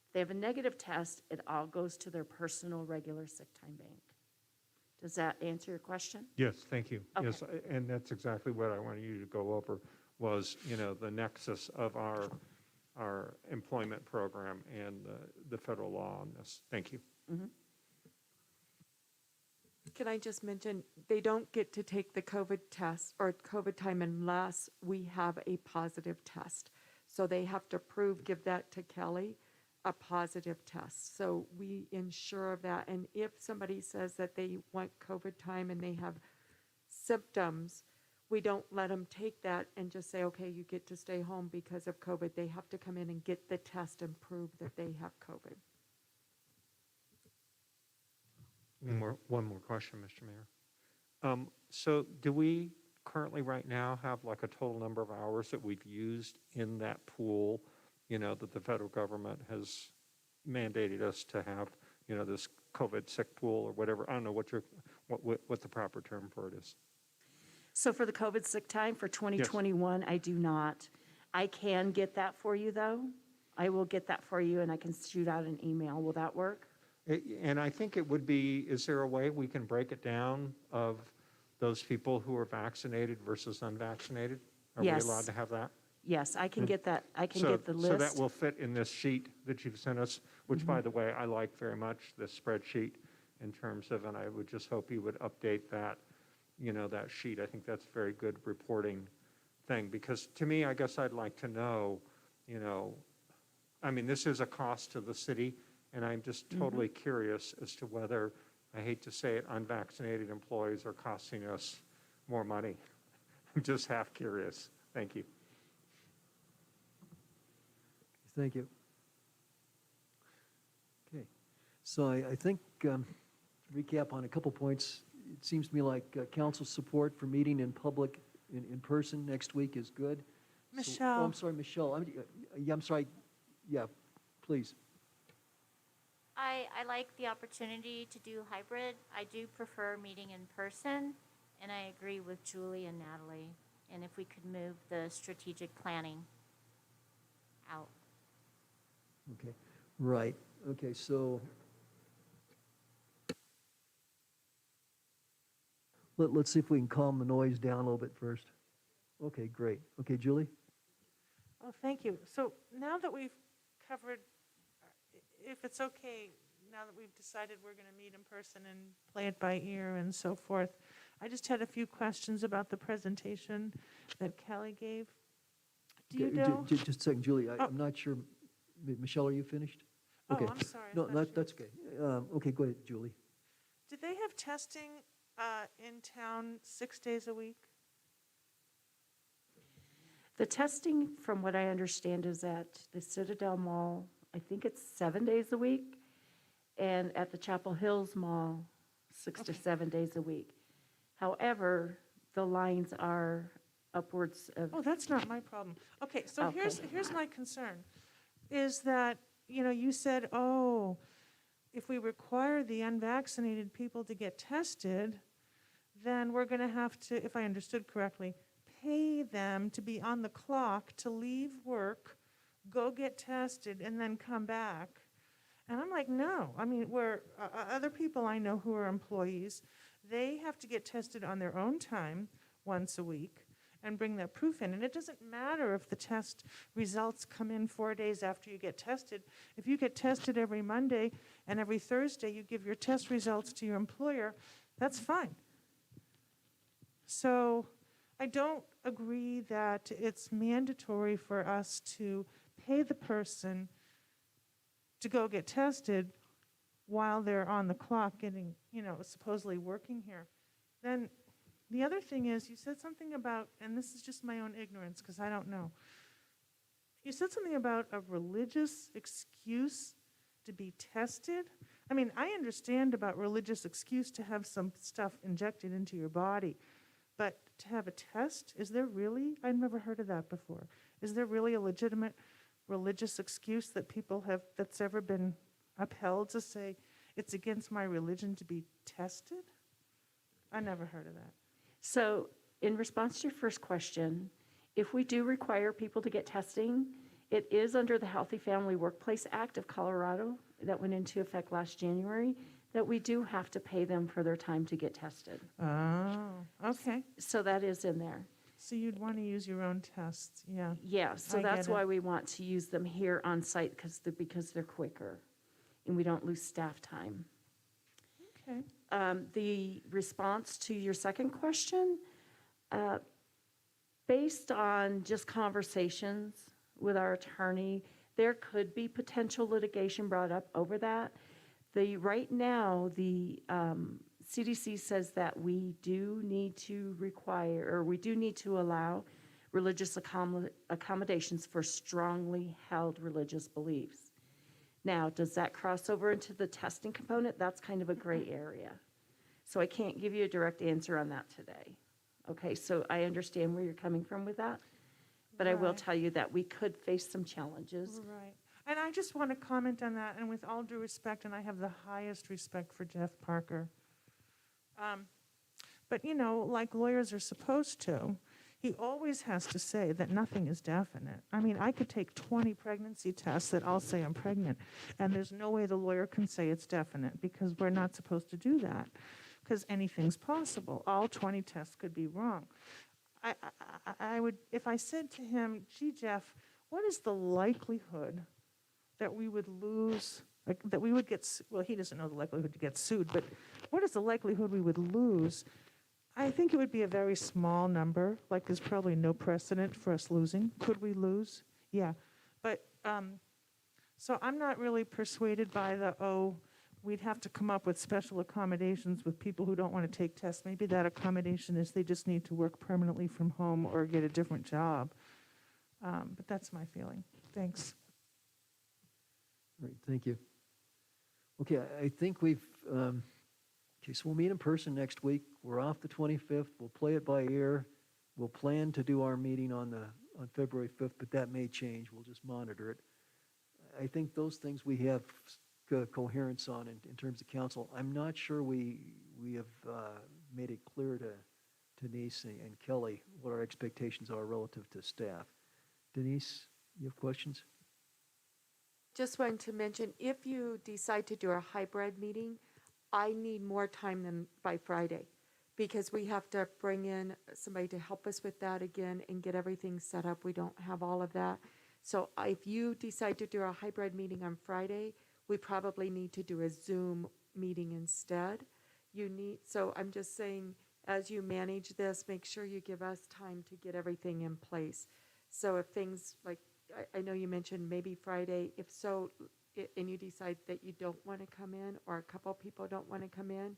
If they have a negative test, it all goes to their personal regular sick time bank. Does that answer your question? Yes, thank you. Okay. Yes, and that's exactly what I wanted you to go over was, the nexus of our employment program and the federal law on this. Thank you. Mm-hmm. Can I just mention, they don't get to take the COVID test or COVID time unless we have a positive test. So they have to give that to Kelly, a positive test. So we ensure of that. And if somebody says that they want COVID time and they have symptoms, we don't let them take that and just say, okay, you get to stay home because of COVID. They have to come in and get the test and prove that they have COVID. One more question, Mr. Mayor. So do we currently right now have like a total number of hours that we've used in that pool, that the federal government has mandated us to have, this COVID sick pool or whatever? I don't know what the proper term for it is. So for the COVID sick time for 2021, I do not. I can get that for you, though. I will get that for you, and I can shoot out an email. Will that work? And I think it would be, is there a way we can break it down of those people who are vaccinated versus unvaccinated? Are we Yes. allowed to have that? Yes, I can get that. I can So- get the list. So that will fit in this sheet that you've sent us, which, by the way, I like very much, the spreadsheet in terms of, and I would just hope you would update that, that sheet. I think that's a very good reporting thing, because to me, I guess I'd like to know, this is a cost to the city, and I'm just totally curious as to whether, I hate to say it, unvaccinated employees are costing us more money. I'm just half curious. Thank you. Thank you. Okay, so I think, to recap on a couple points, it seems to me like council support for meeting in public, in person next week is good. Michelle. Oh, I'm sorry, Michelle. I'm sorry. Yeah, please. I like the opportunity to do hybrid. I do prefer meeting in person, and I agree with Julie and Natalie. And if we could move the strategic planning out. Okay, right. Okay, so let's see if we can calm the noise down a little bit first. Okay, great. Okay, Julie? Oh, thank you. So now that we've covered, if it's okay, now that we've decided we're going to meet in person and play it by ear and so forth, I just had a few questions about the presentation that Kelly gave. Do you Okay, know? Just a second, Julie, Oh. I'm not sure. Michelle, are you finished? Oh, Okay. I'm sorry. I No, thought she that's was. okay. Okay, go ahead, Julie. Did they have testing in town 6 days a week? The testing, from what I understand, is at the Citadel Mall, I think it's 7 days a week, and at the Chapel Hills Mall, 6 to 7 days a week. However, the lines are upwards of, Oh, that's not my problem. Okay, so Okay. here's my concern, is that, you said, oh, if we require the unvaccinated people to get tested, then we're going to have to, if I understood correctly, pay them to be on the clock to leave work, go get tested, and then come back. And I'm like, no. Other people I know who are employees, they have to get tested on their own time once a week and bring that proof in. And it doesn't matter if the test results come in 4 days after you get tested. If you get tested every Monday and every Thursday you give your test results to your employer, that's fine. So I don't agree that it's mandatory for us to pay the person to go get tested while they're on the clock getting, supposedly working here. Then the other thing is, you said something about, and this is just my own ignorance because I don't know, You said something about a religious excuse to be tested. I mean, I understand about religious excuse to have some stuff injected into your body, but to have a test, is there really? I've never heard of that before. Is there really a legitimate religious excuse that people have, that's ever been upheld to say, it's against my religion to be tested? I never heard of that. So in response to your first question, if we do require people to get testing, it is under the Healthy Family Workplace Act of Colorado that went into effect last January, that we do have to pay them for their time to get tested. Oh, okay. So that is in there. So you'd want to use your own tests, yeah. Yeah, so I that's get it. why we want to use them here on site, because they're quicker and we don't lose staff time. Okay. The response to your second question, based on just conversations with our attorney, there could be potential litigation brought up over that. Right now, the CDC says that we do need to require, or we do need to allow religious accommodations for strongly held religious beliefs. Now, does that cross over into the testing component? That's kind of a gray area. So I can't give you a direct answer on that today. Okay, so I understand where you're coming from with that, but I will Right. tell you that we could face some challenges. Right. And I just want to comment on that, and with all due respect, and I have the highest respect for Jeff Parker. But, you know, like lawyers are supposed to, he always has to say that nothing is definite. I mean, I could take 20 pregnancy tests that all say I'm pregnant, and there's no way the lawyer can say it's definite, because we're not supposed to do that, because anything's possible. All 20 tests could be wrong. I would, if I said to him, gee, Jeff, what is the likelihood that we would lose, like, that we would get, well, he doesn't know the likelihood to get sued, but what is the likelihood we would lose? I think it would be a very small number, like there's probably no precedent for us losing. Could we lose? Yeah. But, so I'm not really persuaded by we'd have to come up with special accommodations with people who don't want to take tests. Maybe that accommodation is they just need to work permanently from home or get a different job. But that's my feeling. Thanks. All right, thank you. Okay, I think we've, okay, so we'll meet in person next week. We're off the 25th. We'll play it by ear. We'll plan to do our meeting on February 5th, but that may change. We'll just monitor it. I think those things we have coherence on in terms of council. I'm not sure we have made it clear to Denise and Kelly what our expectations are relative to staff. Denise, you have questions? Just wanted to mention, if you decide to do a hybrid meeting, I need more time than by Friday, because we have to bring in somebody to help us with that again and get everything set up. We don't have all of that. So if you decide to do a hybrid meeting on Friday, we probably need to do a Zoom meeting instead. So I'm just saying, as you manage this, make sure you give us time to get everything in place. So if things like, I know you mentioned maybe Friday, if so, and you decide that you don't want to come in, or a couple people don't want to come in,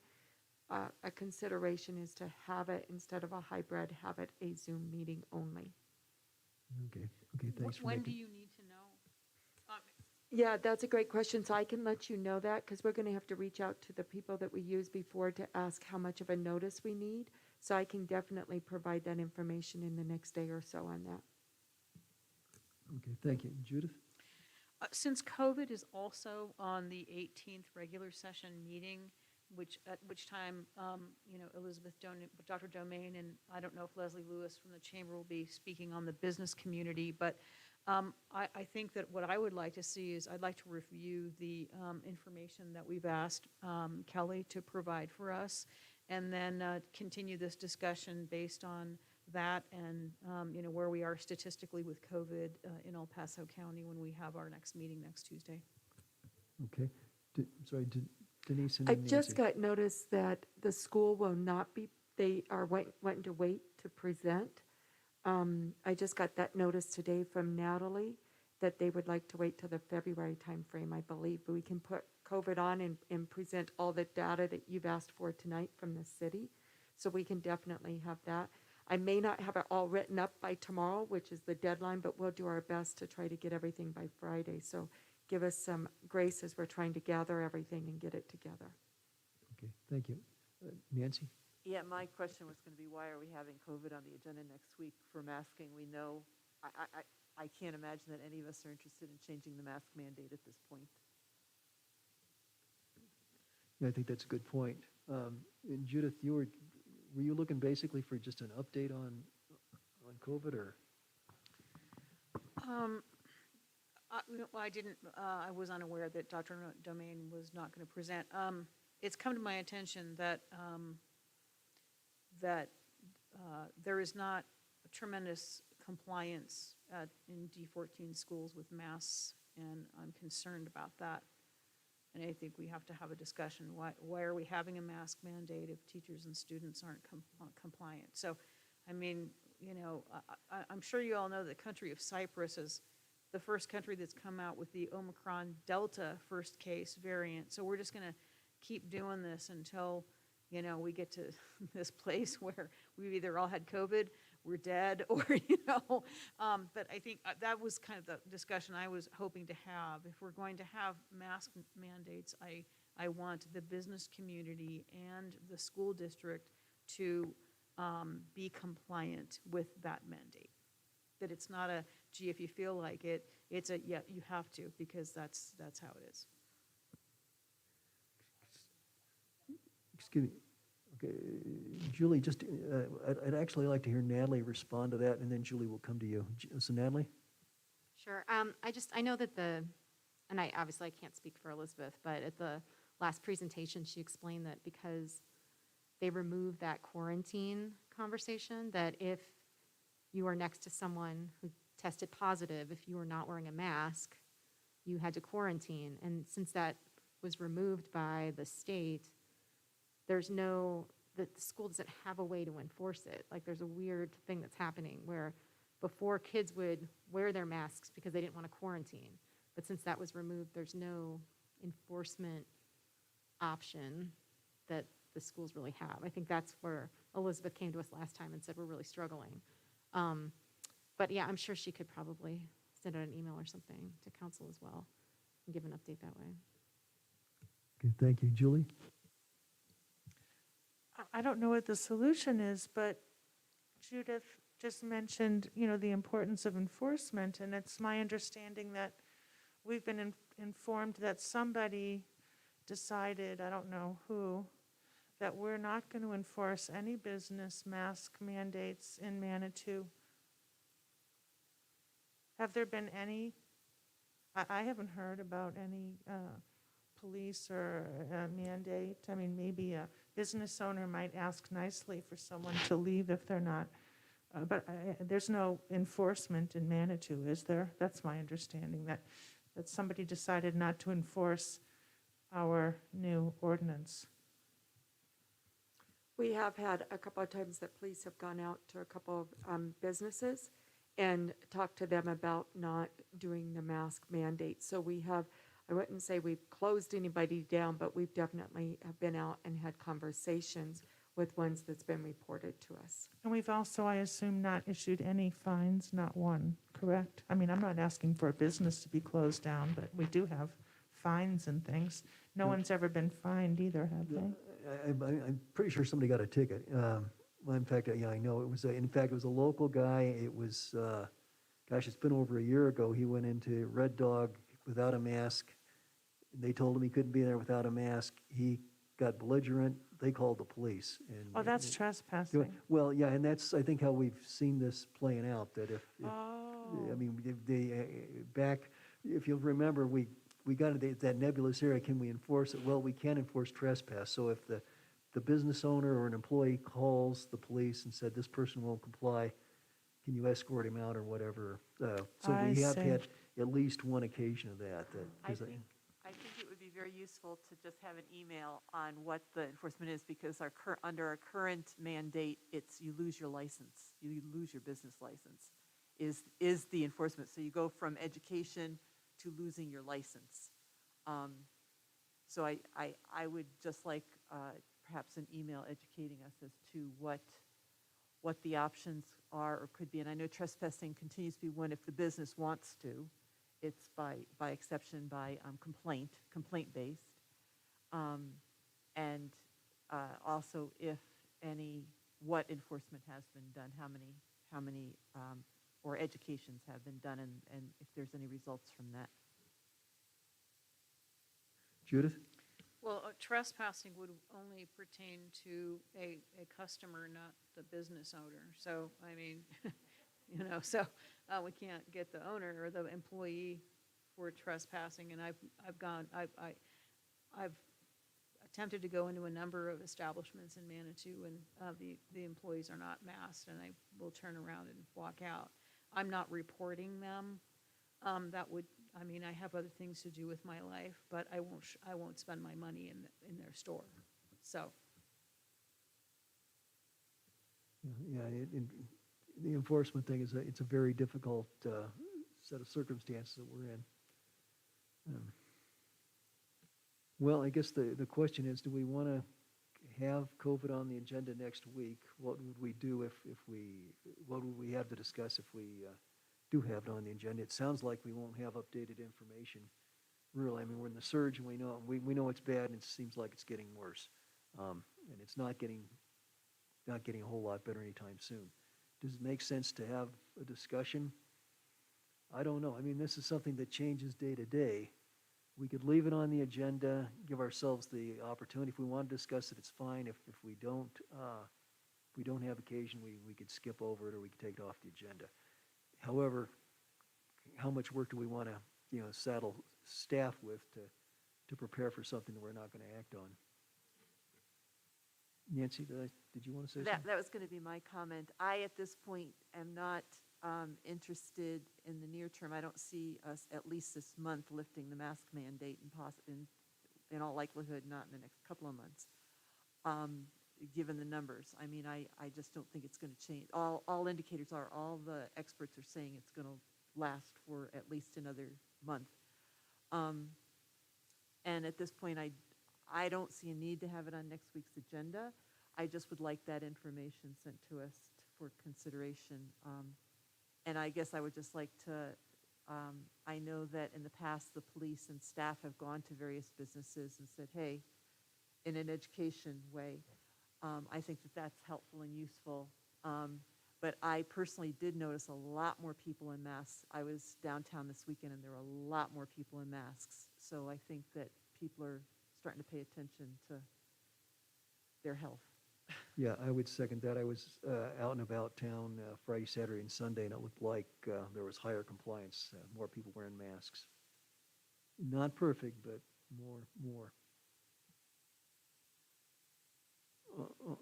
a consideration is to have it, instead of a hybrid, have it a Zoom meeting only. Okay, thanks for When making. do you need to know? Yeah, that's a great question. So I can let you know that, because we're going to have to reach out to the people that we used before to ask how much of a notice we need. So I can definitely provide that information in the next day or so on that. Okay, thank you. Judith? Since COVID is also on the 18th regular session meeting, at which time, Dr. Domain, and I don't know if Leslie Lewis from the Chamber will be speaking on the business community, but I think that what I would like to see is I'd like to review the information that we've asked Kelly to provide for us, and then continue this discussion based on that and, where we are statistically with COVID in El Paso County when we have our next meeting next Tuesday. Okay. Denise and I then just Nancy. got notice that the school will not be, they are wanting to wait to present. I just got that notice today from Natalie that they would like to wait till the February timeframe, I believe. But we can put COVID on and present all the data that you've asked for tonight from the city. So we can definitely have that. I may not have it all written up by tomorrow, which is the deadline, but we'll do our best to try to get everything by Friday. So give us some grace as we're trying to gather everything and get it together. Okay, thank you. Nancy? Yeah, my question was going to be, why are we having COVID on the agenda next week for masking? We know, I can't imagine that any of us are interested in changing the mask mandate at this point. Yeah, I think that's a good point. And Judith, were you looking basically for just an update on COVID, or? Well, I didn't, I was unaware that Dr. Domain was not going to present. It's come to my attention that, there is not a tremendous compliance in D14 schools with masks, and I'm concerned about that. And I think we have to have a discussion. Why are we having a mask mandate if teachers and students aren't compliant? So, I mean, you know, I'm sure you all know the country of Cyprus is the first country that's come out with the Omicron Delta first case variant. So we're just going to keep doing this until, you know, we get to this place where we've either all had COVID, we're dead, or, you know. But I think that was kind of the discussion I was hoping to have. If we're going to have mask mandates, I want the business community and the school district to be compliant with that mandate. That it's not a, gee, if you feel like it, it's a, yeah, you have to, because that's how it is. Excuse me. Okay, Julie, just, I'd actually like to hear Natalie respond to that, and then Julie will come to you. So Natalie? Sure. I know that and I obviously I can't speak for Elizabeth, but at the last presentation, she explained that because they removed that quarantine conversation, that if you are next to someone who tested positive, if you were not wearing a mask, you had to quarantine. And since that was removed by the state, the school doesn't have a way to enforce it. Like, there's a weird thing that's happening where before kids would wear their masks because they didn't want to quarantine. But since that was removed, there's no enforcement option that the schools really have. I think that's where Elizabeth came to us last time and said we're really struggling. But yeah, I'm sure she could probably send out an email or something to council as well and give an update that way. Okay, thank you. Julie? I don't know what the solution is, but Judith just mentioned, you know, the importance of enforcement, and it's my understanding that we've been informed that somebody decided, I don't know who, that we're not going to enforce any business mask mandates in Manitou. Have there been any? I haven't heard about any police or mandate. I mean, maybe a business owner might ask nicely for someone to leave if they're not. But there's no enforcement in Manitou, is there? That's my understanding, that somebody decided not to enforce our new ordinance. We have had a couple of times that police have gone out to a couple of businesses and talked to them about not doing the mask mandate. So we have, I wouldn't say we've closed anybody down, but we've definitely have been out and had conversations with ones that's been reported to us. And we've also, I assume, not issued any fines, not one, correct? I mean, I'm not asking for a business to be closed down, but we do have fines and things. No one's ever been fined either, have they? I'm pretty sure somebody got a ticket. Well, in fact, yeah, I know. It was, in fact, it was a local guy. It was, gosh, it's been over a year ago. He went into Red Dog without a mask. They told him he couldn't be there without a mask. He got belligerent. They called the police. And Oh, that's trespassing. well, yeah, and that's, I think, how we've seen this playing out, that if I mean, if you'll remember, we got into that nebulous area, can we enforce it? Well, we can enforce trespass. So if the business owner or an employee calls the police and said, this person won't comply, can you escort him out or whatever? So we have had at least one occasion of that. I think it would be very useful to just have an email on what the enforcement is, because under our current mandate, it's you lose your license, you lose your business license, is the enforcement. So you go from education to losing your license. So I would just like perhaps an email educating us as to what the options are or could be. And I know trespassing continues to be one if the business wants to. It's by exception, by complaint-based. And also if any, what enforcement has been done, how many, or educations have been done, and if there's any results from that. Judith? Well, trespassing would only pertain to a customer, not the business owner. So, I mean, we can't get the owner or the employee for trespassing. And I've attempted to go into a number of establishments in Manitou, and the employees are not masked, and I will turn around and walk out. I'm not reporting them. I have other things to do with my life, but I won't spend my money in their store. So. Yeah, the enforcement thing it's a very difficult set of circumstances that we're in. Well, I guess the question is, do we want to have COVID on the agenda next week? What would we do what would we have to discuss if we do have it on the agenda? It sounds like we won't have updated information. Really, I mean, we're in the surge, and we know it's bad, and it seems like it's getting worse. And it's not getting a whole lot better anytime soon. Does it make sense to have a discussion? I don't know. I mean, this is something that changes day to day. We could leave it on the agenda, give ourselves the opportunity. If we want to discuss it, it's fine. If we don't have occasion, we could skip over it, or we could take it off the agenda. However, how much work do we want to, saddle staff with to prepare for something that we're not going to act on? Nancy, did you want to say something? That was going to be my comment. I, at this point, am not interested in the near term. I don't see us, at least this month, lifting the mask mandate, and in all likelihood, not in the next couple of months, given the numbers. I mean, I just don't think it's going to change. All indicators are, all the experts are saying it's going to last for at least another month. And at this point, I don't see a need to have it on next week's agenda. I just would like that information sent to us for consideration. And I guess I would just like to, I know that in the past, the police and staff have gone to various businesses and said, hey, in an education way, I think that that's helpful and useful. But I personally did notice a lot more people in masks. I was downtown this weekend, and there were a lot more people in masks. So I think that people are starting to pay attention to their health. Yeah, I would second that. I was out and about town Friday, Saturday, and Sunday, and it looked like there was higher compliance, more people wearing masks. Not perfect, but more.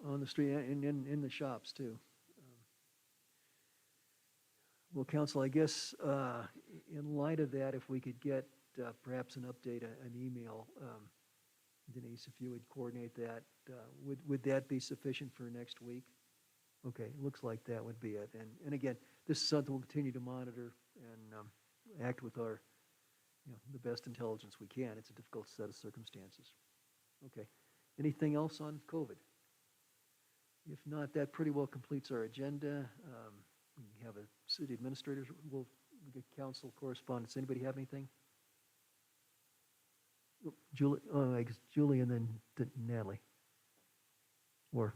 On the street and in the shops, too. Well, Council, I guess in light of that, if we could get perhaps an update, an email, Denise, if you would coordinate that, would that be sufficient for next week? Okay, it looks like that would be it. And again, this is something we'll continue to monitor and act with our, the best intelligence we can. It's a difficult set of circumstances. Okay, anything else on COVID? If not, that pretty well completes our agenda. We have a city administrator. We'll get council correspondence. Anybody have anything? I guess Julie and then Natalie. Or,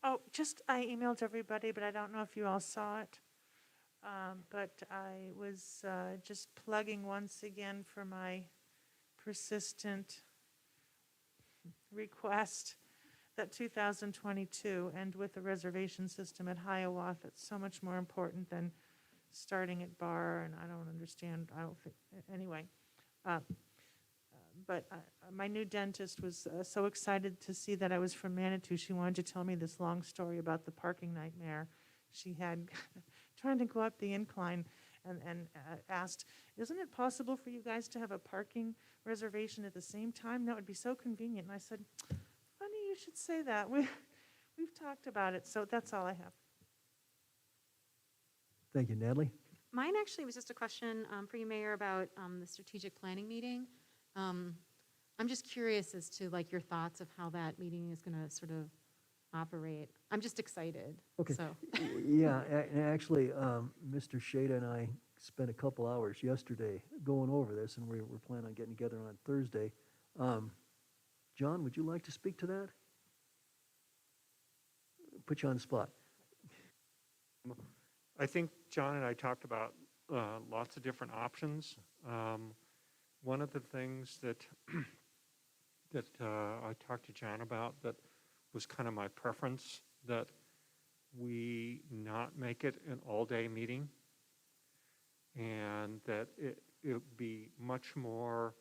Oh, I emailed everybody, but I don't know if you all saw it. But I was just plugging once again for my persistent request that 2022 end with a reservation system at Hiawatha. It's so much more important than starting at Bar, and I don't think, anyway. But my new dentist was so excited to see that I was from Manitou. She wanted to tell me this long story about the parking nightmare she had trying to go up the incline, and asked, isn't it possible for you guys to have a parking reservation at the same time? That would be so convenient. And I said, funny you should say that. We've talked about it. So that's all I have. thank you, Natalie. Mine actually was just a question for you, Mayor, about the strategic planning meeting. I'm just curious as to your thoughts of how that meeting is going to sort of operate. I'm just excited. Okay. So, Yeah, and actually, Mr. Shada and I spent a couple hours yesterday going over this, and we're planning on getting together on Thursday. John, would you like to speak to that? Put you on the spot. I think John and I talked about lots of different options. One of the things that that I talked to John about that was kind of my preference, that we not make it an all-day meeting, and that it would be much more,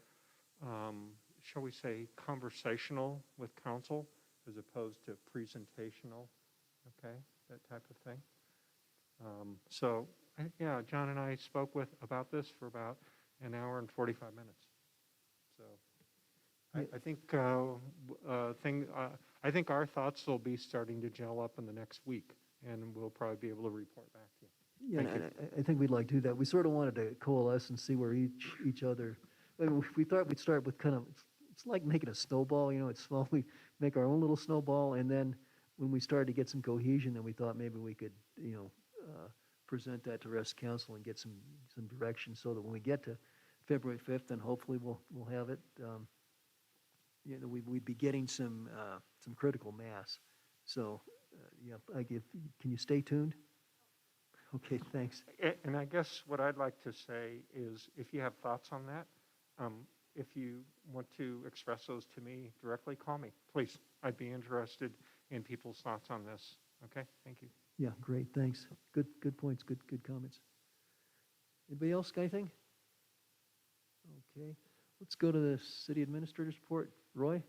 shall we say, conversational with council as opposed to presentational, okay, that type of thing. So, yeah, John and I spoke about this for about an hour and 45 minutes. So, I think our thoughts will be starting to gel up in the next week, and we'll probably be able to report back to you. Yeah, Thank and you. I think we'd like to do that. We sort of wanted to coalesce and see where each other, I mean, we thought we'd start with kind of, it's like making a snowball, it's small. We make our own little snowball, and then when we started to get some cohesion, then we thought maybe we could, present that to rest council and get some direction so that when we get to February 5th, then hopefully we'll have it, we'd be getting some critical mass. So, can you stay tuned? Okay, thanks. And I guess what I'd like to say is, if you have thoughts on that, if you want to express those to me directly, call me, please. I'd be interested in people's thoughts on this. Okay, thank you. Yeah, great, thanks. Good points, good comments. Anybody else got anything? Okay, let's go to the city administrator's report. Roy?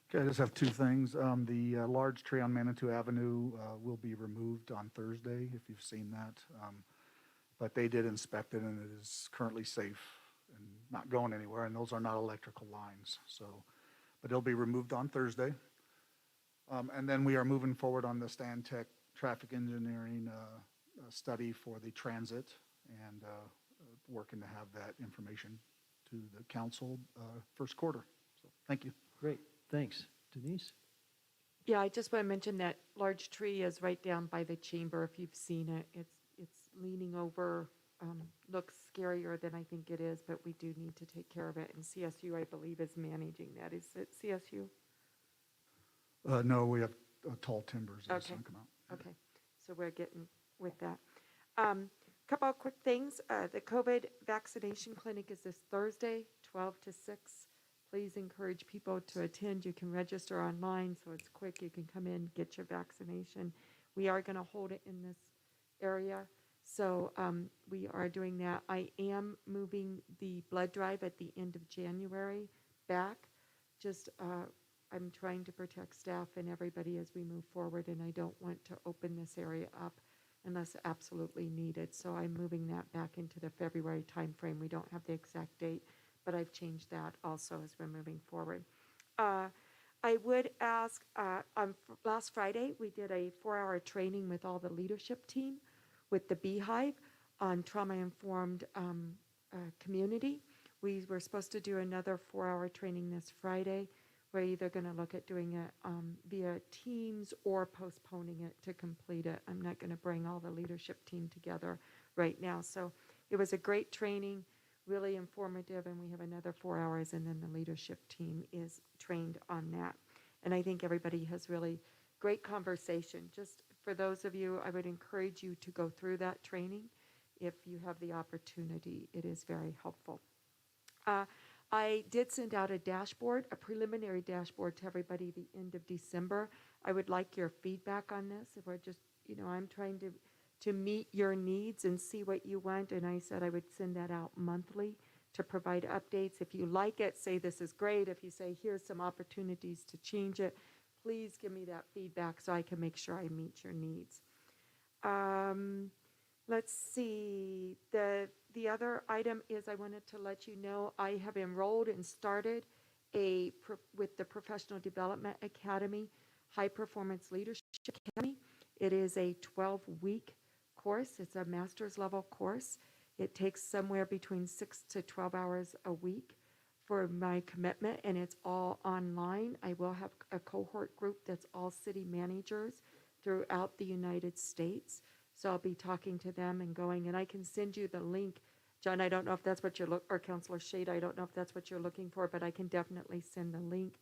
Okay, I just have two things. The large tree on Manitou Avenue will be removed on Thursday, if you've seen that. But they did inspect it, and it is currently safe and not going anywhere, and those are not electrical lines. So, but it'll be removed on Thursday. And then we are moving forward on the Stantec traffic engineering study for the transit, and working to have that information to the council first quarter. So, thank you. Great, thanks. Denise? Yeah, I just want to mention that large tree is right down by the chamber. If you've seen it, it's leaning over, looks scarier than I think it is, but we do need to take care of it. And CSU, I believe, is managing that. Is it CSU? No, we have tall timbers that's Okay. gonna come out. Okay, so we're getting with that. Couple of quick things. The COVID vaccination clinic is this Thursday, 12 to 6. Please encourage people to attend. You can register online, so it's quick. You can come in, get your vaccination. We are going to hold it in this area, so we are doing that. I am moving the blood drive at the end of January back. Just I'm trying to protect staff and everybody as we move forward, and I don't want to open this area up unless absolutely needed. So I'm moving that back into the February timeframe. We don't have the exact date, but I've changed that also as we're moving forward. I would ask, on last Friday, we did a 4-hour training with all the leadership team with the Beehive on trauma-informed community. We were supposed to do another 4-hour training this Friday. We're either going to look at doing it via Teams or postponing it to complete it. I'm not going to bring all the leadership team together right now. So it was a great training, really informative, and we have another 4 hours, and then the leadership team is trained on that. And I think everybody has really great conversation. Just for those of you, I would encourage you to go through that training if you have the opportunity. It is very helpful. I did send out a dashboard, a preliminary dashboard to everybody the end of December. I would like your feedback on this. If we're just, I'm trying to meet your needs and see what you want. And I said I would send that out monthly to provide updates. If you like it, say this is great. If you say here's some opportunities to change it, please give me that feedback so I can make sure I meet your needs. Let's see, the other item is I wanted to let you know I have enrolled and started with the Professional Development Academy, High Performance Leadership Academy. It is a 12-week course. It's a master's level course. It takes somewhere between 6 to 12 hours a week for my commitment, and it's all online. I will have a cohort group that's all city managers throughout the United States. So I'll be talking to them and going, and I can send you the link. John, I don't know if that's what you're or Councilor Shade, I don't know if that's what you're looking for, but I can definitely send the link.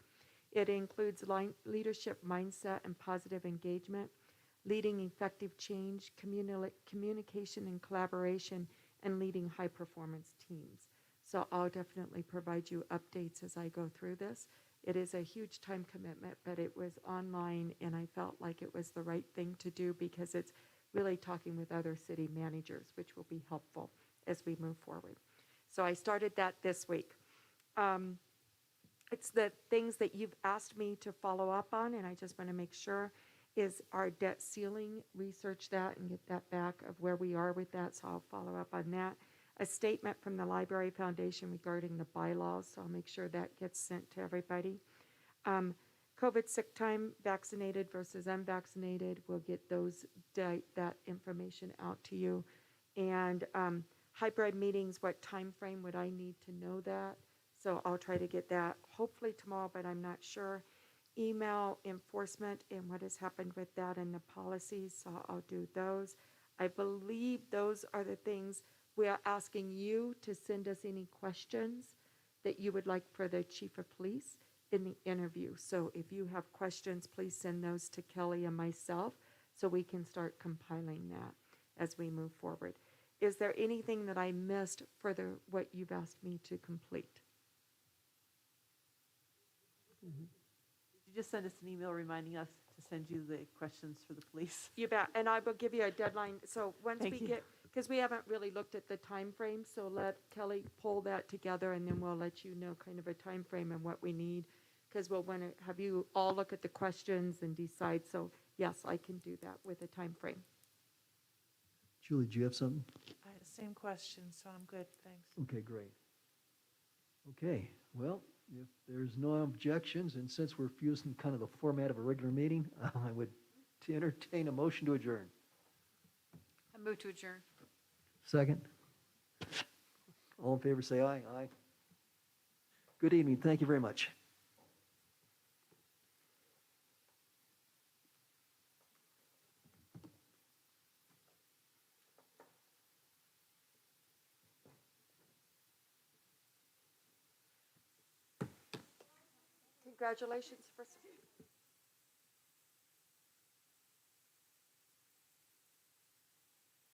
It includes leadership mindset and positive engagement, leading effective change, communication and collaboration, and leading high-performance teams. So I'll definitely provide you updates as I go through this. It is a huge time commitment, but it was online, and I felt like it was the right thing to do because it's really talking with other city managers, which will be helpful as we move forward. So I started that this week. It's the things that you've asked me to follow up on, and I just want to make sure is our debt ceiling, research that and get that back of where we are with that, so I'll follow up on that. A statement from the Library Foundation regarding the bylaws, so I'll make sure that gets sent to everybody. COVID sick time, vaccinated versus unvaccinated, we'll get that information out to you. And hybrid meetings, what time frame would I need to know that? So I'll try to get that hopefully tomorrow, but I'm not sure. Email enforcement and what has happened with that and the policies, so I'll do those. I believe those are the things we are asking you to send us any questions that you would like for the chief of police in the interview. So if you have questions, please send those to Kelly and myself so we can start compiling that as we move forward. Is there anything that I missed for what you've asked me to complete? Did you just send us an email reminding us to send you the questions for the police? You bet, and I will give you a deadline. So once Thank we you. get, because we haven't really looked at the time frame, so let Kelly pull that together, and then we'll let you know kind of a time frame and what we need, because we'll want to have you all look at the questions and decide. So yes, I can do that with a time frame. Julie, do you have something? I had the same question, so I'm good, thanks. Okay, great. Okay, well, if there's no objections, and since we're using kind of the format of a regular meeting, I would entertain a motion to adjourn. I move to adjourn. Second? All in favor, say aye. Aye. Good evening. Thank you very much. Congratulations, first.